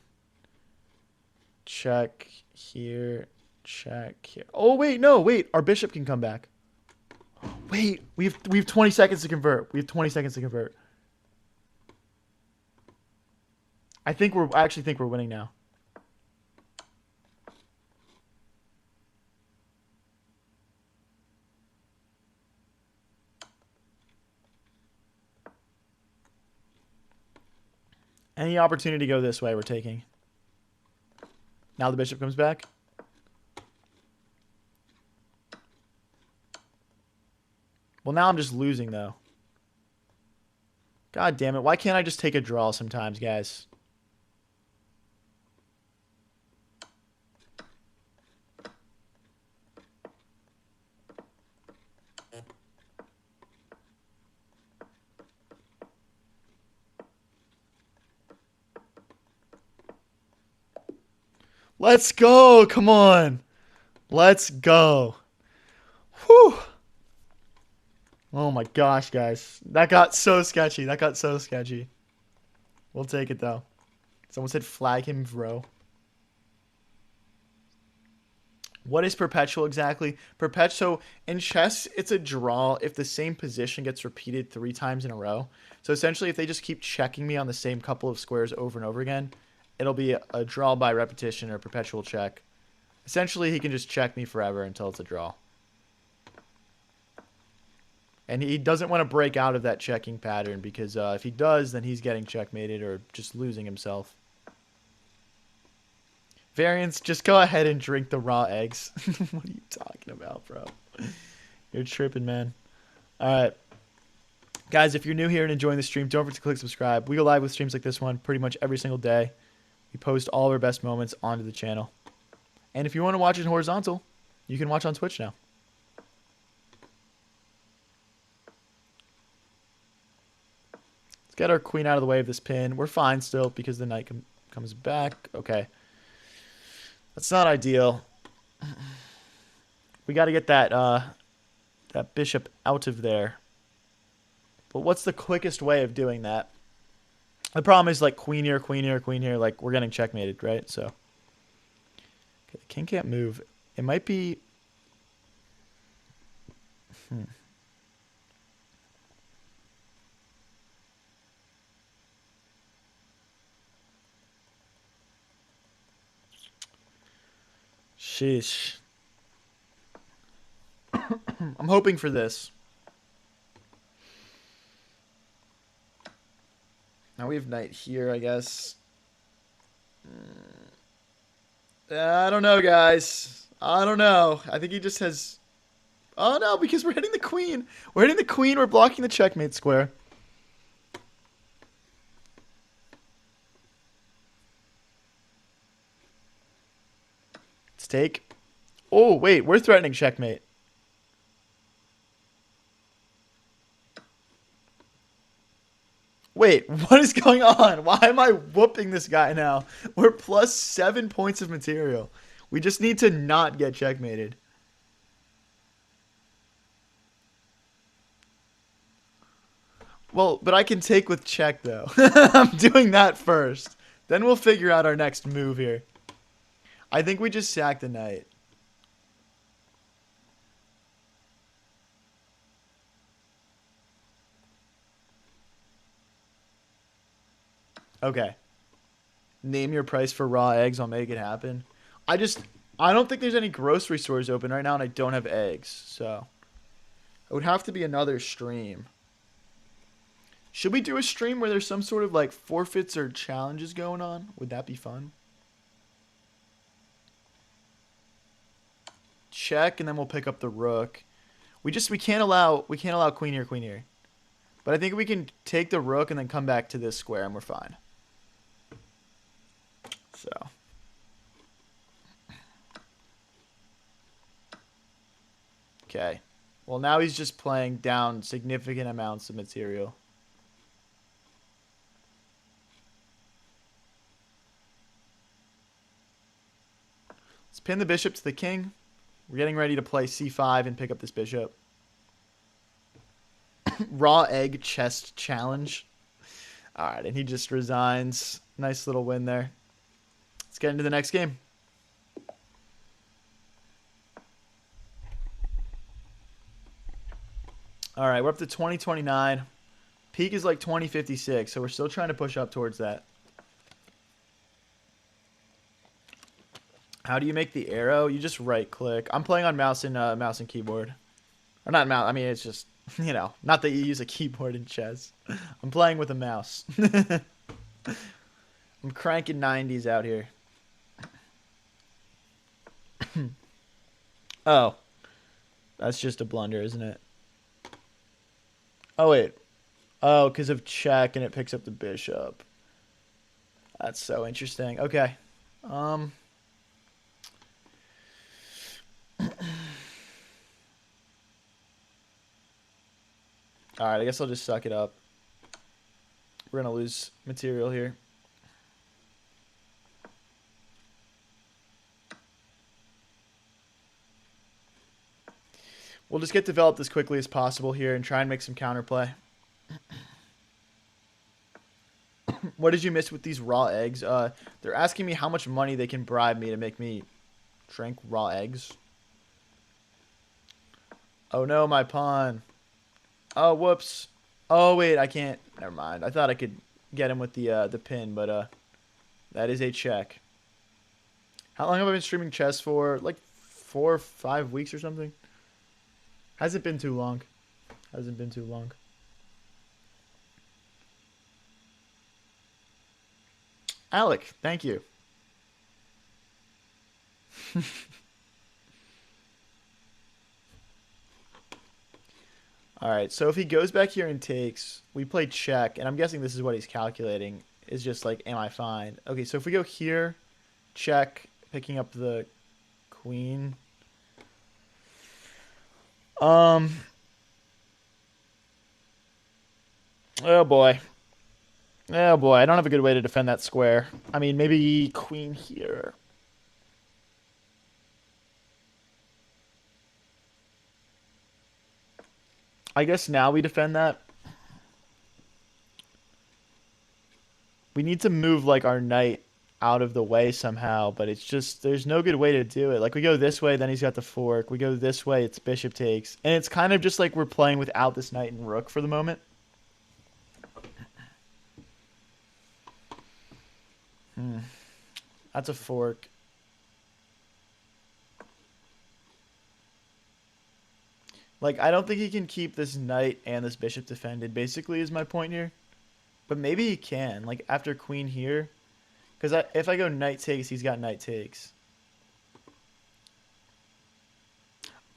Check. Here. Check. Here. Oh, wait. No, wait. Our bishop can come back. Wait. We have 20 seconds to convert. We have 20 seconds to convert. I actually think we're winning now. Any opportunity to go this way, we're taking. Now the bishop comes back. Well, now I'm just losing, though. God damn it. Why can't I just take a draw sometimes, guys? Let's go. Come on. Let's go. Whew. Oh my gosh, guys. That got so sketchy. That got so sketchy. We'll take it, though. Someone said flag him, bro. What is perpetual exactly? So in chess, it's a draw if the same position gets repeated 3 times in a row. So essentially, if they just keep checking me on the same couple of squares over and over again, it'll be a draw by repetition or a perpetual check. Essentially, he can just check me forever until it's a draw. And he doesn't want to break out of that checking pattern because if he does, then he's getting checkmated or just losing himself. Variants, just go ahead and drink the raw eggs. What are you talking about, bro? You're tripping, man. All right. Guys, if you're new here and enjoying the stream, don't forget to click subscribe. We go live with streams like this one pretty much every single day. We post all of our best moments onto the channel. And if you want to watch it horizontal, you can watch on Twitch now. Let's get our queen out of the way of this pin. We're fine still because the knight comes back. Okay. That's not ideal. We got to get that bishop out of there. But what's the quickest way of doing that? The problem is like queen here, queen here, queen here. Like we're getting checkmated, right? So okay, the king can't move. It might be. Sheesh. I'm hoping for this. Now we have knight here, I guess. I don't know, guys. I don't know. I think he just has... Oh, no, because we're hitting the queen. We're hitting the queen. We're blocking the checkmate square. Let's take. Oh, wait, we're threatening checkmate. Wait, what is going on? Why am I whooping this guy now? We're plus 7 points of material. We just need to not get checkmated. Well, but I can take with check, though. I'm doing that first. Then we'll figure out our next move here. I think we just sack the knight. Okay. Name your price for raw eggs. I'll make it happen. I don't think there's any grocery stores open right now, and I don't have eggs. So it would have to be another stream. Should we do a stream where there's some sort of like forfeits or challenges going on? Would that be fun? Check, and then we'll pick up the rook. We can't allow queen here, queen here. But I think we can take the rook and then come back to this square, and we're fine. So. Okay. Well, now he's just playing down significant amounts of material. Let's pin the bishop to the king. We're getting ready to play c5 and pick up this bishop. Raw egg chest challenge. All right, and he just resigns. Nice little win there. Let's get into the next game. All right, we're up to 2029. Peak is like 2056, so we're still trying to push up towards that. How do you make the arrow? You just right click. I'm playing on mouse and keyboard. Or not mouse. I mean, it's just, you know, not that you use a keyboard in chess. I'm playing with a mouse. I'm cranking 90s out here. Oh. That's just a blunder, isn't it? Oh, wait. Oh, because of check and it picks up the bishop. That's so interesting. Okay. Alright, I guess I'll just suck it up. We're going to lose material here. We'll just get developed as quickly as possible here and try and make some counterplay. What did you miss with these raw eggs? They're asking me how much money they can bribe me to make me drink raw eggs. Oh no, my pawn. Oh, whoops. Oh, wait, I can't. Never mind. I thought I could get him with the pin, but that is a check. How long have I been streaming chess for? Like 4 or 5 weeks or something? Hasn't been too long. Hasn't been too long. Alec, thank you. Alright, so if he goes back here and takes, we play check, and I'm guessing this is what he's calculating. Is just like, am I fine? Okay, so if we go here, check, picking up the queen. Oh boy. Oh boy, I don't have a good way to defend that square. I mean, maybe queen here. I guess now we defend that. We need to move like our knight out of the way somehow, but it's just there's no good way to do it. Like we go this way, then he's got the fork. We go this way, it's bishop takes. And it's kind of just like we're playing without this knight and rook for the moment. That's a fork. Like, I don't think he can keep this knight and this bishop defended, basically, is my point here. But maybe he can. Like, after queen here. Because if I go knight takes, he's got knight takes.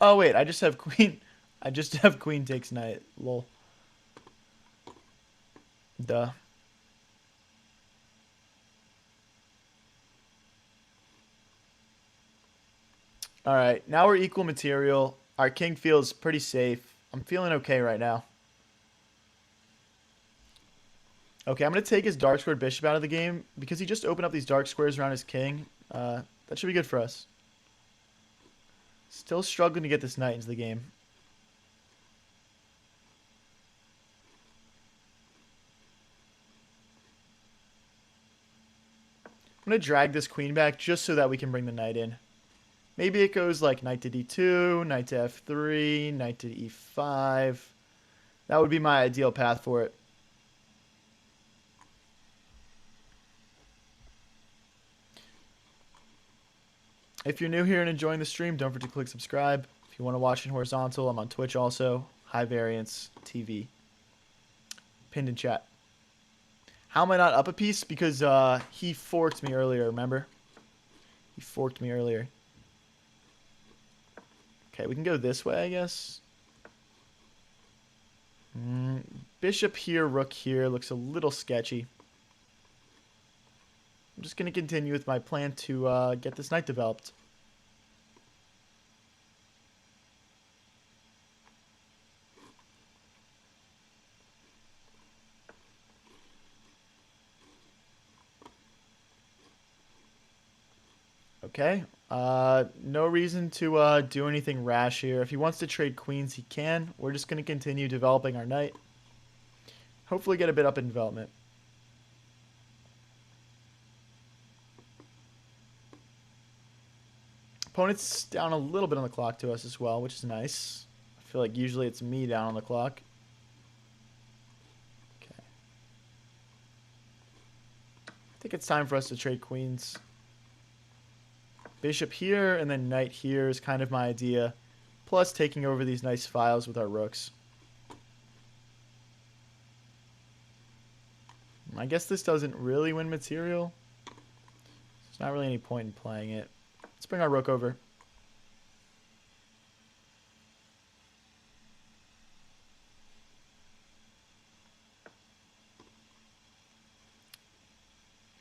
Oh, wait. I just have queen. I just have queen takes knight. Lol. Duh. All right, now we're equal material. Our king feels pretty safe. I'm feeling okay right now. Okay, I'm going to take his dark squared bishop out of the game because he just opened up these dark squares around his king. That should be good for us. Still struggling to get this knight into the game. I'm going to drag this queen back just so that we can bring the knight in. Maybe it goes like knight to d2, knight to f3, knight to e5. That would be my ideal path for it. If you're new here and enjoying the stream, don't forget to click subscribe. If you want to watch in horizontal, I'm on Twitch also. High Variance TV. Pinned in chat. How am I not up a piece? Because he forked me earlier, remember? He forked me earlier. Okay, we can go this way, I guess. Bishop here, rook here. Looks a little sketchy. I'm just going to continue with my plan to get this knight developed. Okay. No reason to do anything rash here. If he wants to trade queens, he can. We're just going to continue developing our knight. Hopefully get a bit up in development. Opponent's down a little bit on the clock to us as well, which is nice. I feel like usually it's me down on the clock. Okay. I think it's time for us to trade queens. Bishop here and then knight here is kind of my idea. Plus taking over these nice files with our rooks. I guess this doesn't really win material. There's not really any point in playing it. Let's bring our rook over.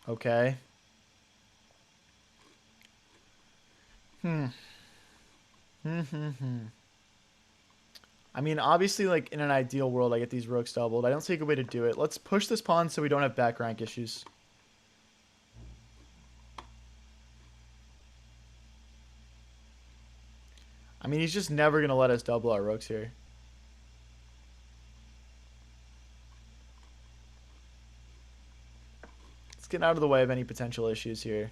Okay. I mean, obviously, like, in an ideal world, I get these rooks doubled. I don't see a good way to do it. Let's push this pawn so we don't have back rank issues. I mean, he's just never going to let us double our rooks here. Let's get out of the way of any potential issues here.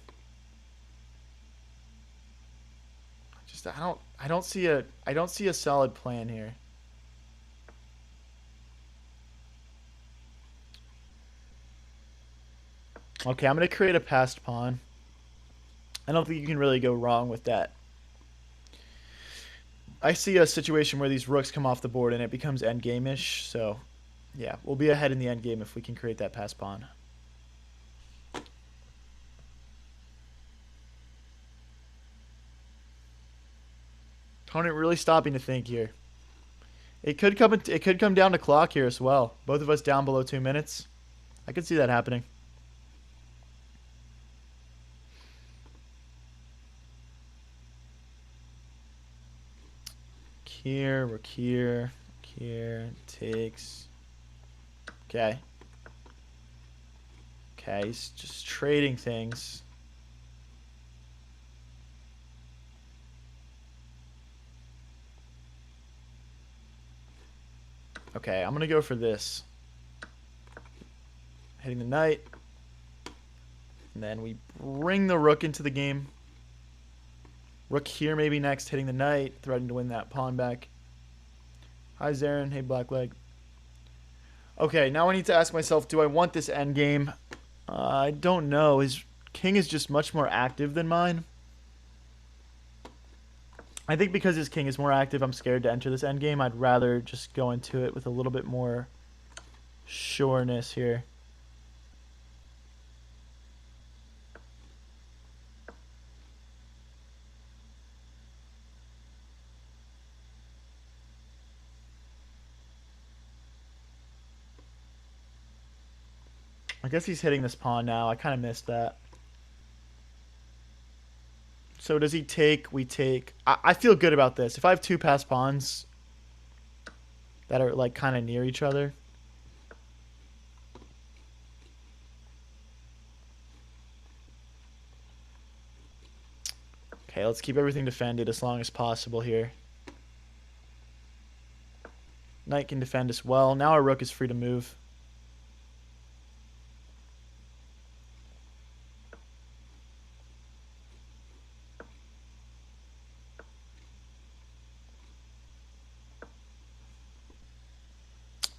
Just I don't see a solid plan here. Okay, I'm going to create a passed pawn. I don't think you can really go wrong with that. I see a situation where these rooks come off the board and it becomes endgame-ish, so yeah, we'll be ahead in the endgame if we can create that passed pawn. Opponent really stopping to think here. It could come down to clock here as well. Both of us down below 2 minutes. I could see that happening. Here, rook here, here, takes. Okay. Okay, he's just trading things. Okay, I'm going to go for this. Hitting the knight. And then we bring the rook into the game. Rook here maybe next, hitting the knight, threatening to win that pawn back. Hi, Zarin. Hey, Blackleg. Okay, now I need to ask myself, do I want this endgame? I don't know. His king is just much more active than mine. I think because his king is more active, I'm scared to enter this endgame. I'd rather just go into it with a little bit more sureness here. I guess he's hitting this pawn now. I kind of missed that. So does he take? We take. I feel good about this. If I have two passed pawns that are like kind of near each other. Okay, let's keep everything defended as long as possible here. Knight can defend as well. Now our rook is free to move.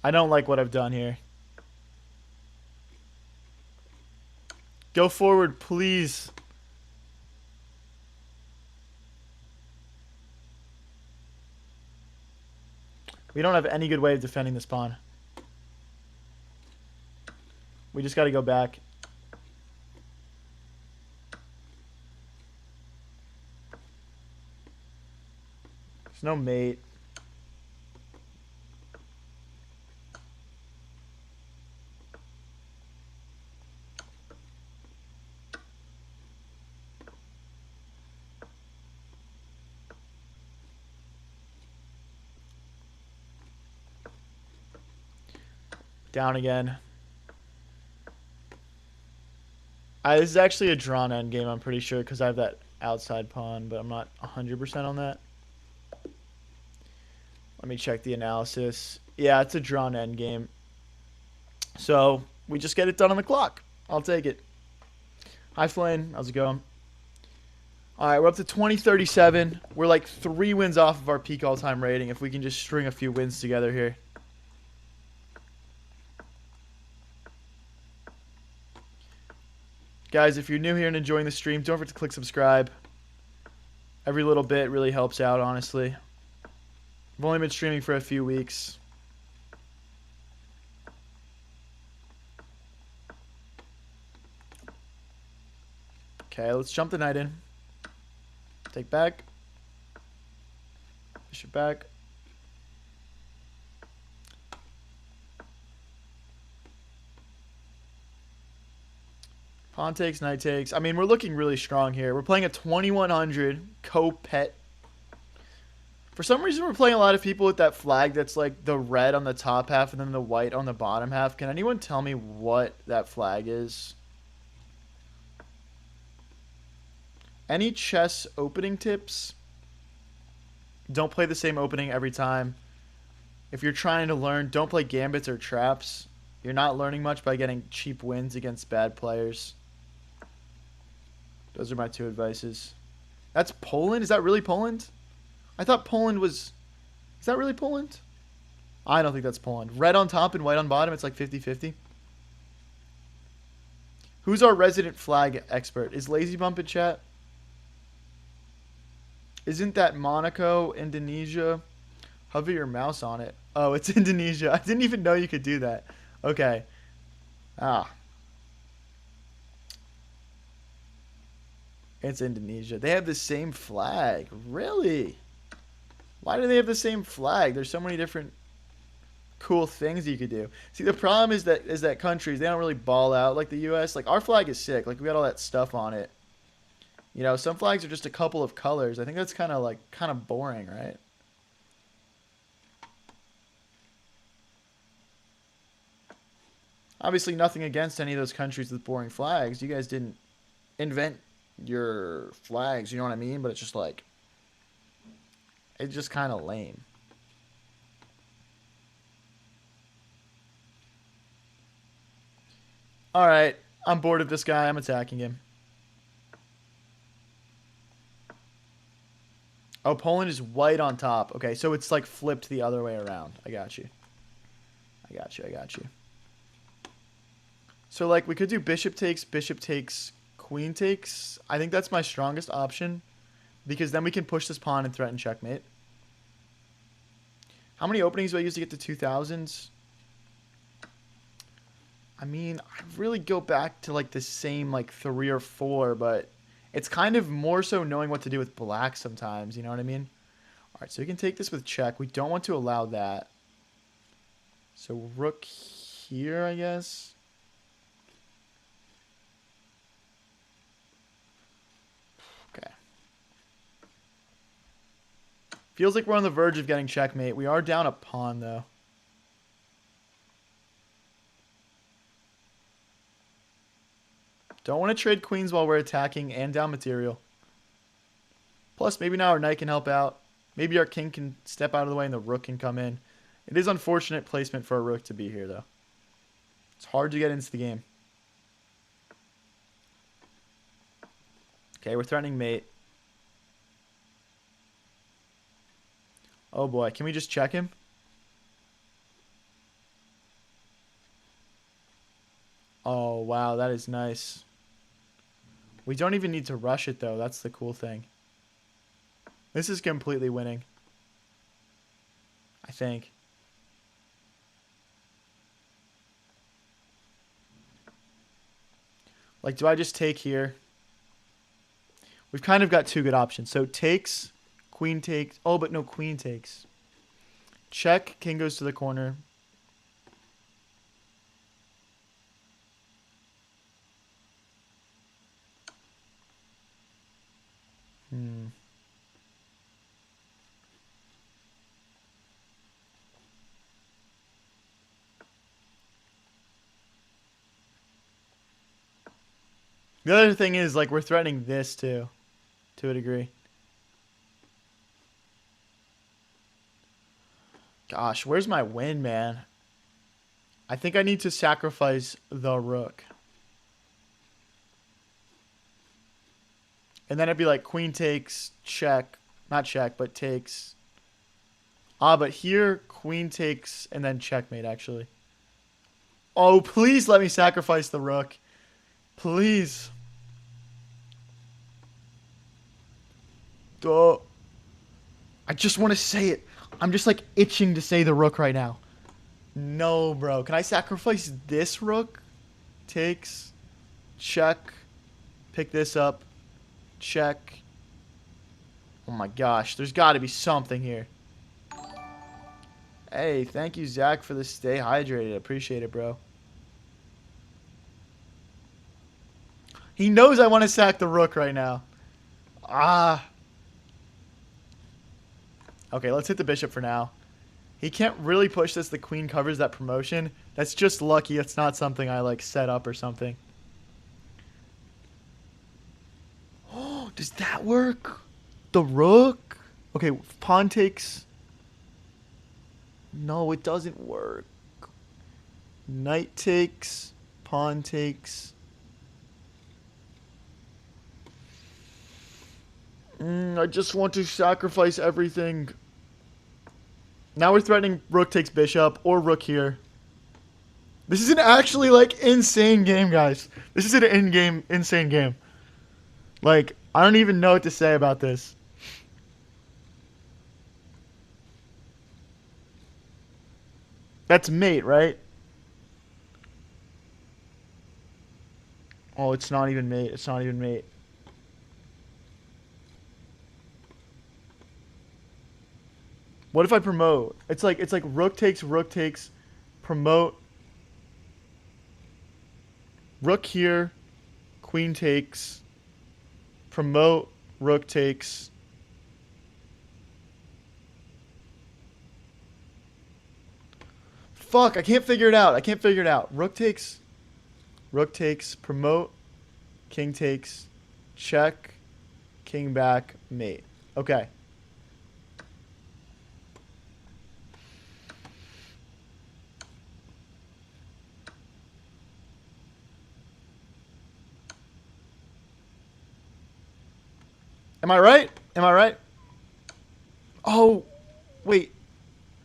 I don't like what I've done here. Go forward, please. We don't have any good way of defending this pawn. We just got to go back. There's no mate. Down again. This is actually a drawn endgame, I'm pretty sure, because I have that outside pawn, but I'm not 100% on that. Let me check the analysis. Yeah, it's a drawn endgame. So, we just get it done on the clock. I'll take it. Hi, Flynn. How's it going? All right, we're up to 2037. We're like 3 wins off of our peak all-time rating if we can just string a few wins together here. Guys, if you're new here and enjoying the stream, don't forget to click subscribe. Every little bit really helps out, honestly. I've only been streaming for a few weeks. Okay, let's jump the knight in. Take back. Bishop back. Pawn takes, knight takes. I mean, we're looking really strong here. We're playing a 2100 co-pet. For some reason, we're playing a lot of people with that flag that's like the red on the top half and then the white on the bottom half. Can anyone tell me what that flag is? Any chess opening tips? Don't play the same opening every time. If you're trying to learn, don't play gambits or traps. You're not learning much by getting cheap wins against bad players. Those are my 2 advices. That's Poland? Is that really Poland? I thought Poland was... Is that really Poland? I don't think that's Poland. Red on top and white on bottom. It's like 50-50. Who's our resident flag expert? Is Lazy Bump in chat? Isn't that Monaco, Indonesia? Hover your mouse on it. Oh, it's Indonesia. I didn't even know you could do that. Okay. Ah. It's Indonesia. They have the same flag. Really? Why do they have the same flag? There's so many different cool things you could do. See, the problem is that countries, they don't really ball out like the U.S. Like, our flag is sick. Like, we got all that stuff on it. You know, some flags are just a couple of colors. I think that's kind of boring, right? Obviously, nothing against any of those countries with boring flags. You guys didn't invent your flags, you know what I mean? But it's just like, it's just kind of lame. All right, I'm bored of this guy. I'm attacking him. Oh, Poland is white on top. Okay, so it's like flipped the other way around. I got you. I got you. So, like, we could do bishop takes, queen takes. I think that's my strongest option because then we can push this pawn and threaten checkmate. How many openings do I use to get to 2000s? I mean, I really go back to, like, the same, like, 3 or 4, but it's kind of more so knowing what to do with black sometimes, you know what I mean? All right, so we can take this with check. We don't want to allow that. So rook here, I guess. Okay. Feels like we're on the verge of getting checkmate. We are down a pawn, though. Don't want to trade queens while we're attacking and down material. Plus, maybe now our knight can help out. Maybe our king can step out of the way and the rook can come in. It is unfortunate placement for a rook to be here, though. It's hard to get into the game. Okay, we're threatening mate. Oh boy, can we just check him? Oh wow, that is nice. We don't even need to rush it though, that's the cool thing. This is completely winning. I think. Like, do I just take here? We've kind of got two good options. So takes, queen takes. Oh, but no, queen takes. Check, king goes to the corner. The other thing is, like, we're threatening this too, to a degree. Gosh, where's my win, man? I think I need to sacrifice the rook. And then it'd be like queen takes, check. Not check, but takes. Ah, but here, queen takes, and then checkmate, actually. Oh, please let me sacrifice the rook. Please. Duh. I just want to say it. I'm just, like, itching to say the rook right now. No, bro. Can I sacrifice this rook? Takes. Check. Pick this up. Check. Oh my gosh. There's got to be something here. Hey, thank you, Zach, for the stay hydrated. Appreciate it, bro. He knows I want to sack the rook right now. Ah. Okay, let's hit the bishop for now. He can't really push this. The queen covers that promotion. That's just lucky. It's not something I, like, set up or something. Oh, does that work? The rook? Okay, pawn takes. No, it doesn't work. Knight takes. Pawn takes. I just want to sacrifice everything. Now we're threatening rook takes bishop or rook here. This is an actually, like, insane game, guys. This is an in-game, insane game. Like, I don't even know what to say about this. That's mate, right? Oh, it's not even mate. It's not even mate. What if I promote? It's like rook takes, promote. Rook here, queen takes, promote, rook takes. Fuck, I can't figure it out. I can't figure it out. Rook takes, promote, king takes, check, king back, mate. Okay. Am I right? Am I right? Oh, wait.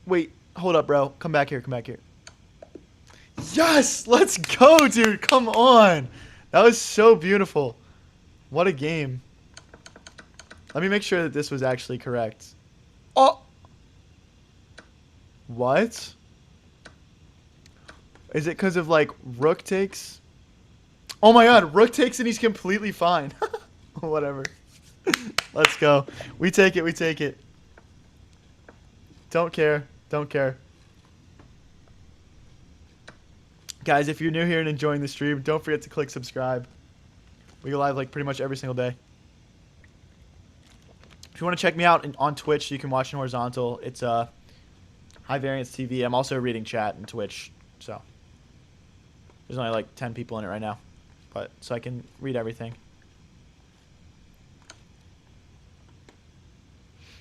Wait. Hold up, bro. Come back here. Come back here. Yes! Let's go, dude. Come on. That was so beautiful. What a game. Let me make sure that this was actually correct. Oh! What? Is it because of, like, rook takes? Oh my god, rook takes and he's completely fine. Whatever. Let's go. We take it. We take it. Don't care. Don't care. Guys, if you're new here and enjoying the stream, don't forget to click subscribe. We go live like pretty much every single day. If you want to check me out on Twitch, you can watch in horizontal. It's High Variance TV. I'm also reading chat in Twitch, so there's only like 10 people in it right now, but so I can read everything.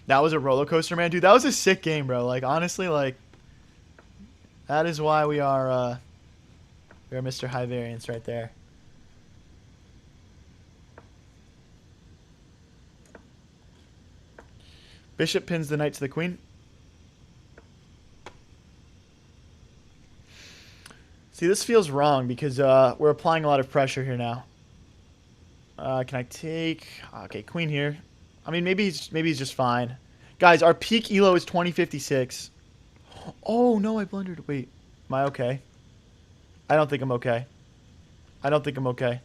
That was a roller coaster, man, dude. That was a sick game, bro. Like honestly, like that is why we are Mr. High Variance right there. Bishop pins the knight to the queen. See, this feels wrong because we're applying a lot of pressure here now. Can I take... Okay, queen here. I mean, maybe he's just fine. Guys, our peak elo is 2056. Oh, no, I blundered. Wait, am I okay? I don't think I'm okay. I don't think I'm okay.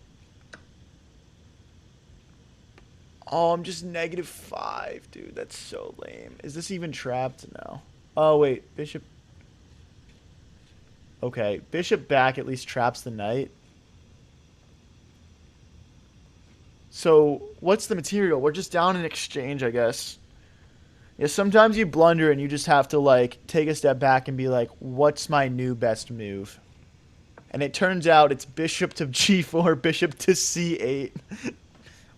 Oh, I'm just -5, dude. That's so lame. Is this even trapped? No. Oh, wait. Bishop. Okay. Bishop back at least traps the knight. So, what's the material? We're just down in exchange, I guess. Yeah, sometimes you blunder and you just have to, like, take a step back and be like, what's my new best move? And it turns out it's bishop to g4, bishop to c8.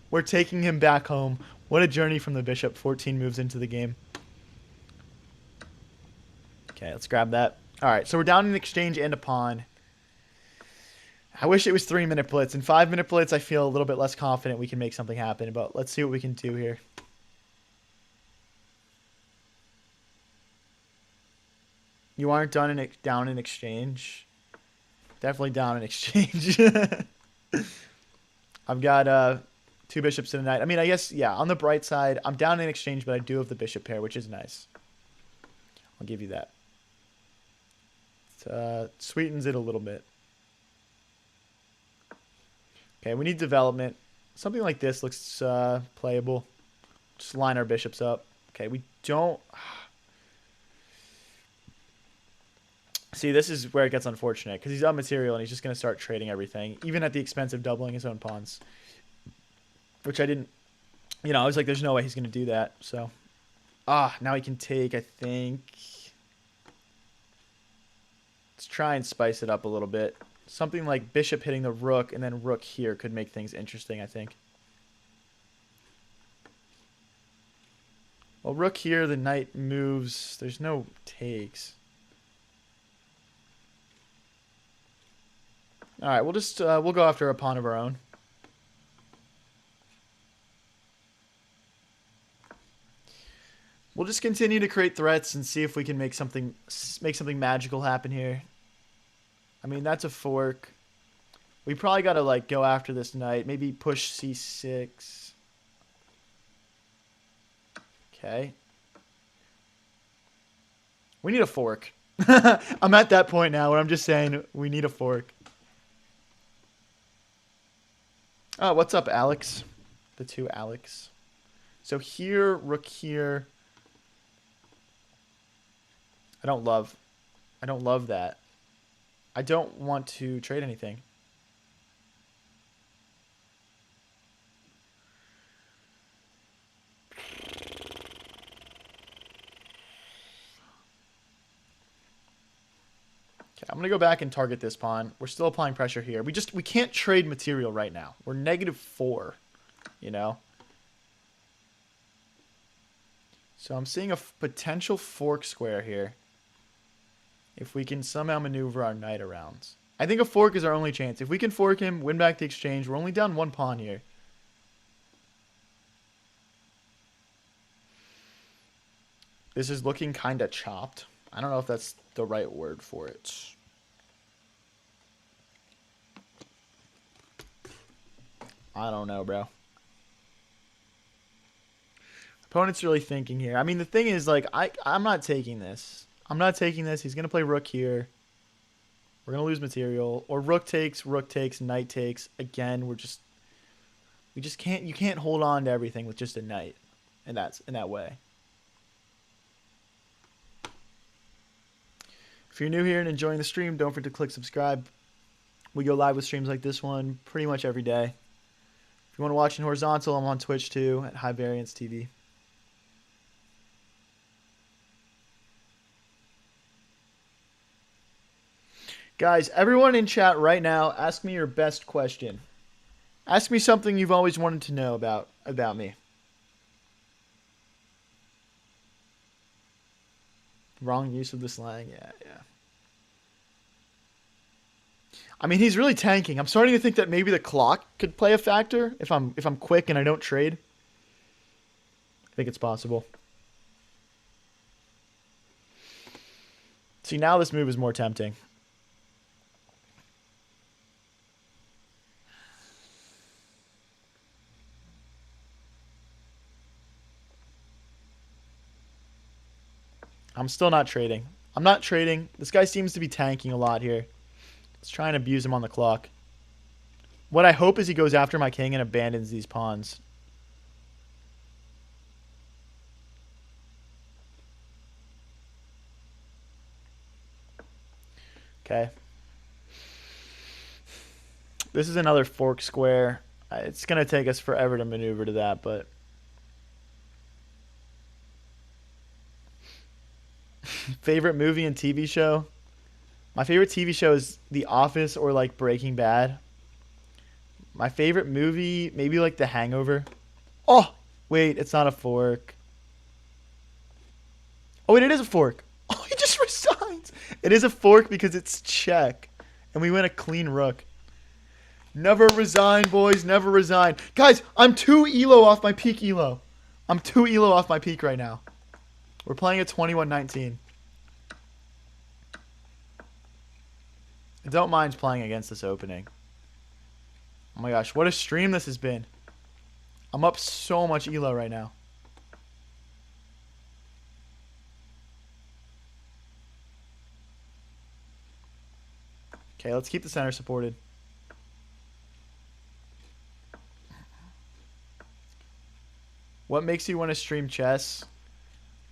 We're taking him back home. What a journey from the bishop. 14 moves into the game. Okay, let's grab that. All right, so we're down in exchange and a pawn. I wish it was 3-minute blitz. In 5-minute blitz, I feel a little bit less confident we can make something happen. But let's see what we can do here. You aren't down in exchange. Definitely down in exchange. I've got 2 bishops and a knight. I mean, I guess, yeah, on the bright side, I'm down in exchange, but I do have the bishop pair, which is nice. I'll give you that. It sweetens it a little bit. Okay, we need development. Something like this looks playable. Just line our bishops up. Okay, we don't... See, this is where it gets unfortunate, because he's on material and he's just going to start trading everything, even at the expense of doubling his own pawns. Which I didn't... You know, I was like, there's no way he's going to do that, so... now he can take, I think... Let's try and spice it up a little bit. Something like bishop hitting the rook and then rook here could make things interesting, I think. Well, rook here, the knight moves. There's no takes. All right, we'll just we'll go after a pawn of our own. We'll just continue to create threats and see if we can make something magical happen here. I mean, that's a fork. We probably got to like go after this knight. Maybe push c6. Okay. We need a fork. I'm at that point now where I'm just saying we need a fork. Oh, what's up, Alex? The 2 Alex. So here, rook here. I don't love that. I don't want to trade anything. Okay, I'm gonna go back and target this pawn. We're still applying pressure here. We can't trade material right now. We're -4, you know. So I'm seeing a potential fork square here. If we can somehow maneuver our knight around. I think a fork is our only chance. If we can fork him, win back the exchange, we're only down 1 pawn here. This is looking kind of chopped. I don't know if that's the right word for it. I don't know, bro. Opponent's really thinking here. I mean, the thing is, like, I'm not taking this. I'm not taking this. He's going to play rook here. We're going to lose material. Or rook takes, knight takes. Again, we just can't, you can't hold on to everything with just a knight. And that's in that way. If you're new here and enjoying the stream, don't forget to click subscribe. We go live with streams like this one pretty much every day. If you want to watch in horizontal, I'm on Twitch too at High Variance TV. Guys, everyone in chat right now, ask me your best question. Ask me something you've always wanted to know about me. Wrong use of the slang. Yeah, yeah. I mean, he's really tanking. I'm starting to think that maybe the clock could play a factor if I'm quick and I don't trade. I think it's possible. See, now this move is more tempting. I'm still not trading. I'm not trading. This guy seems to be tanking a lot here. Let's try and abuse him on the clock. What I hope is he goes after my king and abandons these pawns. Okay. This is another fork square. It's going to take us forever to maneuver to that, but... Favorite movie and TV show? My favorite TV show is The Office or like Breaking Bad. My favorite movie, maybe like The Hangover. Oh, wait, it's not a fork. Oh, wait, it is a fork. Oh, he just resigns. It is a fork because it's check. And we win a clean rook. Never resign, boys. Never resign. Guys, I'm 2 elo off my peak elo. I'm 2 elo off my peak right now. We're playing at 21-19. I don't mind playing against this opening. Oh my gosh, what a stream this has been. I'm up so much elo right now. Okay, let's keep the center supported. What makes you want to stream chess?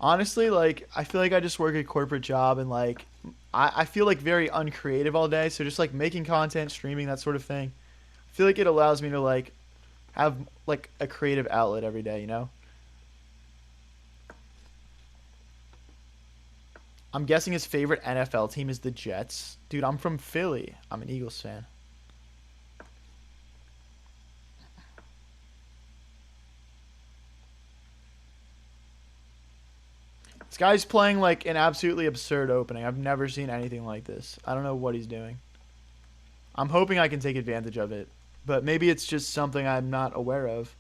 Honestly, like, I feel like I just work a corporate job and, like, I feel, like, very uncreative all day. So just, like, making content, streaming, that sort of thing. I feel like it allows me to, like, have, like, a creative outlet every day, you know? I'm guessing his favorite NFL team is the Jets. Dude, I'm from Philly. I'm an Eagles fan. This guy's playing like an absolutely absurd opening. I've never seen anything like this. I don't know what he's doing. I'm hoping I can take advantage of it. But maybe it's just something I'm not aware of.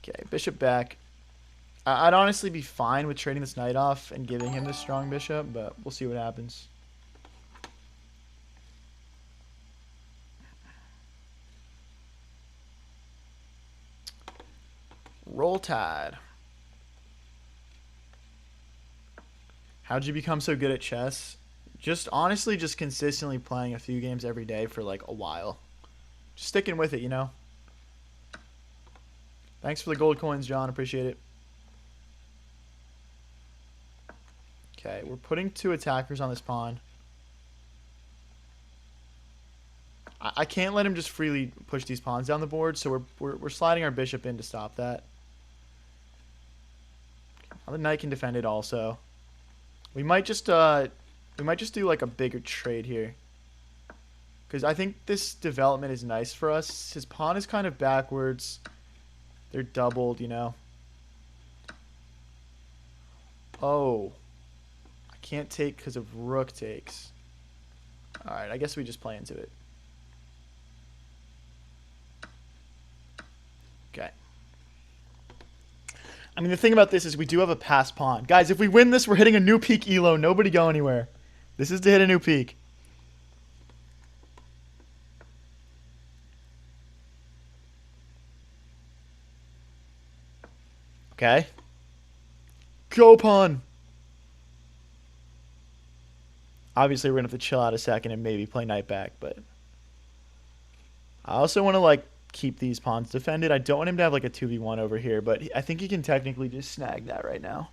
Okay, bishop back. I'd honestly be fine with trading this knight off and giving him this strong bishop, but we'll see what happens. Roll Tide. How'd you become so good at chess? Just honestly, just consistently playing a few games every day for like a while. Just sticking with it, you know? Thanks for the gold coins, John. Appreciate it. Okay, we're putting 2 attackers on this pawn. I can't let him just freely push these pawns down the board, so we're sliding our bishop in to stop that. Now the knight can defend it also. We might just do like a bigger trade here. Because I think this development is nice for us. His pawn is kind of backwards. They're doubled, you know. Oh. I can't take because of rook takes. Alright, I guess we just play into it. Okay. I mean, the thing about this is we do have a pass pawn. Guys, if we win this, we're hitting a new peak elo. Nobody go anywhere. This is to hit a new peak. Okay. Go pawn. Obviously, we're going to have to chill out a second and maybe play knight back, but I also want to, like, keep these pawns defended. I don't want him to have, like, a 2v1 over here, but I think he can technically just snag that right now.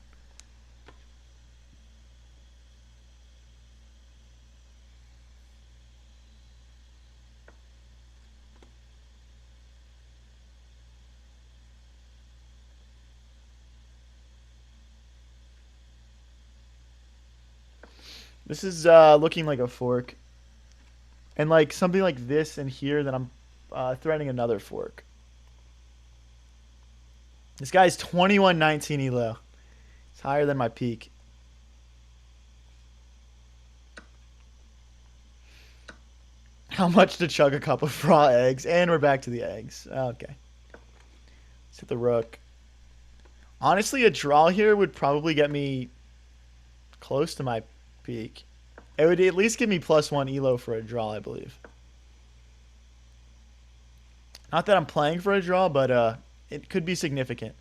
This is looking like a fork. And like something like this in here, then I'm threatening another fork. This guy's 2119 elo. It's higher than my peak. How much to chug a cup of raw eggs? And we're back to the eggs. Okay. Let's hit the rook. Honestly, a draw here would probably get me close to my peak. It would at least give me +1 elo for a draw, I believe. Not that I'm playing for a draw, but it could be significant.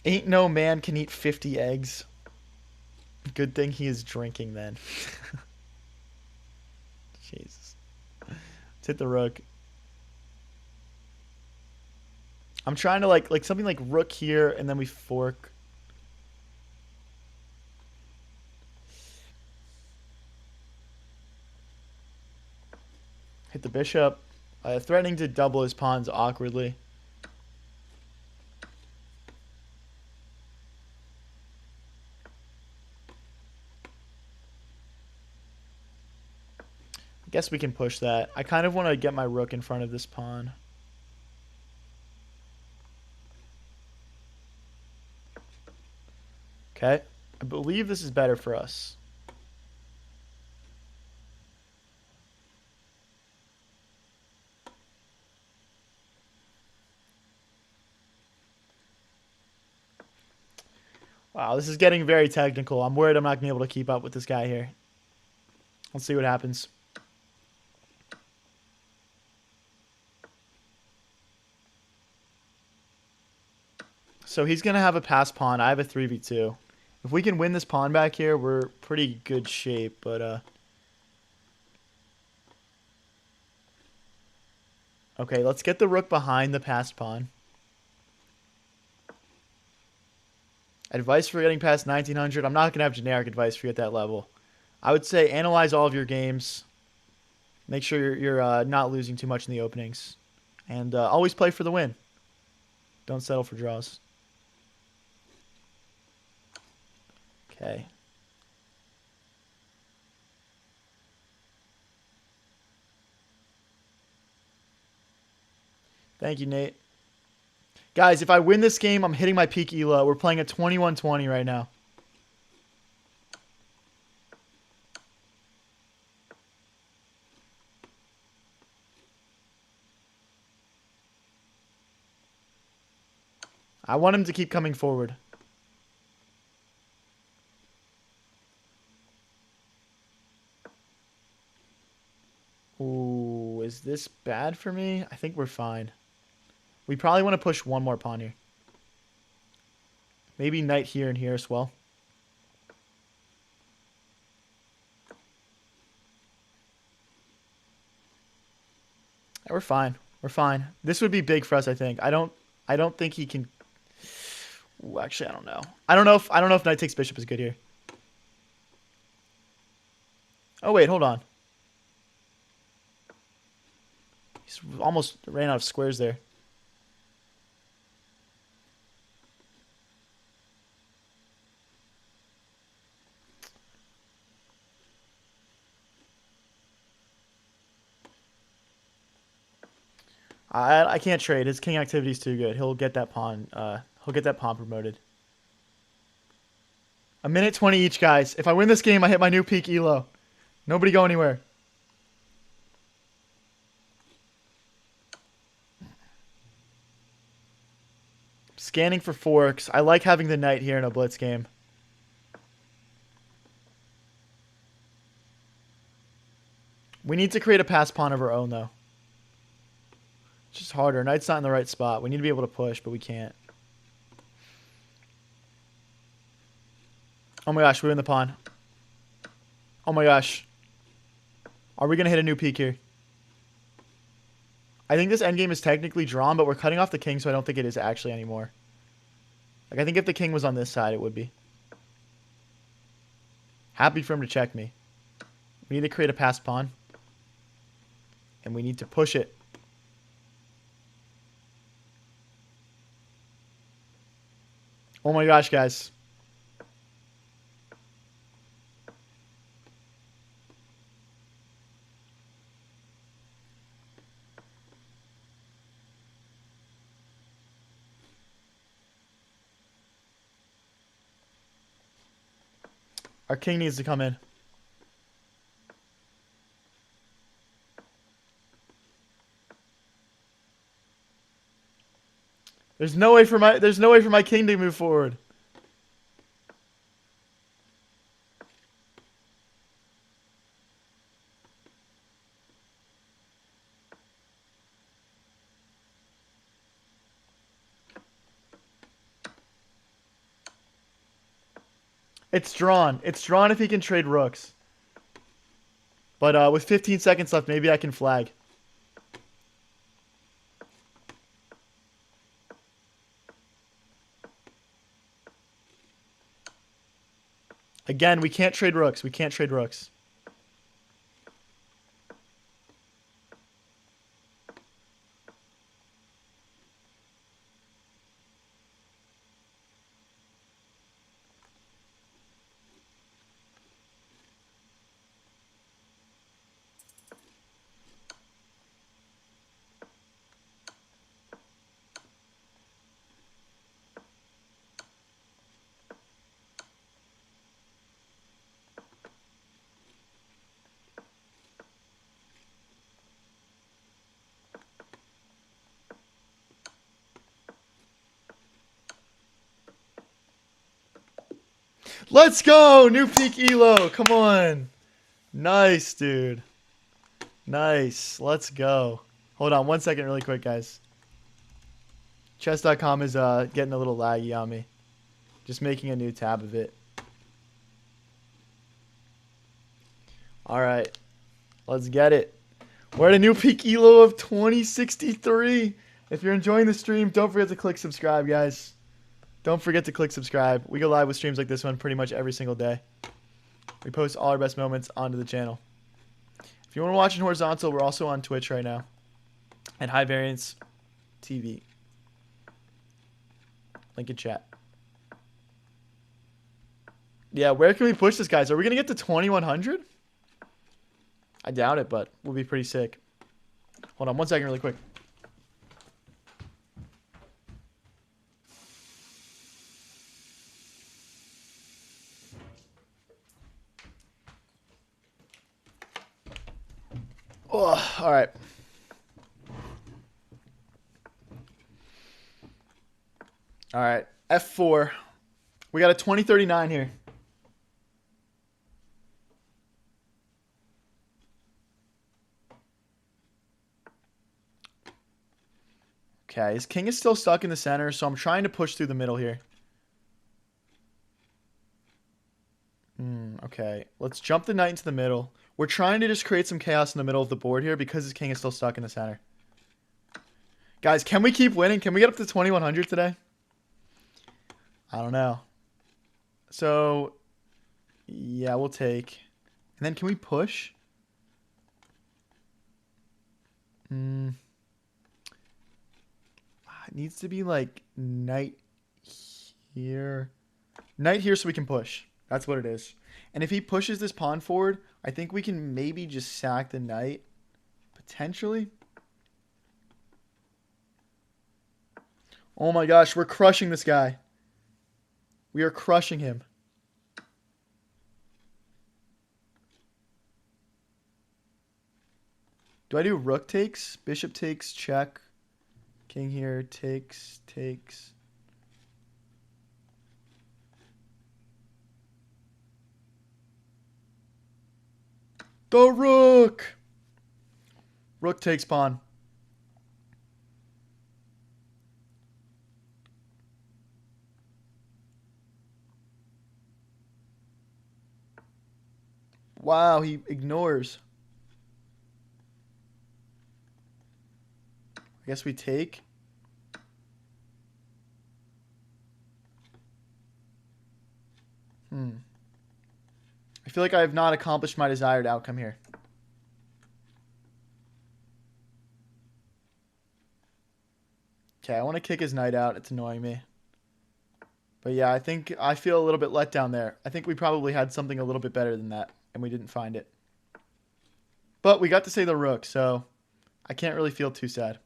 Ain't no man can eat 50 eggs. Good thing he is drinking then. Jesus. Let's hit the rook. I'm trying to like something like rook here and then we fork. Hit the bishop. Threatening to double his pawns awkwardly. I guess we can push that. I kind of want to get my rook in front of this pawn. Okay. I believe this is better for us. Wow, this is getting very technical. I'm worried I'm not going to be able to keep up with this guy here. Let's see what happens. So he's going to have a pass pawn. I have a 3v2. If we can win this pawn back here, we're pretty good shape, but okay, let's get the rook behind the passed pawn. Advice for getting past 1900. I'm not going to have generic advice for you at that level. I would say analyze all of your games. Make sure you're not losing too much in the openings. And always play for the win. Don't settle for draws. Okay. Thank you, Nate. Guys, if I win this game, I'm hitting my peak elo. We're playing at 2120 right now. I want him to keep coming forward. Ooh, is this bad for me? I think we're fine. We probably want to push one more pawn here. Maybe knight here and here as well. Yeah, we're fine. We're fine. This would be big for us, I think. I don't think he can. Ooh, actually, I don't know. I don't know if knight takes bishop is good here. Oh wait, hold on. He's almost ran out of squares there. I can't trade. His king activity is too good. He'll get that pawn. He'll get that pawn promoted. A minute 20 each, guys. If I win this game, I hit my new peak elo. Nobody go anywhere. Scanning for forks. I like having the knight here in a blitz game. We need to create a pass pawn of our own, though. It's just harder. Knight's not in the right spot. We need to be able to push, but we can't. Oh my gosh, we win the pawn. Oh my gosh. Are we going to hit a new peak here? I think this endgame is technically drawn, but we're cutting off the king, so I don't think it is actually anymore. Like, I think if the king was on this side, it would be. Happy for him to check me. We need to create a passed pawn. And we need to push it. Oh my gosh, guys. Our king needs to come in. There's no way for my king to move forward. It's drawn. It's drawn if he can trade rooks. But with 15 seconds left, maybe I can flag. Again, we can't trade rooks. We can't trade rooks. Let's go! New peak elo. Come on. Nice, dude. Nice. Let's go. Hold on 1 second really quick, guys. Chess.com is getting a little laggy on me. Just making a new tab of it. All right. Let's get it. We're at a new peak elo of 2063. If you're enjoying the stream, don't forget to click subscribe, guys. Don't forget to click subscribe. We go live with streams like this one pretty much every single day. We post all our best moments onto the channel. If you want to watch in horizontal, we're also on Twitch right now at High Variance TV. Link in chat. Yeah, where can we push this, guys? Are we going to get to 2100? I doubt it, but we'll be pretty sick. Hold on 1 second really quick. Oh, all right. All right. F4. We got a 2039 here. Okay, his king is still stuck in the center, so I'm trying to push through the middle here. Okay, let's jump the knight into the middle. We're trying to just create some chaos in the middle of the board here because his king is still stuck in the center. Guys, can we keep winning? Can we get up to 2100 today? I don't know. So, yeah, we'll take. And then can we push? It needs to be like knight here. Knight here so we can push. That's what it is. And if he pushes this pawn forward, I think we can maybe just sack the knight. Potentially. Oh my gosh, we're crushing this guy. We are crushing him. Do I do rook takes? Bishop takes, check. King here, takes. The rook! Rook takes pawn. Wow, he ignores. I guess we take. I feel like I have not accomplished my desired outcome here. Okay, I want to kick his knight out. It's annoying me. But yeah, I feel a little bit let down there. I think we probably had something a little bit better than that, and we didn't find it. But we got to say the rook, so I can't really feel too sad.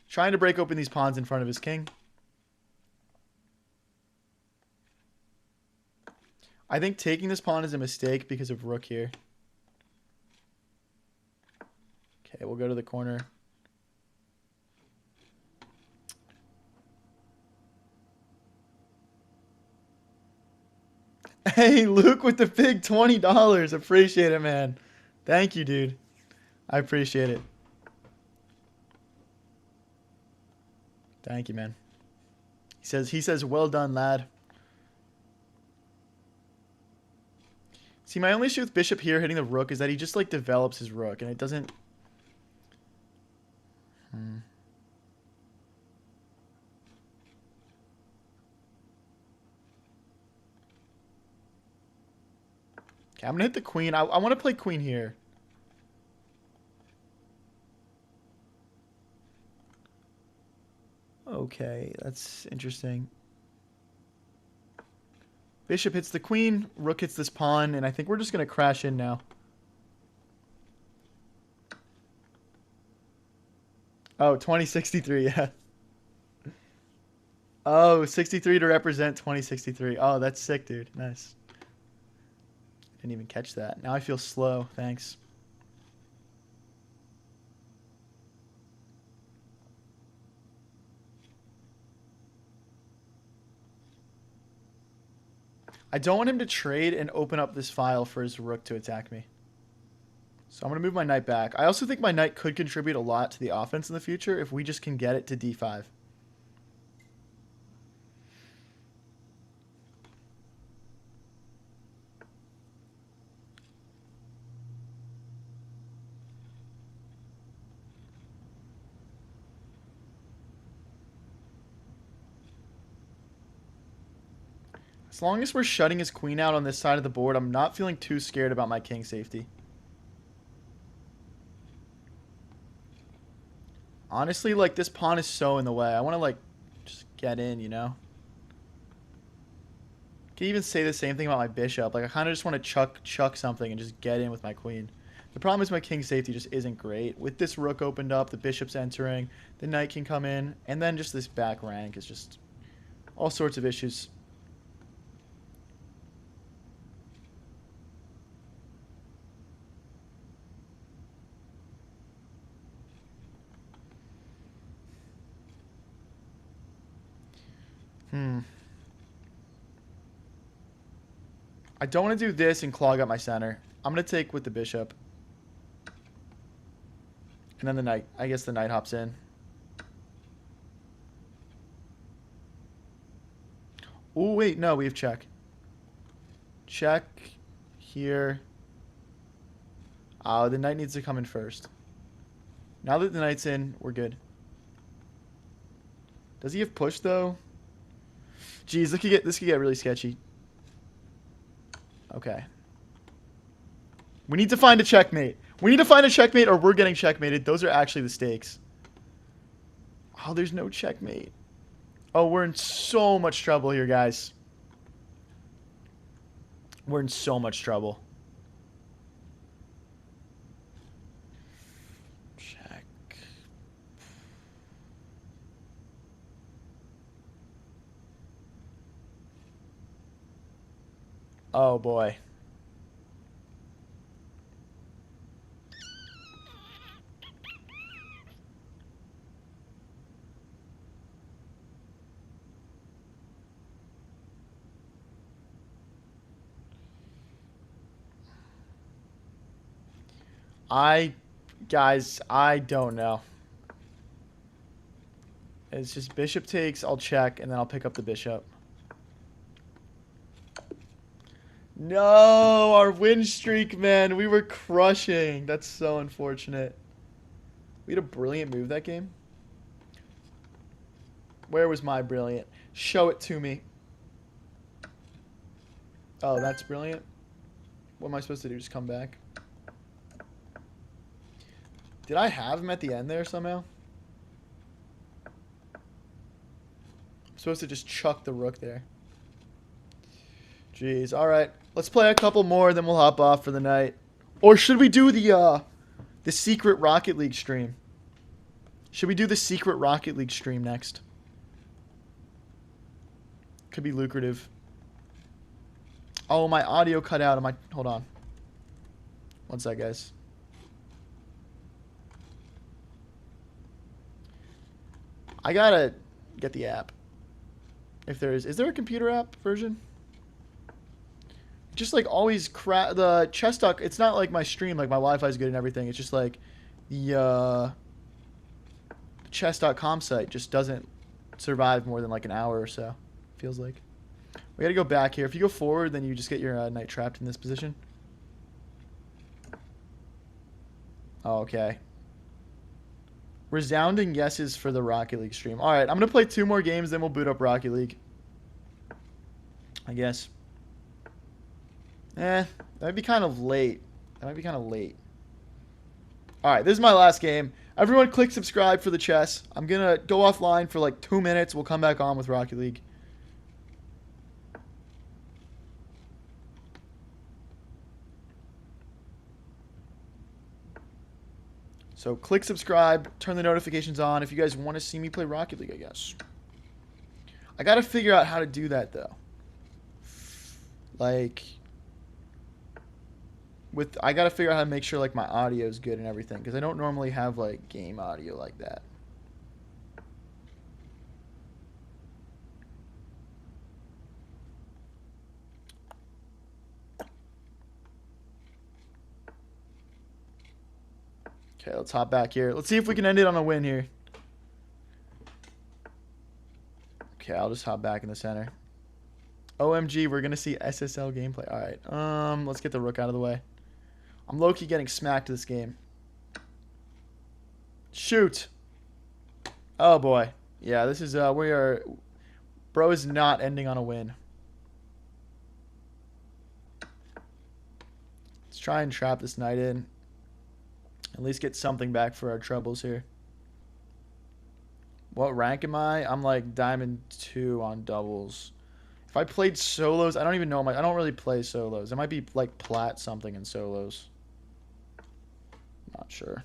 Trying to break open these pawns in front of his king. I think taking this pawn is a mistake because of rook here. Okay, we'll go to the corner. Hey, Luke with the big $20. Appreciate it, man. Thank you, dude. I appreciate it. Thank you, man. He says, well done, lad. See, my only issue with bishop here hitting the rook is that he just, like, develops his rook, and it doesn't... Okay, I'm going to hit the queen. I want to play queen here. Okay, that's interesting. Bishop hits the queen, rook hits this pawn, and I think we're just going to crash in now. Oh, 2063, yeah. Oh, 63 to represent 2063. Oh, that's sick, dude. Nice. Didn't even catch that. Now I feel slow. Thanks. I don't want him to trade and open up this file for his rook to attack me. So I'm going to move my knight back. I also think my knight could contribute a lot to the offense in the future if we just can get it to d5. As long as we're shutting his queen out on this side of the board, I'm not feeling too scared about my king safety. Honestly, like, this pawn is so in the way. I want to, like, just get in, you know? Can even say the same thing about my bishop. Like, I kind of just want to chuck something and just get in with my queen. The problem is my king safety just isn't great. With this rook opened up, the bishop's entering, the knight can come in, and then just this back rank is just all sorts of issues. I don't want to do this and clog up my center. I'm going to take with the bishop. And then the knight. I guess the knight hops in. Oh, wait. No, we have check. Check. Here. Oh, the knight needs to come in first. Now that the knight's in, we're good. Does he have push, though? Jeez, this could get really sketchy. Okay. We need to find a checkmate. We need to find a checkmate or we're getting checkmated. Those are actually the stakes. Oh, there's no checkmate. Oh, we're in so much trouble here, guys. We're in so much trouble. Check. Oh, boy. Guys, I don't know. It's just bishop takes, I'll check, and then I'll pick up the bishop. No, our win streak, man. We were crushing. That's so unfortunate. We had a brilliant move that game. Where was my brilliant? Show it to me. Oh, that's brilliant. What am I supposed to do? Just come back? Did I have him at the end there somehow? I'm supposed to just chuck the rook there. Jeez. All right. Let's play a couple more, then we'll hop off for the night. Or should we do the secret Rocket League stream? Should we do the secret Rocket League stream next? Could be lucrative. Oh, my audio cut out. Hold on. One sec, guys. I gotta get the app. If there is there a computer app version? Just like always the chess doc. It's not like my stream, like my Wi-Fi is good and everything. It's just like the chess.com site just doesn't survive more than like an hour or so. Feels like. We gotta go back here. If you go forward, then you just get your knight trapped in this position. Oh, okay. Resounding yeses for the Rocket League stream. All right, I'm gonna play 2 more games, then we'll boot up Rocket League. I guess. That might be kind of late. All right, this is my last game. Everyone click subscribe for the chess. I'm going to go offline for like 2 minutes. We'll come back on with Rocket League. So click subscribe, turn the notifications on if you guys want to see me play Rocket League, I guess. I got to figure out how to do that, though. Like... I gotta figure out how to make sure like my audio is good and everything, because I don't normally have like game audio like that. Okay, let's hop back here. Let's see if we can end it on a win here. Okay, I'll just hop back in the center. OMG, we're gonna see SSL gameplay. All right, let's get the rook out of the way. I'm low-key getting smacked this game. Shoot. Oh, boy. Yeah, this is, bro is not ending on a win. Let's try and trap this knight in. At least get something back for our troubles here. What rank am I? I'm like diamond 2 on doubles. If I played solos, I don't even know. I don't really play solos. I might be like plat something in solos. Not sure.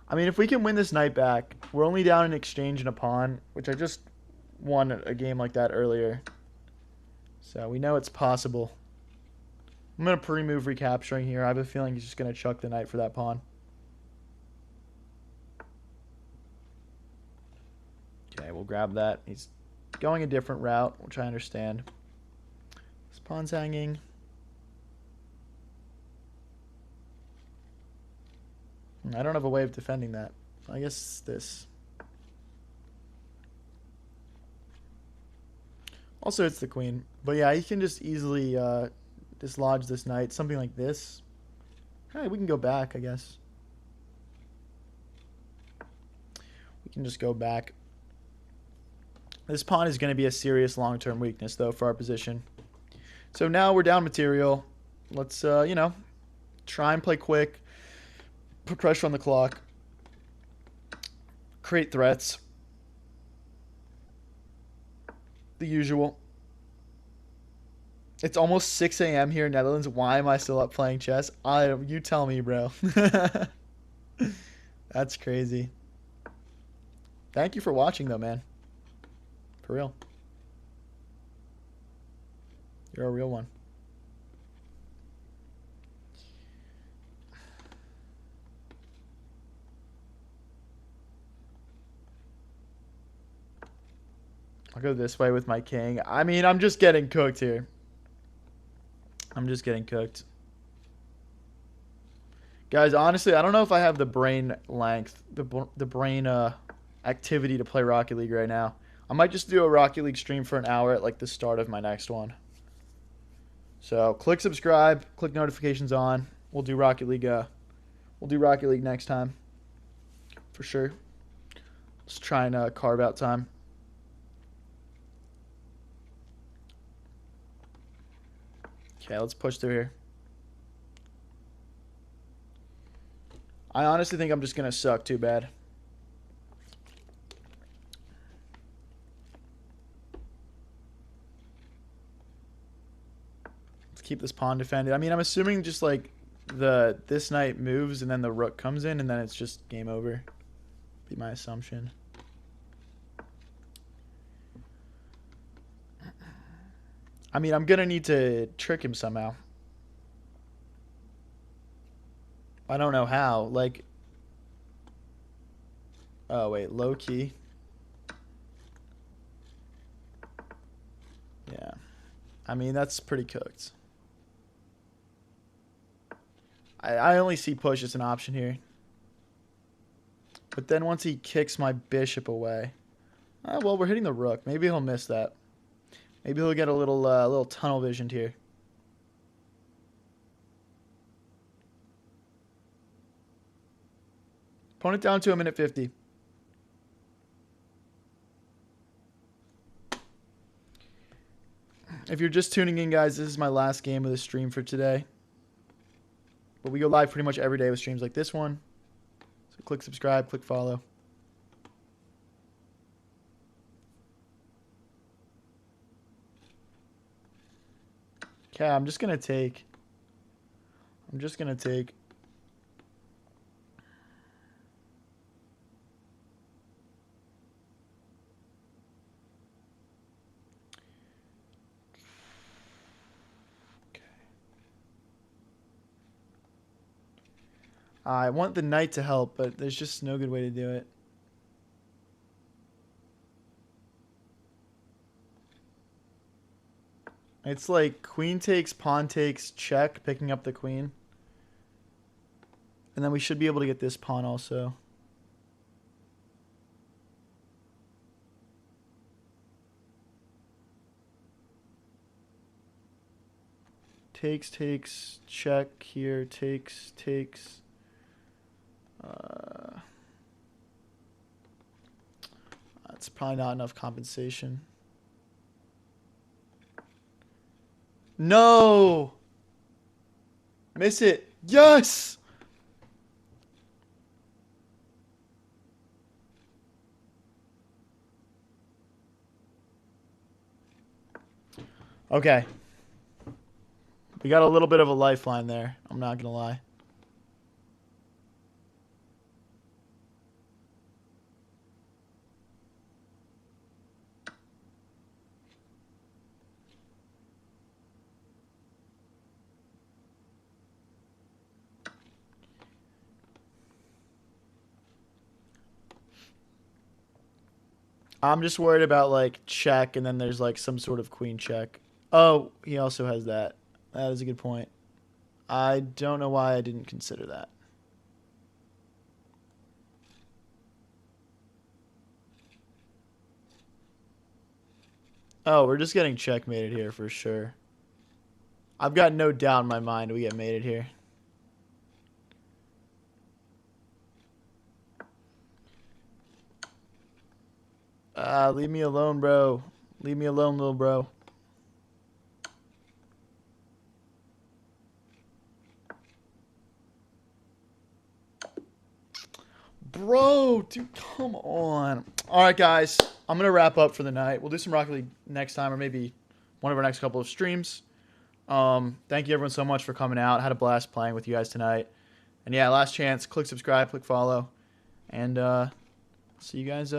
I mean, if we can win this knight back, we're only down an exchange and a pawn, which I just won a game like that earlier. So we know it's possible. I'm going to pre-move recapturing here. I have a feeling he's just going to chuck the knight for that pawn. Okay, we'll grab that. He's going a different route, which I understand. This pawn's hanging. I don't have a way of defending that. I guess this. Also, it's the queen. But yeah, he can just easily dislodge this knight. Something like this. Hey, we can go back, I guess. We can just go back. This pawn is going to be a serious long-term weakness, though, for our position. So now we're down material. Let's, you know, try and play quick. Put pressure on the clock. Create threats. The usual. It's almost 6 a.m. here in Netherlands. Why am I still up playing chess? You tell me, bro. That's crazy. Thank you for watching, though, man. For real. You're a real one. I'll go this way with my king. I mean, I'm just getting cooked here. I'm just getting cooked. Guys, honestly, I don't know if I have the brain length, the brain activity to play Rocket League right now. I might just do a Rocket League stream for an hour at like the start of my next one. So click subscribe, click notifications on. We'll do Rocket League. We'll do Rocket League next time, for sure. Let's try and carve out time. Okay, let's push through here. I honestly think I'm just gonna suck too bad. Keep this pawn defended. I mean, I'm assuming just like this knight moves and then the rook comes in and then it's just game over. Be my assumption. I mean, I'm gonna need to trick him somehow. I don't know how. Like, oh wait, low key. Yeah, I mean that's pretty cooked. I only see push as an option here. But then once he kicks my bishop away. Well, we're hitting the rook. Maybe he'll miss that. Maybe he'll get a little tunnel visioned here. Opponent down to a minute 50. If you're just tuning in, guys, this is my last game of the stream for today. But we go live pretty much every day with streams like this one. So click subscribe, click follow. Okay, I'm just going to take. I want the knight to help, but there's just no good way to do it. It's like queen takes, pawn takes, check, picking up the queen. And then we should be able to get this pawn also. Takes, check here, takes. That's probably not enough compensation. No! Miss it. Yes! Okay. We got a little bit of a lifeline there. I'm not going to lie. I'm just worried about like check and then there's like some sort of queen check. Oh, he also has that. That is a good point. I don't know why I didn't consider that. Oh, we're just getting checkmated here for sure. I've got no doubt in my mind we get mated here. Leave me alone, bro. Leave me alone, little bro. Bro, dude, come on. All right, guys. I'm going to wrap up for the night. We'll do some Rocket League next time or maybe one of our next couple of streams. Thank you, everyone, so much for coming out. I had a blast playing with you guys tonight. And, yeah, last chance. Click subscribe, click follow. And see you guys